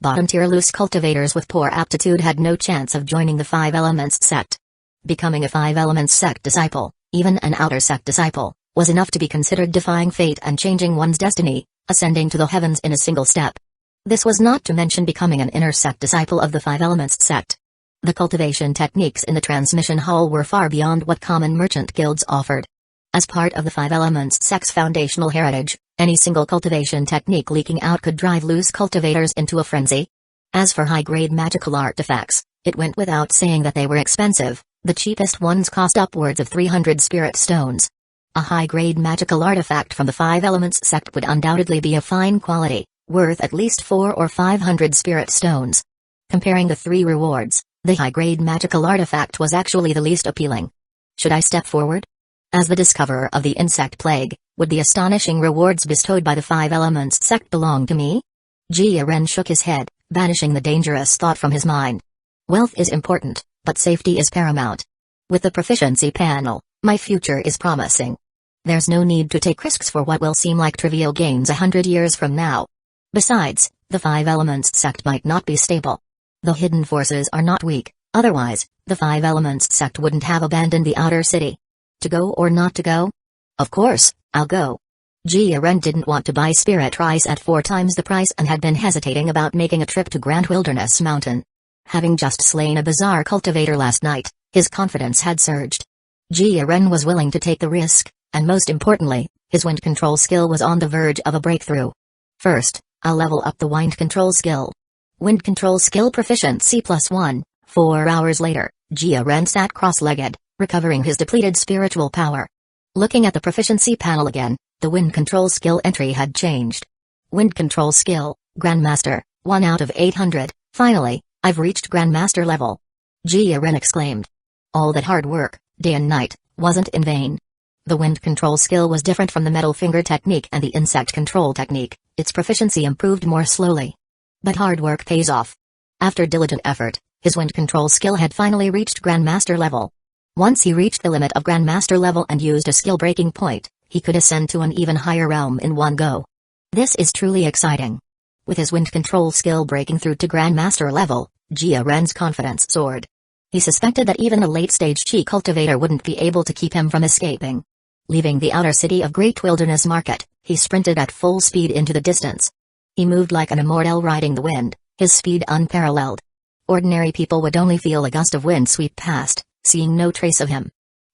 Bottom-tier loose cultivators with poor aptitude had no chance of joining the Five Elements sect. Becoming a Five Elements sect disciple, even an outer sect disciple, was enough to be considered defying fate and changing one's destiny, ascending to the heavens in a single step. This was not to mention becoming an inner sect disciple of the Five Elements sect. The cultivation techniques in the transmission hall were far beyond what common merchant guilds offered. As part of the Five Elements sect's foundational heritage, any single cultivation technique leaking out could drive loose cultivators into a frenzy. As for high-grade magical artifacts, it went without saying that they were expensive. The cheapest ones cost upwards of 300 spirit stones. A high-grade magical artifact from the Five Elements sect would undoubtedly be of fine quality, worth at least 400 or 500 spirit stones. Comparing the three rewards, the high-grade magical artifact was actually the least appealing. Should I step forward? As the discoverer of the insect plague, would the astonishing rewards bestowed by the Five Elements sect belong to me? Jia Ren shook his head, banishing the dangerous thought from his mind. Wealth is important, but safety is paramount. With the proficiency panel, my future is promising. There's no need to take risks for what will seem like trivial gains 100 years from now. Besides, the Five Elements sect might not be stable. The hidden forces are not weak, otherwise, the Five Elements sect wouldn't have abandoned the outer city. To go or not to go? Of course, I'll go. Jia Ren didn't want to buy spirit rice at 4 times the price and had been hesitating about making a trip to Grand Wilderness Mountain. Having just slain a bizarre cultivator last night, his confidence had surged. Jia Ren was willing to take the risk, and most importantly, his wind control skill was on the verge of a breakthrough. First, I'll level up the wind control skill. Wind control skill proficiency +1. 4 hours later, Jia Ren sat cross-legged, recovering his depleted spiritual power. Looking at the proficiency panel again, the wind control skill entry had changed. Wind control skill, Grandmaster, 1 out of 800, finally, I've reached Grandmaster level. Jia Ren exclaimed. All that hard work, day and night, wasn't in vain. The wind control skill was different from the metal finger technique and the insect control technique, its proficiency improved more slowly. But hard work pays off. After diligent effort, his wind control skill had finally reached Grandmaster level. Once he reached the limit of Grandmaster level and used a skill breaking point, he could ascend to an even higher realm in one go. This is truly exciting. With his wind control skill breaking through to Grandmaster level, Jia Ren's confidence soared. He suspected that even a late-stage Chi cultivator wouldn't be able to keep him from escaping. Leaving the outer city of Great Wilderness Market, he sprinted at full speed into the distance. He moved like an immortal riding the wind, his speed unparalleled. Ordinary people would only feel a gust of wind sweep past, seeing no trace of him.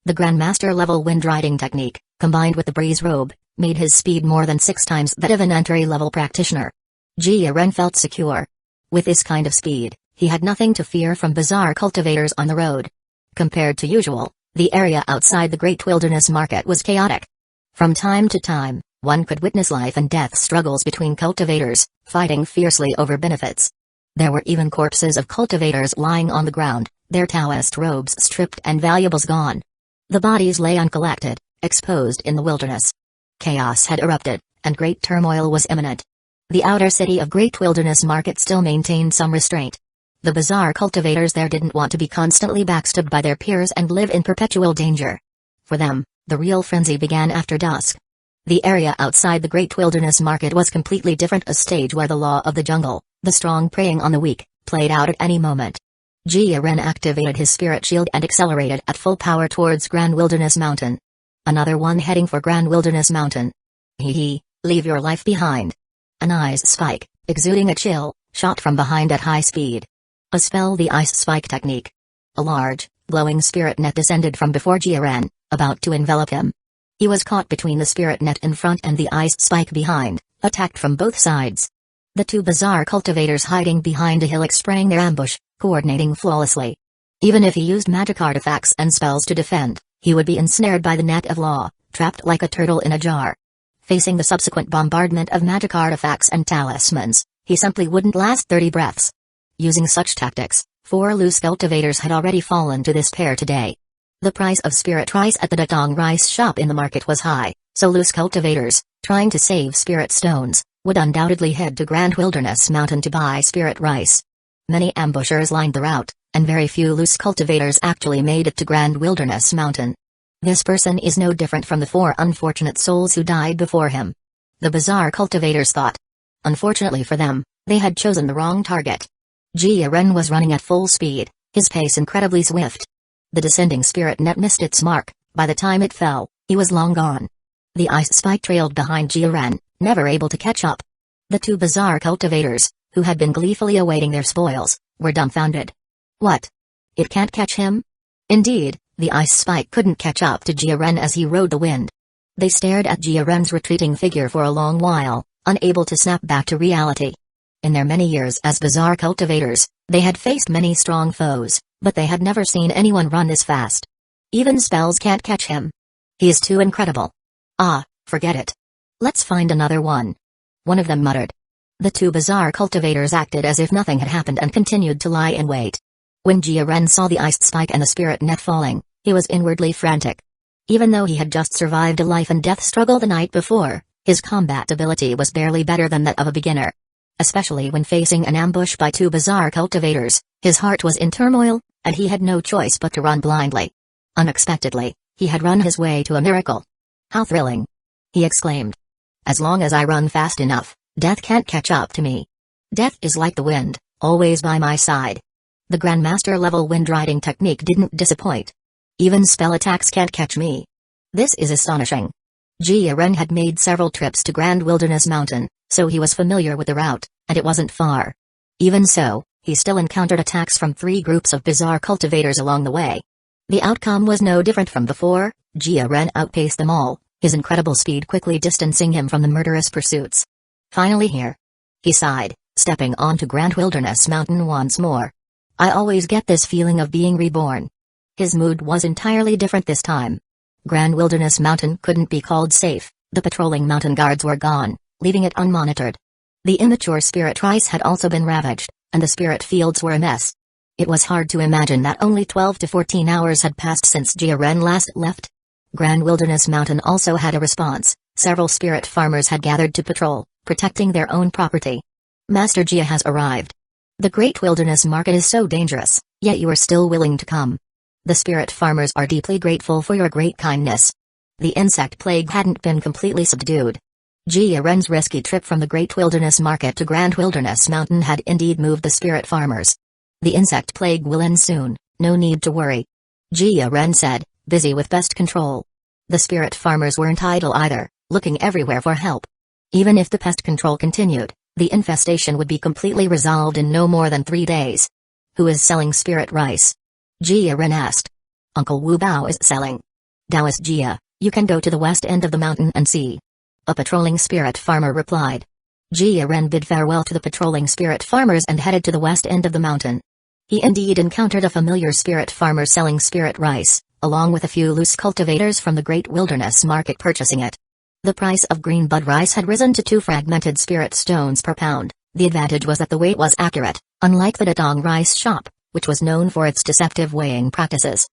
The Grandmaster level wind riding technique, combined with the breeze robe, made his speed more than 6 times that of an entry-level practitioner. Jia Ren felt secure. With this kind of speed, he had nothing to fear from bizarre cultivators on the road. Compared to usual, the area outside the Great Wilderness Market was chaotic. From time to time, one could witness life and death struggles between cultivators, fighting fiercely over benefits. There were even corpses of cultivators lying on the ground, their Taoist robes stripped and valuables gone. The bodies lay uncollected, exposed in the wilderness. Chaos had erupted, and great turmoil was imminent. The outer city of Great Wilderness Market still maintained some restraint. The bizarre cultivators there didn't want to be constantly backstabbed by their peers and live in perpetual danger. For them, the real frenzy began after dusk. The area outside the Great Wilderness Market was completely different, a stage where the law of the jungle, the strong preying on the weak, played out at any moment. Jia Ren activated his spirit shield and accelerated at full power towards Grand Wilderness Mountain. Another one heading for Grand Wilderness Mountain. Leave your life behind. An ice spike, exuding a chill, shot from behind at high speed. A spell, the ice spike technique. A large, glowing spirit net descended from before Jia Ren, about to envelop him. He was caught between the spirit net in front and the ice spike behind, attacked from both sides. The two bizarre cultivators hiding behind a hillock sprang their ambush, coordinating flawlessly. Even if he used magic artifacts and spells to defend, he would be ensnared by the net of law, trapped like a turtle in a jar. Facing the subsequent bombardment of magic artifacts and talismans, he simply wouldn't last 30 breaths. Using such tactics, 4 loose cultivators had already fallen to this pair today. The price of spirit rice at the Datong rice shop in the market was high, so loose cultivators, trying to save spirit stones, would undoubtedly head to Grand Wilderness Mountain to buy spirit rice. Many ambushers lined the route, and very few loose cultivators actually made it to Grand Wilderness Mountain. This person is no different from the 4 unfortunate souls who died before him. The bizarre cultivators thought. Unfortunately for them, they had chosen the wrong target. Jia Ren was running at full speed, his pace incredibly swift. The descending spirit net missed its mark. By the time it fell, he was long gone. The ice spike trailed behind Jia Ren, never able to catch up. The 2 bizarre cultivators, who had been gleefully awaiting their spoils, were dumbfounded. What? It can't catch him? Indeed, the ice spike couldn't catch up to Jia Ren as he rode the wind. They stared at Jia Ren's retreating figure for a long while, unable to snap back to reality. In their many years as bizarre cultivators, they had faced many strong foes, but they had never seen anyone run this fast. Even spells can't catch him. He is too incredible. Ah, forget it. Let's find another one. One of them muttered. The 2 bizarre cultivators acted as if nothing had happened and continued to lie in wait. When Jia Ren saw the ice spike and the spirit net falling, he was inwardly frantic. Even though he had just survived a life and death struggle the night before, his combat ability was barely better than that of a beginner. Especially when facing an ambush by 2 bizarre cultivators, his heart was in turmoil, and he had no choice but to run blindly. Unexpectedly, he had run his way to a miracle. How thrilling! He exclaimed. As long as I run fast enough, death can't catch up to me. Death is like the wind, always by my side. The Grandmaster level wind riding technique didn't disappoint. Even spell attacks can't catch me. This is astonishing. Jia Ren had made several trips to Grand Wilderness Mountain, so he was familiar with the route, and it wasn't far. Even so, he still encountered attacks from 3 groups of bizarre cultivators along the way. The outcome was no different from before. Jia Ren outpaced them all, his incredible speed quickly distancing him from the murderous pursuits. Finally here. He sighed, stepping onto Grand Wilderness Mountain once more. I always get this feeling of being reborn. His mood was entirely different this time. Grand Wilderness Mountain couldn't be called safe, the patrolling mountain guards were gone, leaving it unmonitored. The immature spirit rice had also been ravaged, and the spirit fields were a mess. It was hard to imagine that only 12 to 14 hours had passed since Jia Ren last left. Grand Wilderness Mountain also had a response. Several spirit farmers had gathered to patrol, protecting their own property. Master Jia has arrived. The Great Wilderness Market is so dangerous, yet you are still willing to come. The spirit farmers are deeply grateful for your great kindness. The insect plague hadn't been completely subdued. Jia Ren's risky trip from the Great Wilderness Market to Grand Wilderness Mountain had indeed moved the spirit farmers. The insect plague will end soon, no need to worry. Jia Ren said, busy with pest control. The spirit farmers weren't idle either, looking everywhere for help. Even if the pest control continued, the infestation would be completely resolved in no more than 3 days. Who is selling spirit rice? Jia Ren asked. Uncle Wu Bao is selling. Taoist Jia, you can go to the west end of the mountain and see. A patrolling spirit farmer replied. Jia Ren bid farewell to the patrolling spirit farmers and headed to the west end of the mountain. He indeed encountered a familiar spirit farmer selling spirit rice, along with a few loose cultivators from the Great Wilderness Market purchasing it. The price of green bud rice had risen to 2 fragmented spirit stones per pound. The advantage was that the weight was accurate, unlike the Datong rice shop, which was known for its deceptive weighing practices.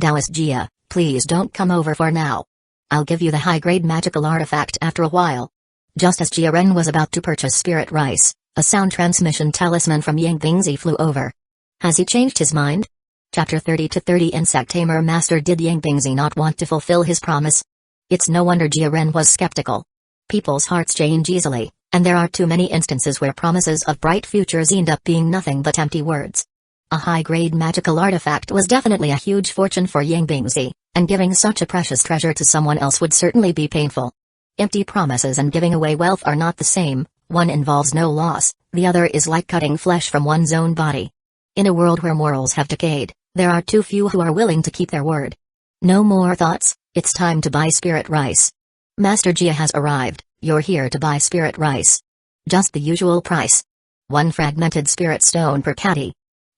Taoist Jia, please don't come over for now. I'll give you the high-grade magical artifact after a while. Just as Jia Ren was about to purchase spirit rice, a sound transmission talisman from Yang Bingzi flew over. Has he changed his mind? Chapter 30-30 Insect Tamer Master. Did Yang Bingzi not want to fulfill his promise? It's no wonder Jia Ren was skeptical. People's hearts change easily, and there are too many instances where promises of bright futures end up being nothing but empty words. A high-grade magical artifact was definitely a huge fortune for Yang Bingzi, and giving such a precious treasure to someone else would certainly be painful. Empty promises and giving away wealth are not the same. One involves no loss, the other is like cutting flesh from one's own body. In a world where morals have decayed, there are too few who are willing to keep their word. No more thoughts, it's time to buy spirit rice. Master Jia has arrived, you're here to buy spirit rice. Just the usual price. 1 fragmented spirit stone per caddy.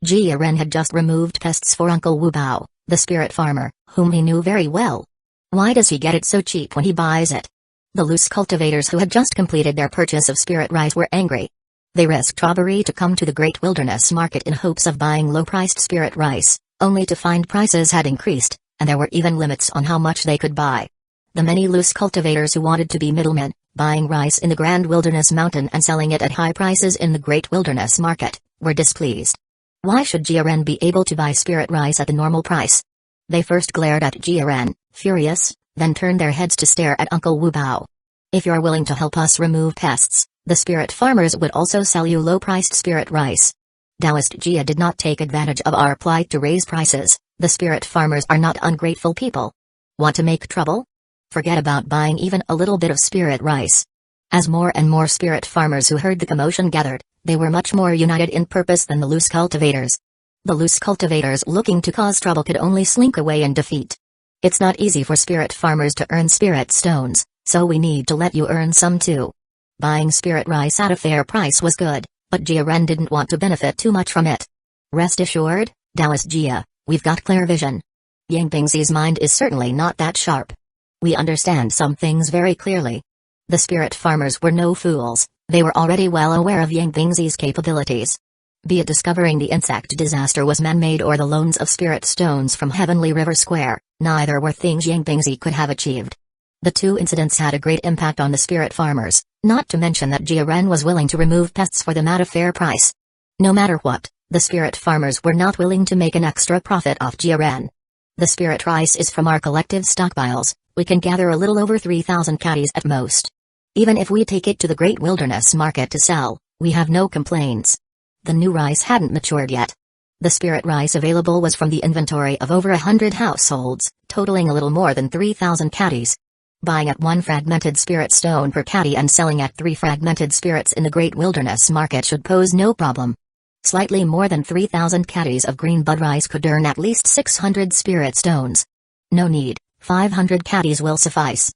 Jia Ren had just removed pests for Uncle Wu Bao, the spirit farmer, whom he knew very well. Why does he get it so cheap when he buys it? The loose cultivators who had just completed their purchase of spirit rice were angry. They risked robbery to come to the Great Wilderness Market in hopes of buying low-priced spirit rice, only to find prices had increased, and there were even limits on how much they could buy. The many loose cultivators who wanted to be middlemen, buying rice in the Grand Wilderness Mountain and selling it at high prices in the Great Wilderness Market, were displeased. Why should Jiren be able to buy spirit rice at the normal price? They first glared at Jiren, furious, then turned their heads to stare at Uncle Wu Bao. If you're willing to help us remove pests, the spirit farmers would also sell you low-priced spirit rice. Taoist Jia did not take advantage of our plight to raise prices. The spirit farmers are not ungrateful people. Want to make trouble? Forget about buying even a little bit of spirit rice. As more and more spirit farmers who heard the commotion gathered, they were much more united in purpose than the loose cultivators. The loose cultivators looking to cause trouble could only slink away in defeat. It's not easy for spirit farmers to earn spirit stones, so we need to let you earn some too. Buying spirit rice at a fair price was good, but Jiren didn't want to benefit too much from it. Rest assured, Taoist Jia, we've got clear vision. Yang Bingzi's mind is certainly not that sharp. We understand some things very clearly. The spirit farmers were no fools, they were already well aware of Yang Bingzi's capabilities. Be it discovering the insect disaster was man-made or the loans of spirit stones from Heavenly River Square, neither were things Yang Bingzi could have achieved. The two incidents had a great impact on the spirit farmers, not to mention that Jiren was willing to remove pests for them at a fair price. No matter what, the spirit farmers were not willing to make an extra profit off Jiren. The spirit rice is from our collective stockpiles, we can gather a little over 3,000 caddies at most. Even if we take it to the Great Wilderness Market to sell, we have no complaints. The new rice hadn't matured yet. The spirit rice available was from the inventory of over 100 households, totaling a little more than 3,000 caddies. Buying at 1 fragmented spirit stone per caddy and selling at 3 fragmented spirits in the Great Wilderness Market should pose no problem. Slightly more than 3,000 caddies of green bud rice could earn at least 600 spirit stones. No need, 500 caddies will suffice.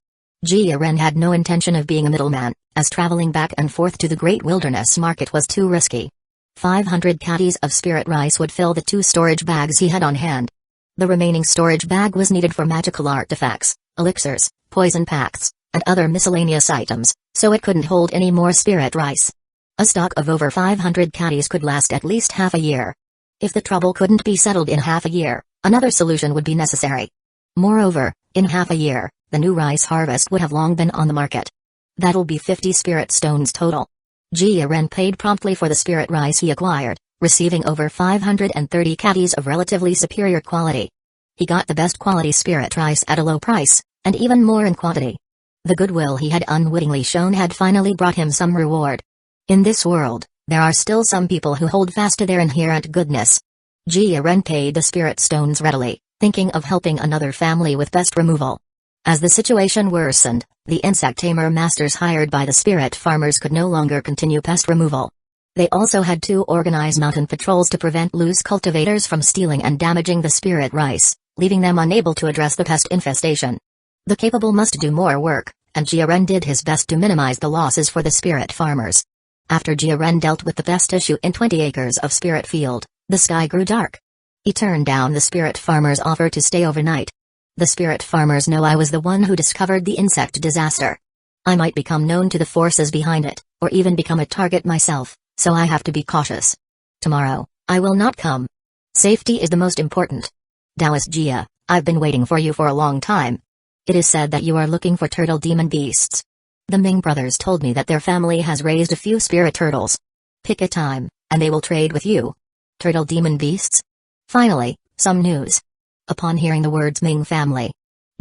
Jiren had no intention of being a middleman, as traveling back and forth to the Great Wilderness Market was too risky. 500 caddies of spirit rice would fill the 2 storage bags he had on hand. The remaining storage bag was needed for magical artifacts, elixirs, poison packs, and other miscellaneous items, so it couldn't hold any more spirit rice. A stock of over 500 caddies could last at least half a year. If the trouble couldn't be settled in half a year, another solution would be necessary. Moreover, in half a year, the new rice harvest would have long been on the market. That'll be 50 spirit stones total. Jiren paid promptly for the spirit rice he acquired, receiving over 530 caddies of relatively superior quality. He got the best quality spirit rice at a low price, and even more in quantity. The goodwill he had unwittingly shown had finally brought him some reward. In this world, there are still some people who hold fast to their inherent goodness. Jiren paid the spirit stones readily, thinking of helping another family with pest removal. As the situation worsened, the insect tamer masters hired by the spirit farmers could no longer continue pest removal. They also had to organize mountain patrols to prevent loose cultivators from stealing and damaging the spirit rice, leaving them unable to address the pest infestation. The capable must do more work, and Jiren did his best to minimize the losses for the spirit farmers. After Jiren dealt with the pest issue in 20 acres of spirit field, the sky grew dark. He turned down the spirit farmers' offer to stay overnight. The spirit farmers know I was the one who discovered the insect disaster. I might become known to the forces behind it, or even become a target myself, so I have to be cautious. Tomorrow, I will not come. Safety is the most important. Taoist Jia, I've been waiting for you for a long time. It is said that you are looking for turtle demon beasts. The Ming brothers told me that their family has raised a few spirit turtles. Pick a time, and they will trade with you. Turtle demon beasts? Finally, some news. Upon hearing the words Ming family,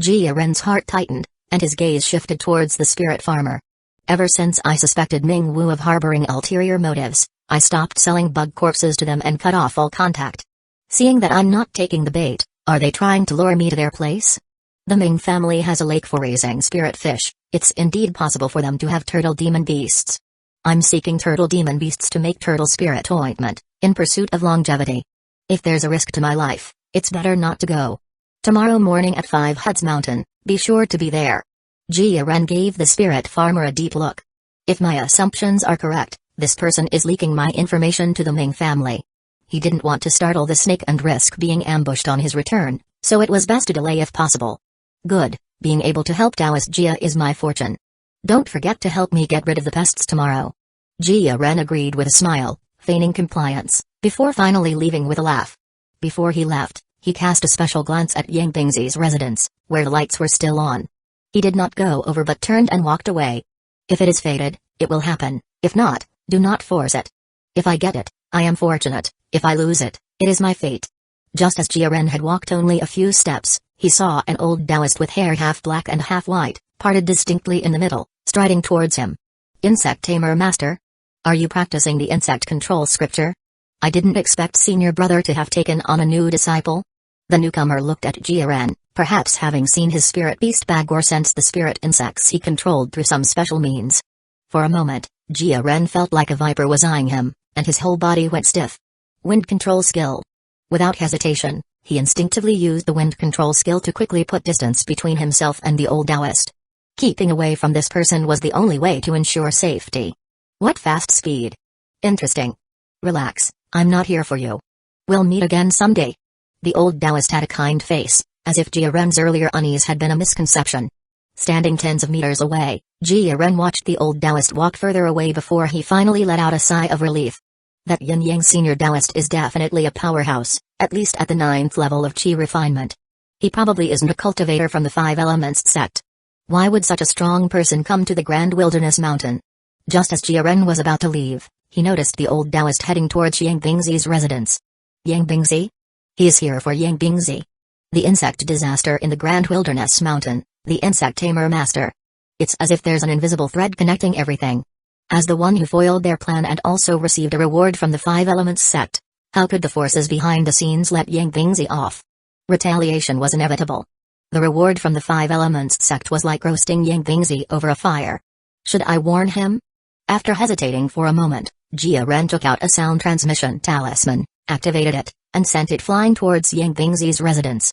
Jiren's heart tightened, and his gaze shifted towards the spirit farmer. Ever since I suspected Ming Wu of harboring ulterior motives, I stopped selling bug corpses to them and cut off all contact. Seeing that I'm not taking the bait, are they trying to lure me to their place? The Ming family has a lake for raising spirit fish. It's indeed possible for them to have turtle demon beasts. I'm seeking turtle demon beasts to make turtle spirit ointment, in pursuit of longevity. If there's a risk to my life, it's better not to go. Tomorrow morning at 5 Huts Mountain, be sure to be there. Jiren gave the spirit farmer a deep look. If my assumptions are correct, this person is leaking my information to the Ming family. He didn't want to startle the snake and risk being ambushed on his return, so it was best to delay if possible. Good, being able to help Taoist Jia is my fortune. Don't forget to help me get rid of the pests tomorrow. Jiren agreed with a smile, feigning compliance, before finally leaving with a laugh. Before he left, he cast a special glance at Yang Bingzi's residence, where the lights were still on. He did not go over but turned and walked away. If it is fated, it will happen. If not, do not force it. If I get it, I am fortunate. If I lose it, it is my fate. Just as Jiren had walked only a few steps, he saw an old Taoist with hair half black and half white, parted distinctly in the middle, striding towards him. Insect Tamer Master? Are you practicing the insect control scripture? I didn't expect senior brother to have taken on a new disciple. The newcomer looked at Jiren, perhaps having seen his spirit beast bag or sensed the spirit insects he controlled through some special means. For a moment, Jiren felt like a viper was eyeing him, and his whole body went stiff. Wind control skill. Without hesitation, he instinctively used the wind control skill to quickly put distance between himself and the old Taoist. Keeping away from this person was the only way to ensure safety. What fast speed. Interesting. Relax, I'm not here for you. We'll meet again someday. The old Taoist had a kind face, as if Jiren's earlier unease had been a misconception. Standing tens of meters away, Jiren watched the old Taoist walk further away before he finally let out a sigh of relief. That Yin-Yang senior Taoist is definitely a powerhouse, at least at the 9th level of Qi refinement. He probably isn't a cultivator from the Five Elements sect. Why would such a strong person come to the Grand Wilderness Mountain? Just as Jiren was about to leave, he noticed the old Taoist heading towards Yang Bingzi's residence. Yang Bingzi? He is here for Yang Bingzi. The insect disaster in the Grand Wilderness Mountain, the insect tamer master. It's as if there's an invisible thread connecting everything. As the one who foiled their plan and also received a reward from the Five Elements sect, how could the forces behind the scenes let Yang Bingzi off? Retaliation was inevitable. The reward from the Five Elements sect was like roasting Yang Bingzi over a fire. Should I warn him? After hesitating for a moment, Jiren took out a sound transmission talisman, activated it, and sent it flying towards Yang Bingzi's residence.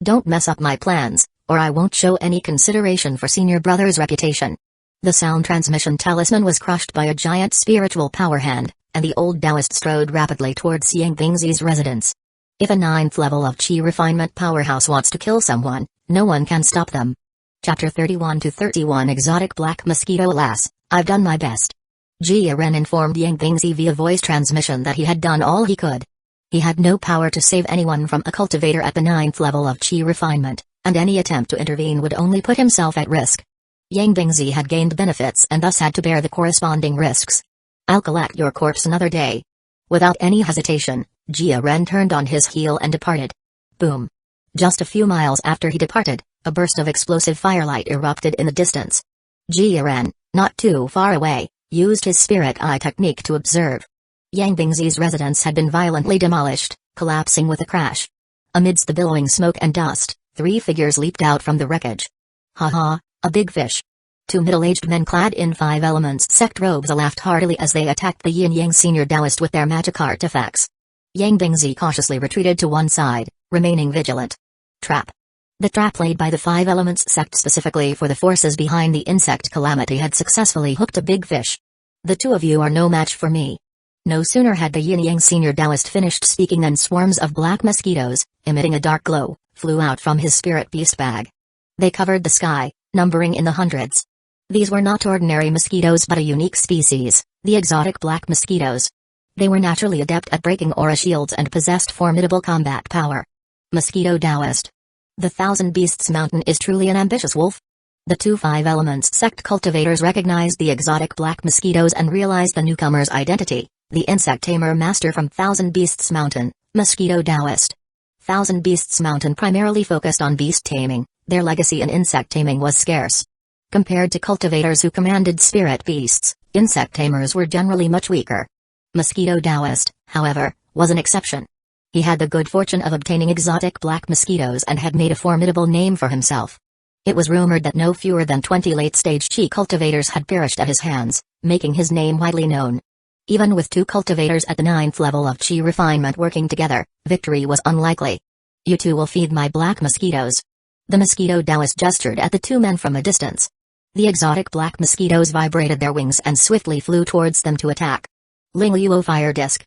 Don't mess up my plans, or I won't show any consideration for senior brother's reputation. The sound transmission talisman was crushed by a giant spiritual power hand, and the old Taoist strode rapidly towards Yang Bingzi's residence. If a 9th level of Qi refinement powerhouse wants to kill someone, no one can stop them. Chapter 31-31 Exotic Black Mosquito. Alas, I've done my best. Jiren informed Yang Bingzi via voice transmission that he had done all he could. He had no power to save anyone from a cultivator at the 9th level of Qi refinement, and any attempt to intervene would only put himself at risk. Yang Bingzi had gained benefits and thus had to bear the corresponding risks. I'll collect your corpse another day. Without any hesitation, Jiren turned on his heel and departed. Boom. Just a few miles after he departed, a burst of explosive firelight erupted in the distance. Jiren, not too far away, used his spirit eye technique to observe. Yang Bingzi's residence had been violently demolished, collapsing with a crash. Amidst the billowing smoke and dust, 3 figures leaped out from the wreckage. Ha, a big fish. 2 middle-aged men clad in Five Elements sect robes laughed heartily as they attacked the Yin-Yang senior Taoist with their magic artifacts. Yang Bingzi cautiously retreated to one side, remaining vigilant. Trap. The trap laid by the Five Elements sect specifically for the forces behind the insect calamity had successfully hooked a big fish. The two of you are no match for me. No sooner had the Yin-Yang senior Taoist finished speaking than swarms of black mosquitoes, emitting a dark glow, flew out from his spirit beast bag. They covered the sky, numbering in the hundreds. These were not ordinary mosquitoes but a unique species, the exotic black mosquitoes. They were naturally adept at breaking aura shields and possessed formidable combat power. Mosquito Taoist. The Thousand Beasts Mountain is truly an ambitious wolf. The 2 Five Elements sect cultivators recognized the exotic black mosquitoes and realized the newcomer's identity, the insect tamer master from Thousand Beasts Mountain, Mosquito Taoist. Thousand Beasts Mountain primarily focused on beast taming, their legacy in insect taming was scarce. Compared to cultivators who commanded spirit beasts, insect tamers were generally much weaker. Mosquito Taoist, however, was an exception. He had the good fortune of obtaining exotic black mosquitoes and had made a formidable name for himself. It was rumored that no fewer than 20 late-stage Qi cultivators had perished at his hands, making his name widely known. Even with 2 cultivators at the 9th level of Qi refinement working together, victory was unlikely. You two will feed my black mosquitoes. The Mosquito Taoist gestured at the 2 men from a distance. The exotic black mosquitoes vibrated their wings and swiftly flew towards them to attack. Ling Luo Fire Disc.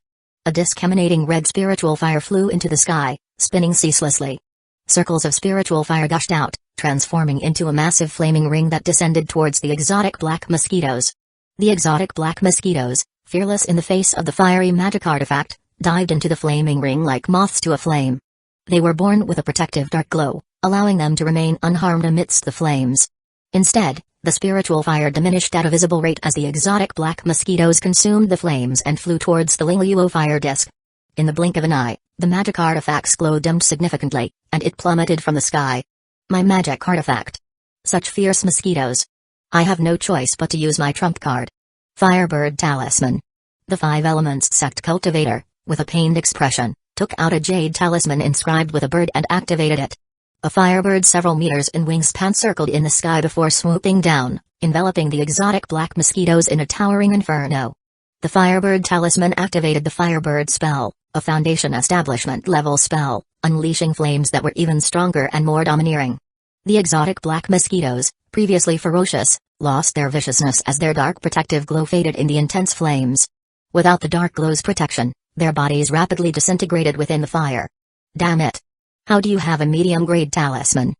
A disc emanating red spiritual fire flew into the sky, spinning ceaselessly. Circles of spiritual fire gushed out, transforming into a massive flaming ring that descended towards the exotic black mosquitoes. The exotic black mosquitoes, fearless in the face of the fiery magic artifact, dived into the flaming ring like moths to a flame. They were born with a protective dark glow, allowing them to remain unharmed amidst the flames. Instead, The spiritual fire diminished at a visible rate as the exotic black mosquitoes consumed the flames and flew towards the Lingluo fire disk. In the blink of an eye, the magic artifact's glow dimmed significantly, and it plummeted from the sky. My magic artifact. Such fierce mosquitoes. I have no choice but to use my trump card. Firebird Talisman. The Five Elements sect cultivator, with a pained expression, took out a jade talisman inscribed with a bird and activated it. A firebird several meters in wingspan circled in the sky before swooping down, enveloping the exotic black mosquitoes in a towering inferno. The Firebird Talisman activated the Firebird spell, a Foundation Establishment level spell, unleashing flames that were even stronger and more domineering. The exotic black mosquitoes, previously ferocious, lost their viciousness as their dark protective glow faded in the intense flames. Without the dark glow's protection, their bodies rapidly disintegrated within the fire. Damn it! How do you have a medium-grade talisman?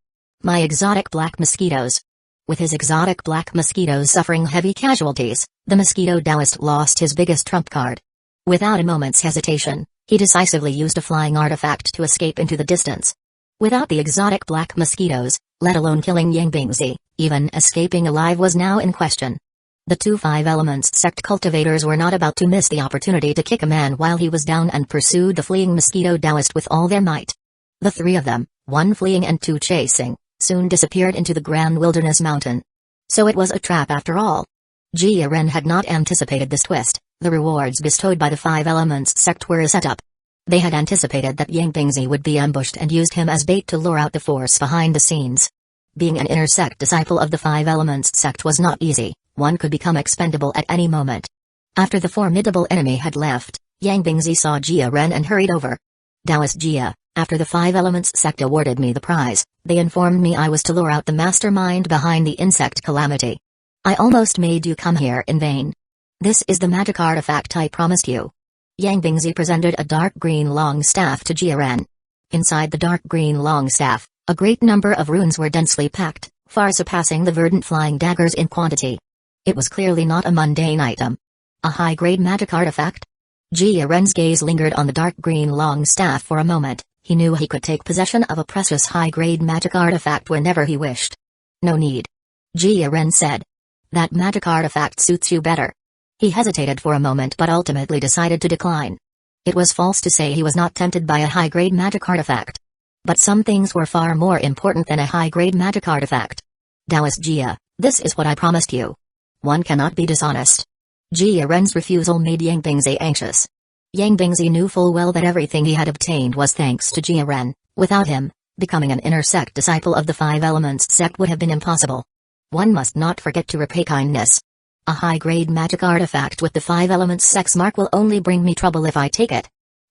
My exotic black mosquitoes. With his exotic black mosquitoes suffering heavy casualties, the mosquito Taoist lost his biggest trump card. Without a moment's hesitation, he decisively used a flying artifact to escape into the distance. Without the exotic black mosquitoes, let alone killing Yang Bingzi, even escaping alive was now in question. The two Five Elements sect cultivators were not about to miss the opportunity to kick a man while he was down and pursued the fleeing mosquito Taoist with all their might. The three of them, one fleeing and two chasing, soon disappeared into the grand wilderness mountain. So it was a trap after all. Jia Ren had not anticipated this twist. The rewards bestowed by the Five Elements sect were a setup. They had anticipated that Yang Bingzi would be ambushed and used him as bait to lure out the force behind the scenes. Being an inner sect disciple of the Five Elements sect was not easy. One could become expendable at any moment. After the formidable enemy had left, Yang Bingzi saw Jia Ren and hurried over. Taoist Jia, after the Five Elements sect awarded me the prize, they informed me I was to lure out the mastermind behind the insect calamity. I almost made you come here in vain. This is the magic artifact I promised you. Yang Bingzi presented a dark green long staff to Jia Ren. Inside the dark green long staff, a great number of runes were densely packed, far surpassing the verdant flying daggers in quantity. It was clearly not a mundane item. A high-grade magic artifact? Jia Ren's gaze lingered on the dark green long staff for a moment. He knew he could take possession of a precious high-grade magic artifact whenever he wished. No need. Jia Ren said. That magic artifact suits you better. He hesitated for a moment but ultimately decided to decline. It was false to say he was not tempted by a high-grade magic artifact. But some things were far more important than a high-grade magic artifact. Taoist Jia, this is what I promised you. One cannot be dishonest. Jia Ren's refusal made Yang Bingzi anxious. Yang Bingzi knew full well that everything he had obtained was thanks to Jia Ren. Without him, becoming an inner sect disciple of the Five Elements sect would have been impossible. One must not forget to repay kindness. A high-grade magic artifact with the Five Elements sect's mark will only bring me trouble if I take it.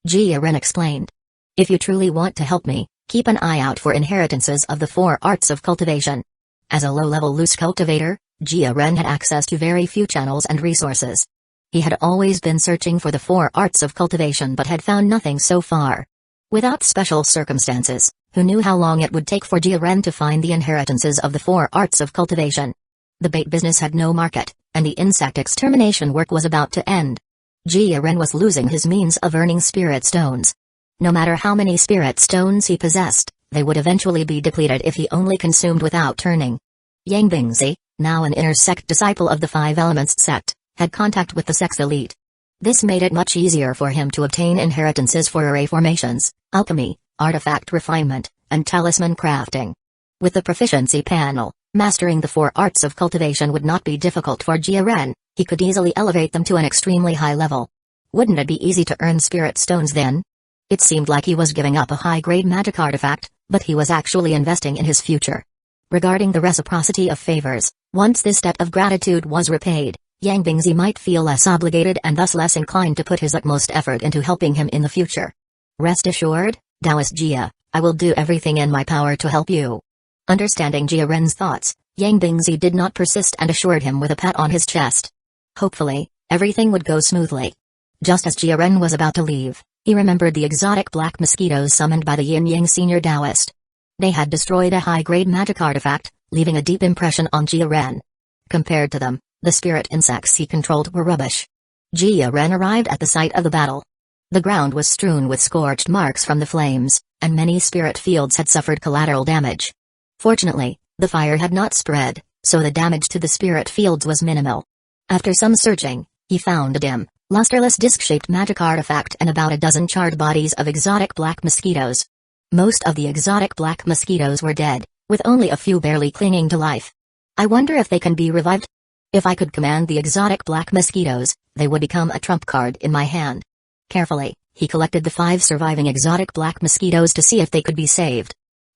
Jia Ren explained. If you truly want to help me, keep an eye out for inheritances of the four arts of cultivation. As a low-level loose cultivator, Jia Ren had access to very few channels and resources. He had always been searching for the four arts of cultivation but had found nothing so far. Without special circumstances, who knew how long it would take for Jia Ren to find the inheritances of the four arts of cultivation? The bait business had no market, and the insect extermination work was about to end. Jia Ren was losing his means of earning spirit stones. No matter how many spirit stones he possessed, they would eventually be depleted if he only consumed without turning. Yang Bingzi, now an inner sect disciple of the Five Elements sect, had contact with the sect's elite. This made it much easier for him to obtain inheritances for array formations, alchemy, artifact refinement, and talisman crafting. With the proficiency panel, mastering the four arts of cultivation would not be difficult for Jia Ren. He could easily elevate them to an extremely high level. Wouldn't it be easy to earn spirit stones then? It seemed like he was giving up a high-grade magic artifact, but he was actually investing in his future. Regarding the reciprocity of favors, once this debt of gratitude was repaid, Yang Bingzi might feel less obligated and thus less inclined to put his utmost effort into helping him in the future. Rest assured, Taoist Jia, I will do everything in my power to help you. Understanding Jia Ren's thoughts, Yang Bingzi did not persist and assured him with a pat on his chest. Hopefully, everything would go smoothly. Just as Jia Ren was about to leave, he remembered the exotic black mosquitoes summoned by the Yin-Yang senior Taoist. They had destroyed a high-grade magic artifact, leaving a deep impression on Jia Ren. Compared to them, the spirit insects he controlled were rubbish. Jia Ren arrived at the site of the battle. The ground was strewn with scorched marks from the flames, and many spirit fields had suffered collateral damage. Fortunately, the fire had not spread, so the damage to the spirit fields was minimal. After some searching, he found a dim, lusterless disc-shaped magic artifact and about a dozen charred bodies of exotic black mosquitoes. Most of the exotic black mosquitoes were dead, with only a few barely clinging to life. I wonder if they can be revived? If I could command the exotic black mosquitoes, they would become a trump card in my hand. Carefully, he collected the 5 surviving exotic black mosquitoes to see if they could be saved.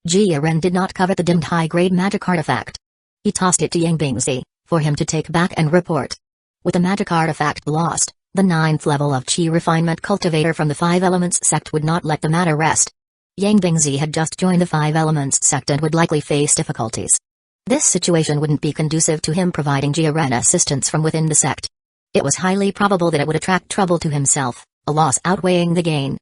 Jia Ren did not covet the dimmed high-grade magic artifact. He tossed it to Yang Bingzi, for him to take back and report. With the magic artifact lost, the 9th level of Qi refinement cultivator from the 5 Elements sect would not let the matter rest. Yang Bingzi had just joined the 5 Elements sect and would likely face difficulties. This situation wouldn't be conducive to him providing Jia Ren assistance from within the sect. It was highly probable that it would attract trouble to himself, a loss outweighing the gain.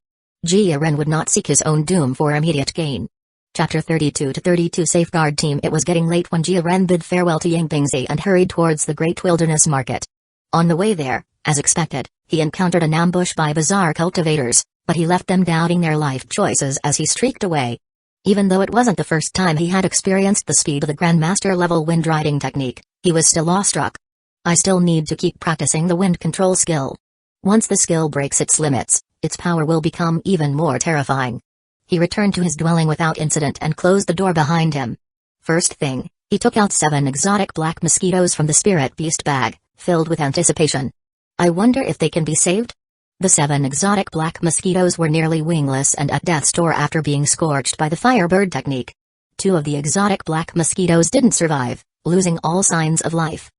Jia Ren would not seek his own doom for immediate gain. Chapter 32-32 Safeguard Team. It was getting late when Jia Ren bid farewell to Yang Bingzi and hurried towards the Great Wilderness Market. On the way there, as expected, he encountered an ambush by bizarre cultivators, but he left them doubting their life choices as he streaked away. Even though it wasn't the first time he had experienced the speed of the Grandmaster level wind riding technique, he was still awestruck. I still need to keep practicing the wind control skill. Once the skill breaks its limits, its power will become even more terrifying. He returned to his dwelling without incident and closed the door behind him. First thing, he took out 7 exotic black mosquitoes from the spirit beast bag, filled with anticipation. I wonder if they can be saved? The 7 exotic black mosquitoes were nearly wingless and at death's door after being scorched by the firebird technique. 2 of the exotic black mosquitoes didn't survive, losing all signs of life.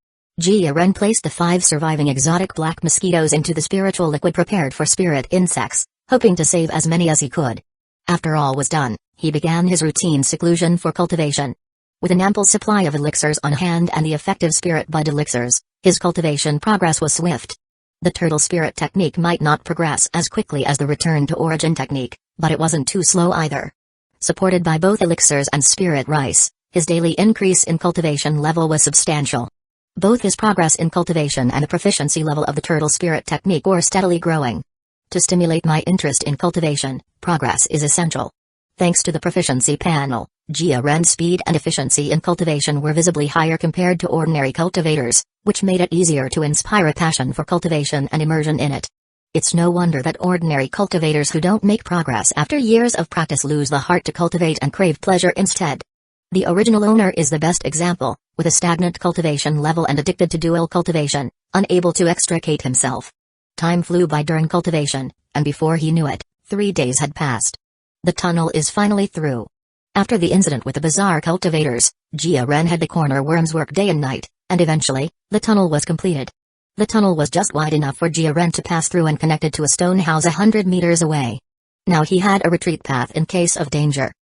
Jia Ren placed the 5 surviving exotic black mosquitoes into the spiritual liquid prepared for spirit insects, hoping to save as many as he could. After all was done, he began his routine seclusion for cultivation. With an ample supply of elixirs on hand and the effective spirit bud elixirs, his cultivation progress was swift. The turtle spirit technique might not progress as quickly as the return to origin technique, but it wasn't too slow either. Supported by both elixirs and spirit rice, his daily increase in cultivation level was substantial. Both his progress in cultivation and the proficiency level of the turtle spirit technique were steadily growing. To stimulate my interest in cultivation, progress is essential. Thanks to the proficiency panel, Jia Ren's speed and efficiency in cultivation were visibly higher compared to ordinary cultivators, which made it easier to inspire a passion for cultivation and immersion in it. It's no wonder that ordinary cultivators who don't make progress after years of practice lose the heart to cultivate and crave pleasure instead. The original owner is the best example, with a stagnant cultivation level and addicted to dual cultivation, unable to extricate himself. Time flew by during cultivation, and before he knew it, 3 days had passed. The tunnel is finally through. After the incident with the bizarre cultivators, Jia Ren had the corner worms work day and night, and eventually, the tunnel was completed. The tunnel was just wide enough for Jia Ren to pass through and connected to a stone house 100 meters away. Now he had a retreat path in case of danger.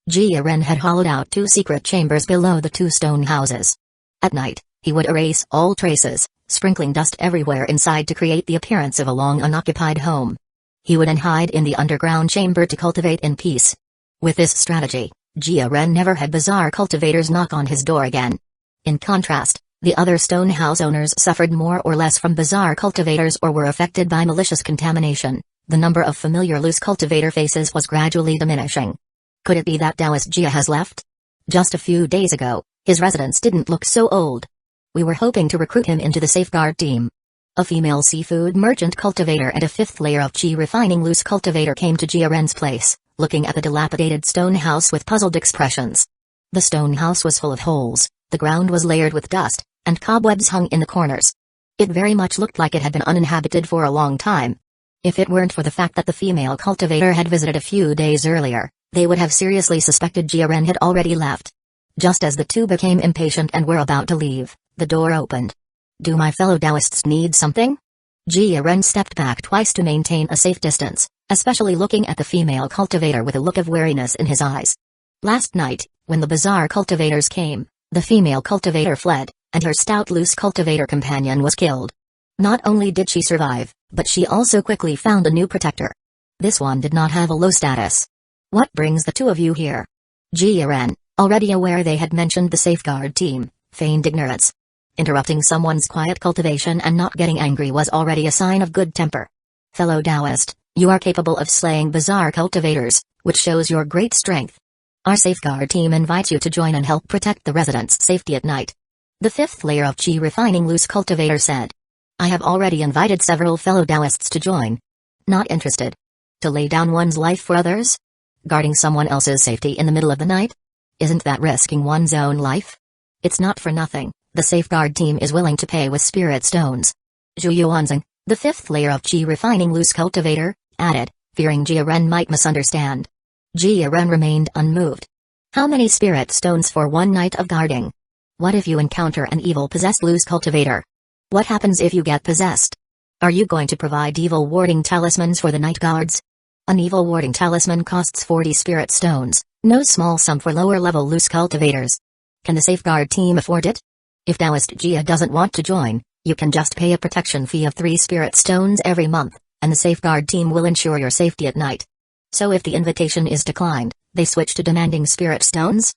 Jia Ren had hollowed out 2 secret chambers below the 2 stone houses. At night, he would erase all traces, sprinkling dust everywhere inside to create the appearance of a long unoccupied home. He would then hide in the underground chamber to cultivate in peace. With this strategy, Jia Ren never had bizarre cultivators knock on his door again. In contrast, the other stone house owners suffered more or less from bizarre cultivators or were affected by malicious contamination. The number of familiar loose cultivator faces was gradually diminishing. Could it be that Taoist Jia has left? Just a few days ago, his residence didn't look so old. We were hoping to recruit him into the safeguard team. A female seafood merchant cultivator and a 5th layer of Qi refining loose cultivator came to Jia Ren's place, looking at the dilapidated stone house with puzzled expressions. The stone house was full of holes, the ground was layered with dust, and cobwebs hung in the corners. It very much looked like it had been uninhabited for a long time. If it weren't for the fact that the female cultivator had visited a few days earlier, they would have seriously suspected Jia Ren had already left. Just as the 2 became impatient and were about to leave, the door opened. Do my fellow Taoists need something? Jia Ren stepped back twice to maintain a safe distance, especially looking at the female cultivator with a look of wariness in his eyes. Last night, when the bizarre cultivators came, the female cultivator fled, and her stout loose cultivator companion was killed. Not only did she survive, but she also quickly found a new protector. This one did not have a low status. What brings the 2 of you here? Jia Ren, already aware they had mentioned the safeguard team, feigned ignorance. Interrupting someone's quiet cultivation and not getting angry was already a sign of good temper. Fellow Taoist, you are capable of slaying bizarre cultivators, which shows your great strength. Our safeguard team invites you to join and help protect the residents' safety at night. The fifth layer of Qi refining loose cultivator said. I have already invited several fellow Taoists to join. Not interested. To lay down one's life for others? Guarding someone else's safety in the middle of the night? Isn't that risking one's own life? It's not for nothing, the safeguard team is willing to pay with spirit stones. Zhu Yuanzing, the fifth layer of Qi refining loose cultivator, added, fearing Jia Ren might misunderstand. Jia Ren remained unmoved. How many spirit stones for one night of guarding? What if you encounter an evil possessed loose cultivator? What happens if you get possessed? Are you going to provide evil warding talismans for the night guards? An evil warding talisman costs 40 spirit stones, no small sum for lower level loose cultivators. Can the safeguard team afford it? If Taoist Jia doesn't want to join, you can just pay a protection fee of 3 spirit stones every month, and the safeguard team will ensure your safety at night. So if the invitation is declined, they switch to demanding spirit stones?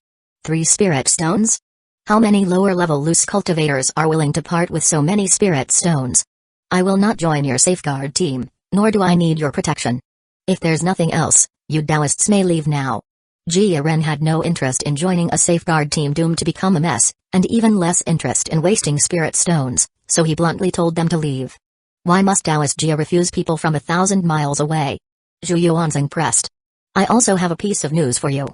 3 spirit stones? How many lower level loose cultivators are willing to part with so many spirit stones? I will not join your safeguard team, nor do I need your protection. If there's nothing else, you Taoists may leave now. Jia Ren had no interest in joining a safeguard team doomed to become a mess, and even less interest in wasting spirit stones, so he bluntly told them to leave. Why must Taoist Jia refuse people from 1,000 miles away? Zhu Yuanzing pressed. I also have a piece of news for you.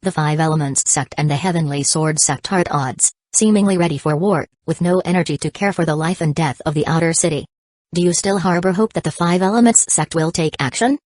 The Five Elements sect and the Heavenly Sword sect are at odds, seemingly ready for war, with no energy to care for the life and death of the outer city. Do you still harbor hope that the Five Elements sect will take action?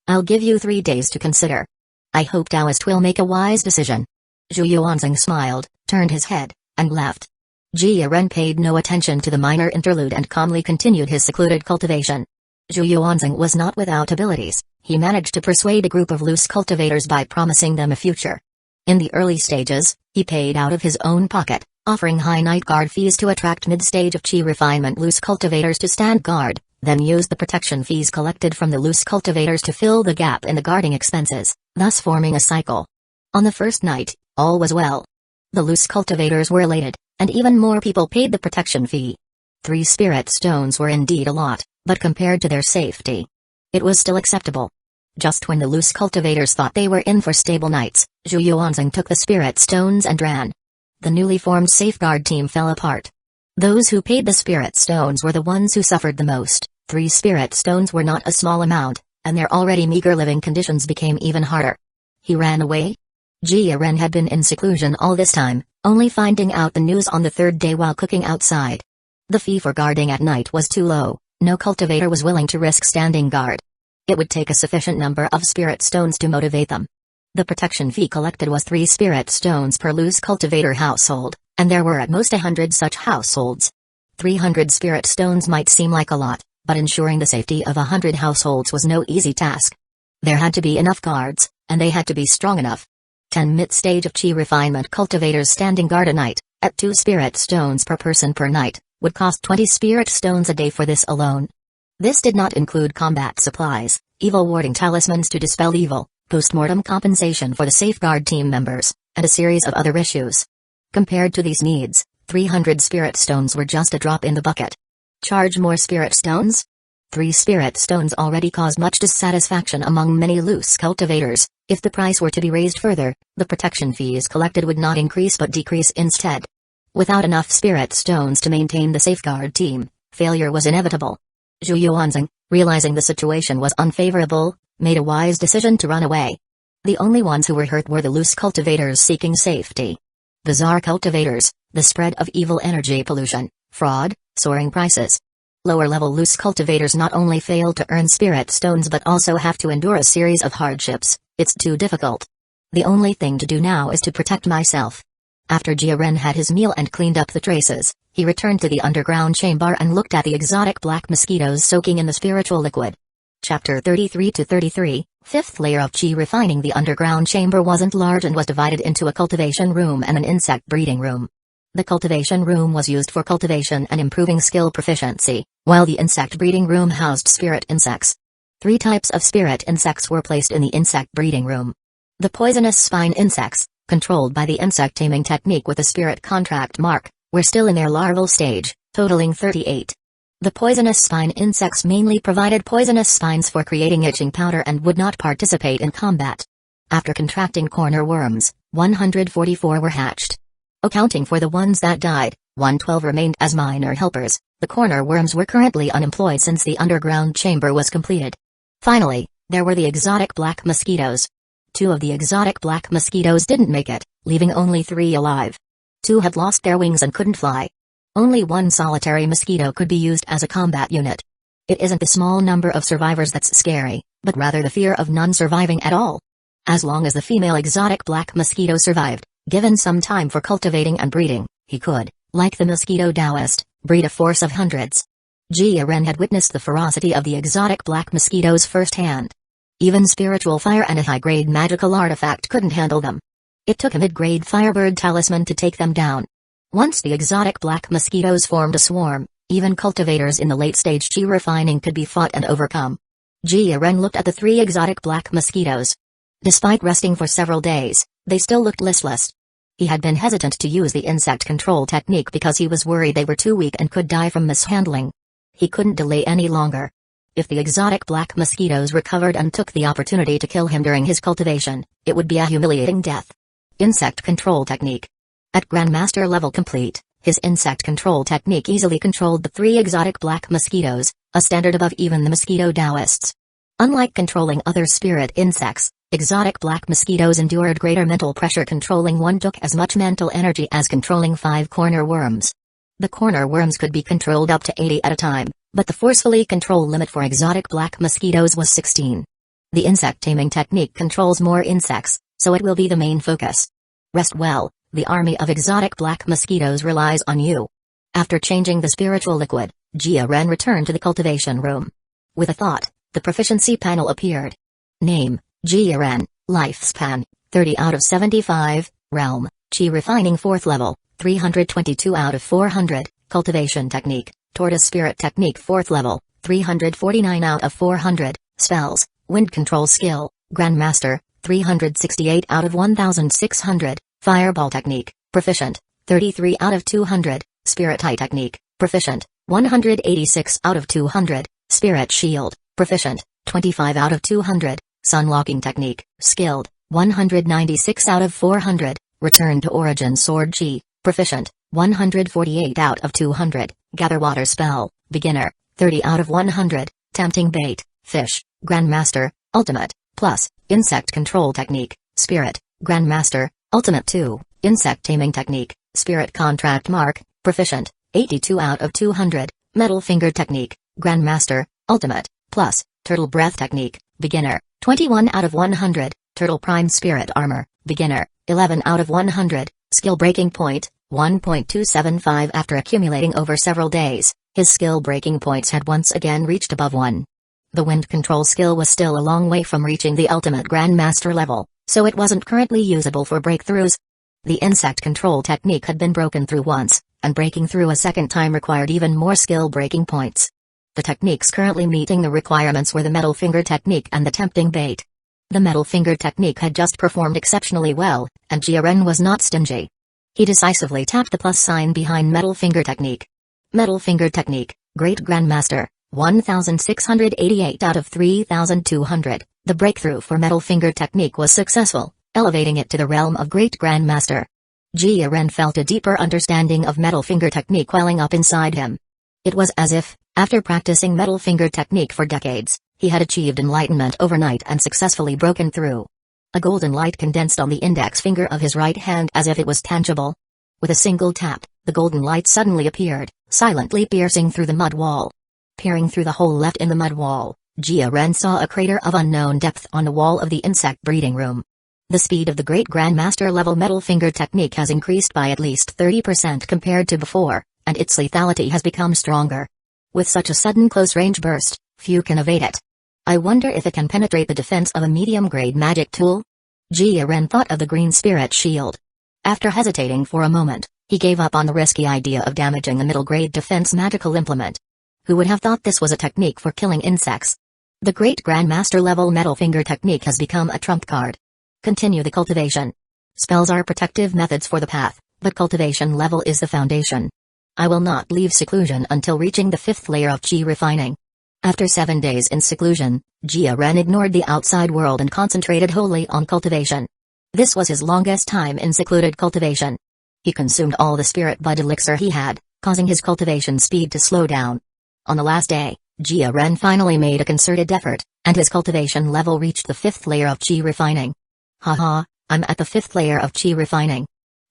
I'll give you 3 days to consider. I hope Taoist will make a wise decision. Zhu Yuanzing smiled, turned his head, and left. Jia Ren paid no attention to the minor interlude and calmly continued his secluded cultivation. Zhu Yuanzing was not without abilities. He managed to persuade a group of loose cultivators by promising them a future. In the early stages, he paid out of his own pocket, offering high night guard fees to attract mid-stage of Qi refinement loose cultivators to stand guard, then used the protection fees collected from the loose cultivators to fill the gap in the guarding expenses, thus forming a cycle. On the first night, all was well. The loose cultivators were elated, and even more people paid the protection fee. 3 spirit stones were indeed a lot, but compared to their safety, it was still acceptable. Just when the loose cultivators thought they were in for stable nights, Zhu Yuanzing took the spirit stones and ran. The newly formed safeguard team fell apart. Those who paid the spirit stones were the ones who suffered the most. 3 spirit stones were not a small amount, and their already meager living conditions became even harder. He ran away? Jia Ren had been in seclusion all this time, only finding out the news on the 3rd day while cooking outside. The fee for guarding at night was too low, no cultivator was willing to risk standing guard. It would take a sufficient number of spirit stones to motivate them. The protection fee collected was 3 spirit stones per loose cultivator household, and there were at most 100 such households. 300 spirit stones might seem like a lot, but ensuring the safety of 100 households was no easy task. There had to be enough guards, and they had to be strong enough. 10 mid-stage of Qi refinement cultivators standing guard a night, at 2 spirit stones per person per night, would cost 20 spirit stones a day for this alone. This did not include combat supplies, evil warding talismans to dispel evil, post-mortem compensation for the safeguard team members, and a series of other issues. Compared to these needs, 300 spirit stones were just a drop in the bucket. Charge more spirit stones? 3 spirit stones already caused much dissatisfaction among many loose cultivators. If the price were to be raised further, the protection fees collected would not increase but decrease instead. Without enough spirit stones to maintain the safeguard team, failure was inevitable. Zhu Yuanzing, realizing the situation was unfavorable, made a wise decision to run away. The only ones who were hurt were the loose cultivators seeking safety. Bizarre cultivators, the spread of evil energy pollution, fraud, soaring prices. Lower-level loose cultivators not only fail to earn spirit stones but also have to endure a series of hardships. It's too difficult. The only thing to do now is to protect myself. After Jia Ren had his meal and cleaned up the traces, he returned to the underground chamber and looked at the exotic black mosquitoes soaking in the spiritual liquid. Chapter 33-33, 5th layer of Qi refining. The underground chamber wasn't large and was divided into a cultivation room and an insect breeding room. The cultivation room was used for cultivation and improving skill proficiency, while the insect breeding room housed spirit insects. 3 types of spirit insects were placed in the insect breeding room. The poisonous spine insects, controlled by the insect taming technique with a spirit contract mark, were still in their larval stage, totaling 38. The poisonous spine insects mainly provided poisonous spines for creating itching powder and would not participate in combat. After contracting corner worms, 144 were hatched. Accounting for the ones that died, 112 remained as minor helpers. The corner worms were currently unemployed since the underground chamber was completed. Finally, there were the exotic black mosquitoes. 2 of the exotic black mosquitoes didn't make it, leaving only 3 alive. 2 had lost their wings and couldn't fly. Only 1 solitary mosquito could be used as a combat unit. It isn't the small number of survivors that's scary, but rather the fear of none surviving at all. As long as the female exotic black mosquito survived, given some time for cultivating and breeding, he could, like the mosquito Taoist, breed a force of hundreds. Jia Ren had witnessed the ferocity of the exotic black mosquitoes firsthand. Even spiritual fire and a high-grade magical artifact couldn't handle them. It took a mid-grade firebird talisman to take them down. Once the exotic black mosquitoes formed a swarm, even cultivators in the late-stage chi refining could be fought and overcome. Jia Ren looked at the 3 exotic black mosquitoes. Despite resting for several days, they still looked listless. He had been hesitant to use the insect control technique because he was worried they were too weak and could die from mishandling. He couldn't delay any longer. If the exotic black mosquitoes recovered and took the opportunity to kill him during his cultivation, it would be a humiliating death. Insect control technique. At Grandmaster level complete, his insect control technique easily controlled the 3 exotic black mosquitoes, a standard above even the mosquito Taoists. Unlike controlling other spirit insects, exotic black mosquitoes endured greater mental pressure. Controlling 1 took as much mental energy as controlling 5 corner worms. The corner worms could be controlled up to 80 at a time, but the forcefully control limit for exotic black mosquitoes was 16. The insect taming technique controls more insects, so it will be the main focus. Rest well, the army of exotic black mosquitoes relies on you. After changing the spiritual liquid, Jia Ren returned to the cultivation room. With a thought, the proficiency panel appeared. Name, Jia Ren, lifespan, 30 out of 75, realm, chi refining 4th level, 322 out of 400, cultivation technique, tortoise spirit technique 4th level, 349 out of 400, spells, wind control skill, grandmaster, 368 out of 1600, fireball technique, proficient, 33 out of 200, spirit eye technique, proficient, 186 out of 200, spirit shield, proficient, 25 out of 200, sunlocking technique, skilled, 196 out of 400, return to origin sword chi, proficient, 148 out of 200, gather water spell, beginner, 30 out of 100, tempting bait, fish, grandmaster, ultimate, plus, insect control technique, spirit, grandmaster, ultimate 2, insect taming technique, spirit contract mark, proficient, 82 out of 200, metal finger technique, grandmaster, ultimate, plus, turtle breath technique, beginner, 21 out of 100, turtle prime spirit armor, beginner, 11 out of 100, skill breaking point, 1.275. After accumulating over several days, his skill breaking points had once again reached above 1. The wind control skill was still a long way from reaching the ultimate grandmaster level, so it wasn't currently usable for breakthroughs. The insect control technique had been broken through once, and breaking through a second time required even more skill breaking points. The techniques currently meeting the requirements were the metal finger technique and the tempting bait. The metal finger technique had just performed exceptionally well, and Jia Ren was not stingy. He decisively tapped the plus sign behind metal finger technique. Metal finger technique, Great Grandmaster, 1688 out of 3200. The breakthrough for metal finger technique was successful, elevating it to the realm of Great Grandmaster. Jia Ren felt a deeper understanding of metal finger technique welling up inside him. It was as if, after practicing metal finger technique for decades, he had achieved enlightenment overnight and successfully broken through. A golden light condensed on the index finger of his right hand as if it was tangible. With a single tap, the golden light suddenly appeared, silently piercing through the mud wall. Peering through the hole left in the mud wall, Jia Ren saw a crater of unknown depth on the wall of the insect breeding room. The speed of the Great Grandmaster level metal finger technique has increased by at least 30% compared to before, and its lethality has become stronger. With such a sudden close-range burst, few can evade it. I wonder if it can penetrate the defense of a medium-grade magic tool? Jia Ren thought of the green spirit shield. After hesitating for a moment, he gave up on the risky idea of damaging a middle-grade defense magical implement. Who would have thought this was a technique for killing insects? The Great Grandmaster level metal finger technique has become a trump card. Continue the cultivation. Spells are protective methods for the path, but cultivation level is the foundation. I will not leave seclusion until reaching the 5th layer of chi refining. After 7 days in seclusion, Jia Ren ignored the outside world and concentrated wholly on cultivation. This was his longest time in secluded cultivation. He consumed all the spirit bud elixir he had, causing his cultivation speed to slow down. On the last day, Jia Ren finally made a concerted effort, and his cultivation level reached the 5th layer of qi refining. Haha, I'm at the 5th layer of qi refining.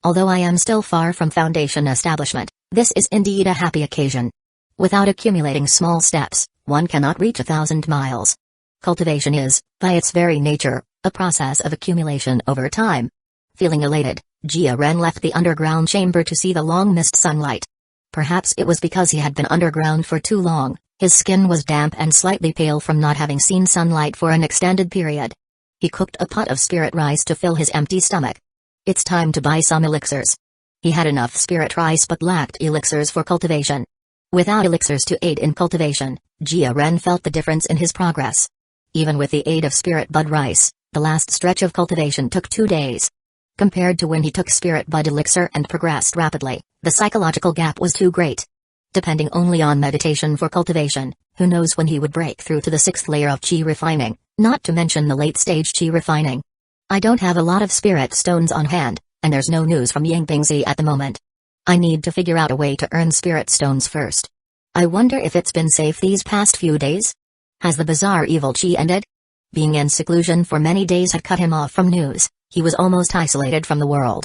Although I am still far from foundation establishment, this is indeed a happy occasion. Without accumulating small steps, one cannot reach 1,000 miles. Cultivation is, by its very nature, a process of accumulation over time. Feeling elated, Jia Ren left the underground chamber to see the long-missed sunlight. Perhaps it was because he had been underground for too long, his skin was damp and slightly pale from not having seen sunlight for an extended period. He cooked a pot of spirit rice to fill his empty stomach. It's time to buy some elixirs. He had enough spirit rice but lacked elixirs for cultivation. Without elixirs to aid in cultivation, Jia Ren felt the difference in his progress. Even with the aid of spirit bud rice, the last stretch of cultivation took 2 days. Compared to when he took spirit bud elixir and progressed rapidly, the psychological gap was too great. Depending only on meditation for cultivation, who knows when he would break through to the 6th layer of qi refining, not to mention the late-stage qi refining. I don't have a lot of spirit stones on hand, and there's no news from Yingpingzi at the moment. I need to figure out a way to earn spirit stones first. I wonder if it's been safe these past few days? Has the bizarre evil qi ended? Being in seclusion for many days had cut him off from news, he was almost isolated from the world.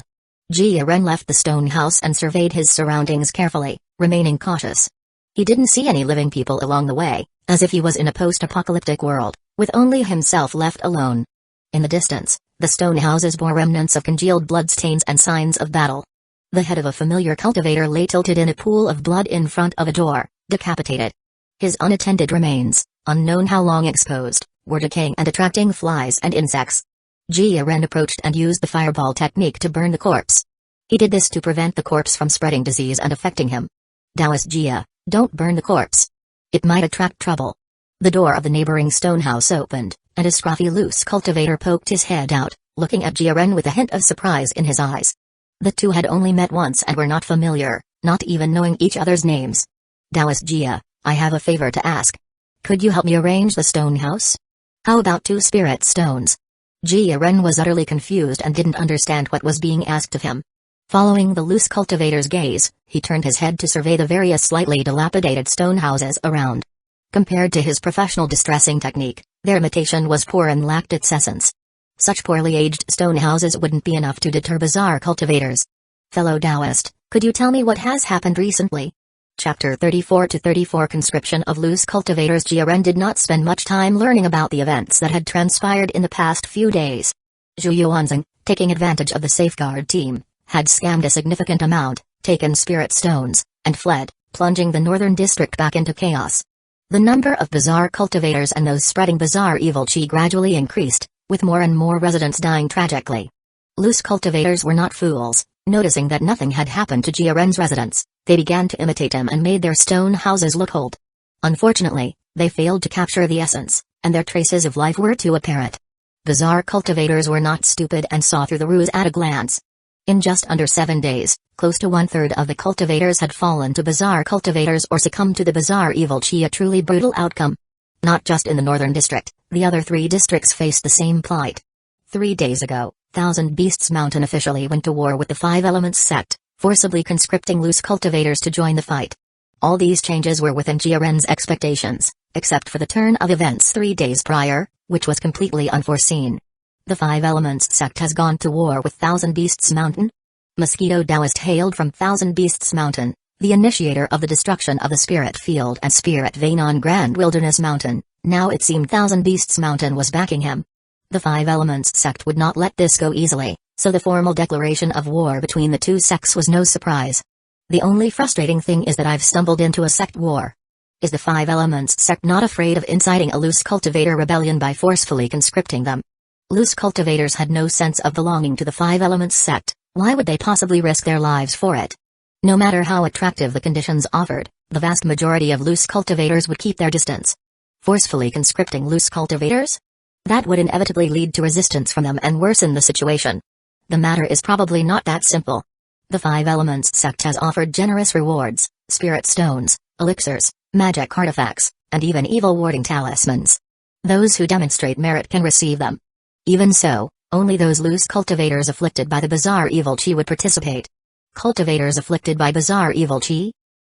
Jia Ren left the stone house and surveyed his surroundings carefully, remaining cautious. He didn't see any living people along the way, as if he was in a post-apocalyptic world, with only himself left alone. In the distance, the stone houses bore remnants of congealed bloodstains and signs of battle. The head of a familiar cultivator lay tilted in a pool of blood in front of a door, decapitated. His unattended remains, unknown how long exposed, were decaying and attracting flies and insects. Jia Ren approached and used the fireball technique to burn the corpse. He did this to prevent the corpse from spreading disease and affecting him. Taoist Jia, don't burn the corpse. It might attract trouble. The door of the neighboring stone house opened, and a scruffy loose cultivator poked his head out, looking at Jia Ren with a hint of surprise in his eyes. The two had only met once and were not familiar, not even knowing each other's names. Taoist Jia, I have a favor to ask. Could you help me arrange the stone house? How about 2 spirit stones? Jia Ren was utterly confused and didn't understand what was being asked of him. Following the loose cultivator's gaze, he turned his head to survey the various slightly dilapidated stone houses around. Compared to his professional distressing technique, their imitation was poor and lacked its essence. Such poorly aged stone houses wouldn't be enough to deter bizarre cultivators. Fellow Taoist, could you tell me what has happened recently? Chapter 34-34 Conscription of Loose Cultivators. Jia Ren did not spend much time learning about the events that had transpired in the past few days. Zhu Yuanzheng, taking advantage of the safeguard team, had scammed a significant amount, taken spirit stones, and fled, plunging the northern district back into chaos. The number of bizarre cultivators and those spreading bizarre evil qi gradually increased, with more and more residents dying tragically. Loose cultivators were not fools. Noticing that nothing had happened to Jia Ren's residents, they began to imitate him and made their stone houses look old. Unfortunately, they failed to capture the essence, and their traces of life were too apparent. Bizarre cultivators were not stupid and saw through the ruse at a glance. In just under 7 days, close to 1/3 of the cultivators had fallen to bizarre cultivators or succumbed to the bizarre evil qi, a truly brutal outcome. Not just in the northern district, the other 3 districts faced the same plight. 3 days ago, Thousand Beasts Mountain officially went to war with the 5 Elements sect, forcibly conscripting loose cultivators to join the fight. All these changes were within Jia Ren's expectations, except for the turn of events 3 days prior, which was completely unforeseen. The 5 Elements sect has gone to war with Thousand Beasts Mountain? Mosquito Taoist hailed from Thousand Beasts Mountain, the initiator of the destruction of the Spirit Field and Spirit Vein on Grand Wilderness Mountain. Now it seemed Thousand Beasts Mountain was backing him. The 5 Elements sect would not let this go easily, so the formal declaration of war between the 2 sects was no surprise. The only frustrating thing is that I've stumbled into a sect war. Is the 5 Elements sect not afraid of inciting a loose cultivator rebellion by forcefully conscripting them? Loose cultivators had no sense of belonging to the 5 Elements sect. Why would they possibly risk their lives for it? No matter how attractive the conditions offered, the vast majority of loose cultivators would keep their distance. Forcefully conscripting loose cultivators? That would inevitably lead to resistance from them and worsen the situation. The matter is probably not that simple. The 5 Elements sect has offered generous rewards, spirit stones, elixirs, magic artifacts, and even evil warding talismans. Those who demonstrate merit can receive them. Even so, only those loose cultivators afflicted by the bizarre evil qi would participate. Cultivators afflicted by bizarre evil chi?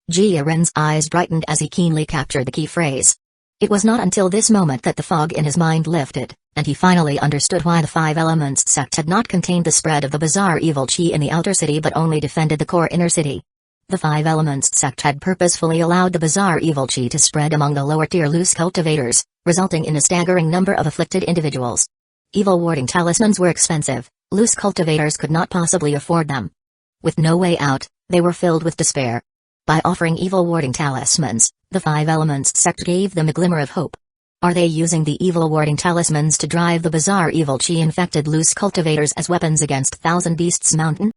Jiaren's eyes brightened as he keenly captured the key phrase. It was not until this moment that the fog in his mind lifted, and he finally understood why the Five Elements sect had not contained the spread of the bizarre evil chi in the outer city but only defended the core inner city. The Five Elements sect had purposefully allowed the bizarre evil chi to spread among the lower-tier loose cultivators, resulting in a staggering number of afflicted individuals. Evil warding talismans were expensive, loose cultivators could not possibly afford them. With no way out, they were filled with despair. By offering evil warding talismans, the Five Elements sect gave them a glimmer of hope. Are they using the evil warding talismans to drive the bizarre evil chi-infected loose cultivators as weapons against Thousand Beasts Mountain?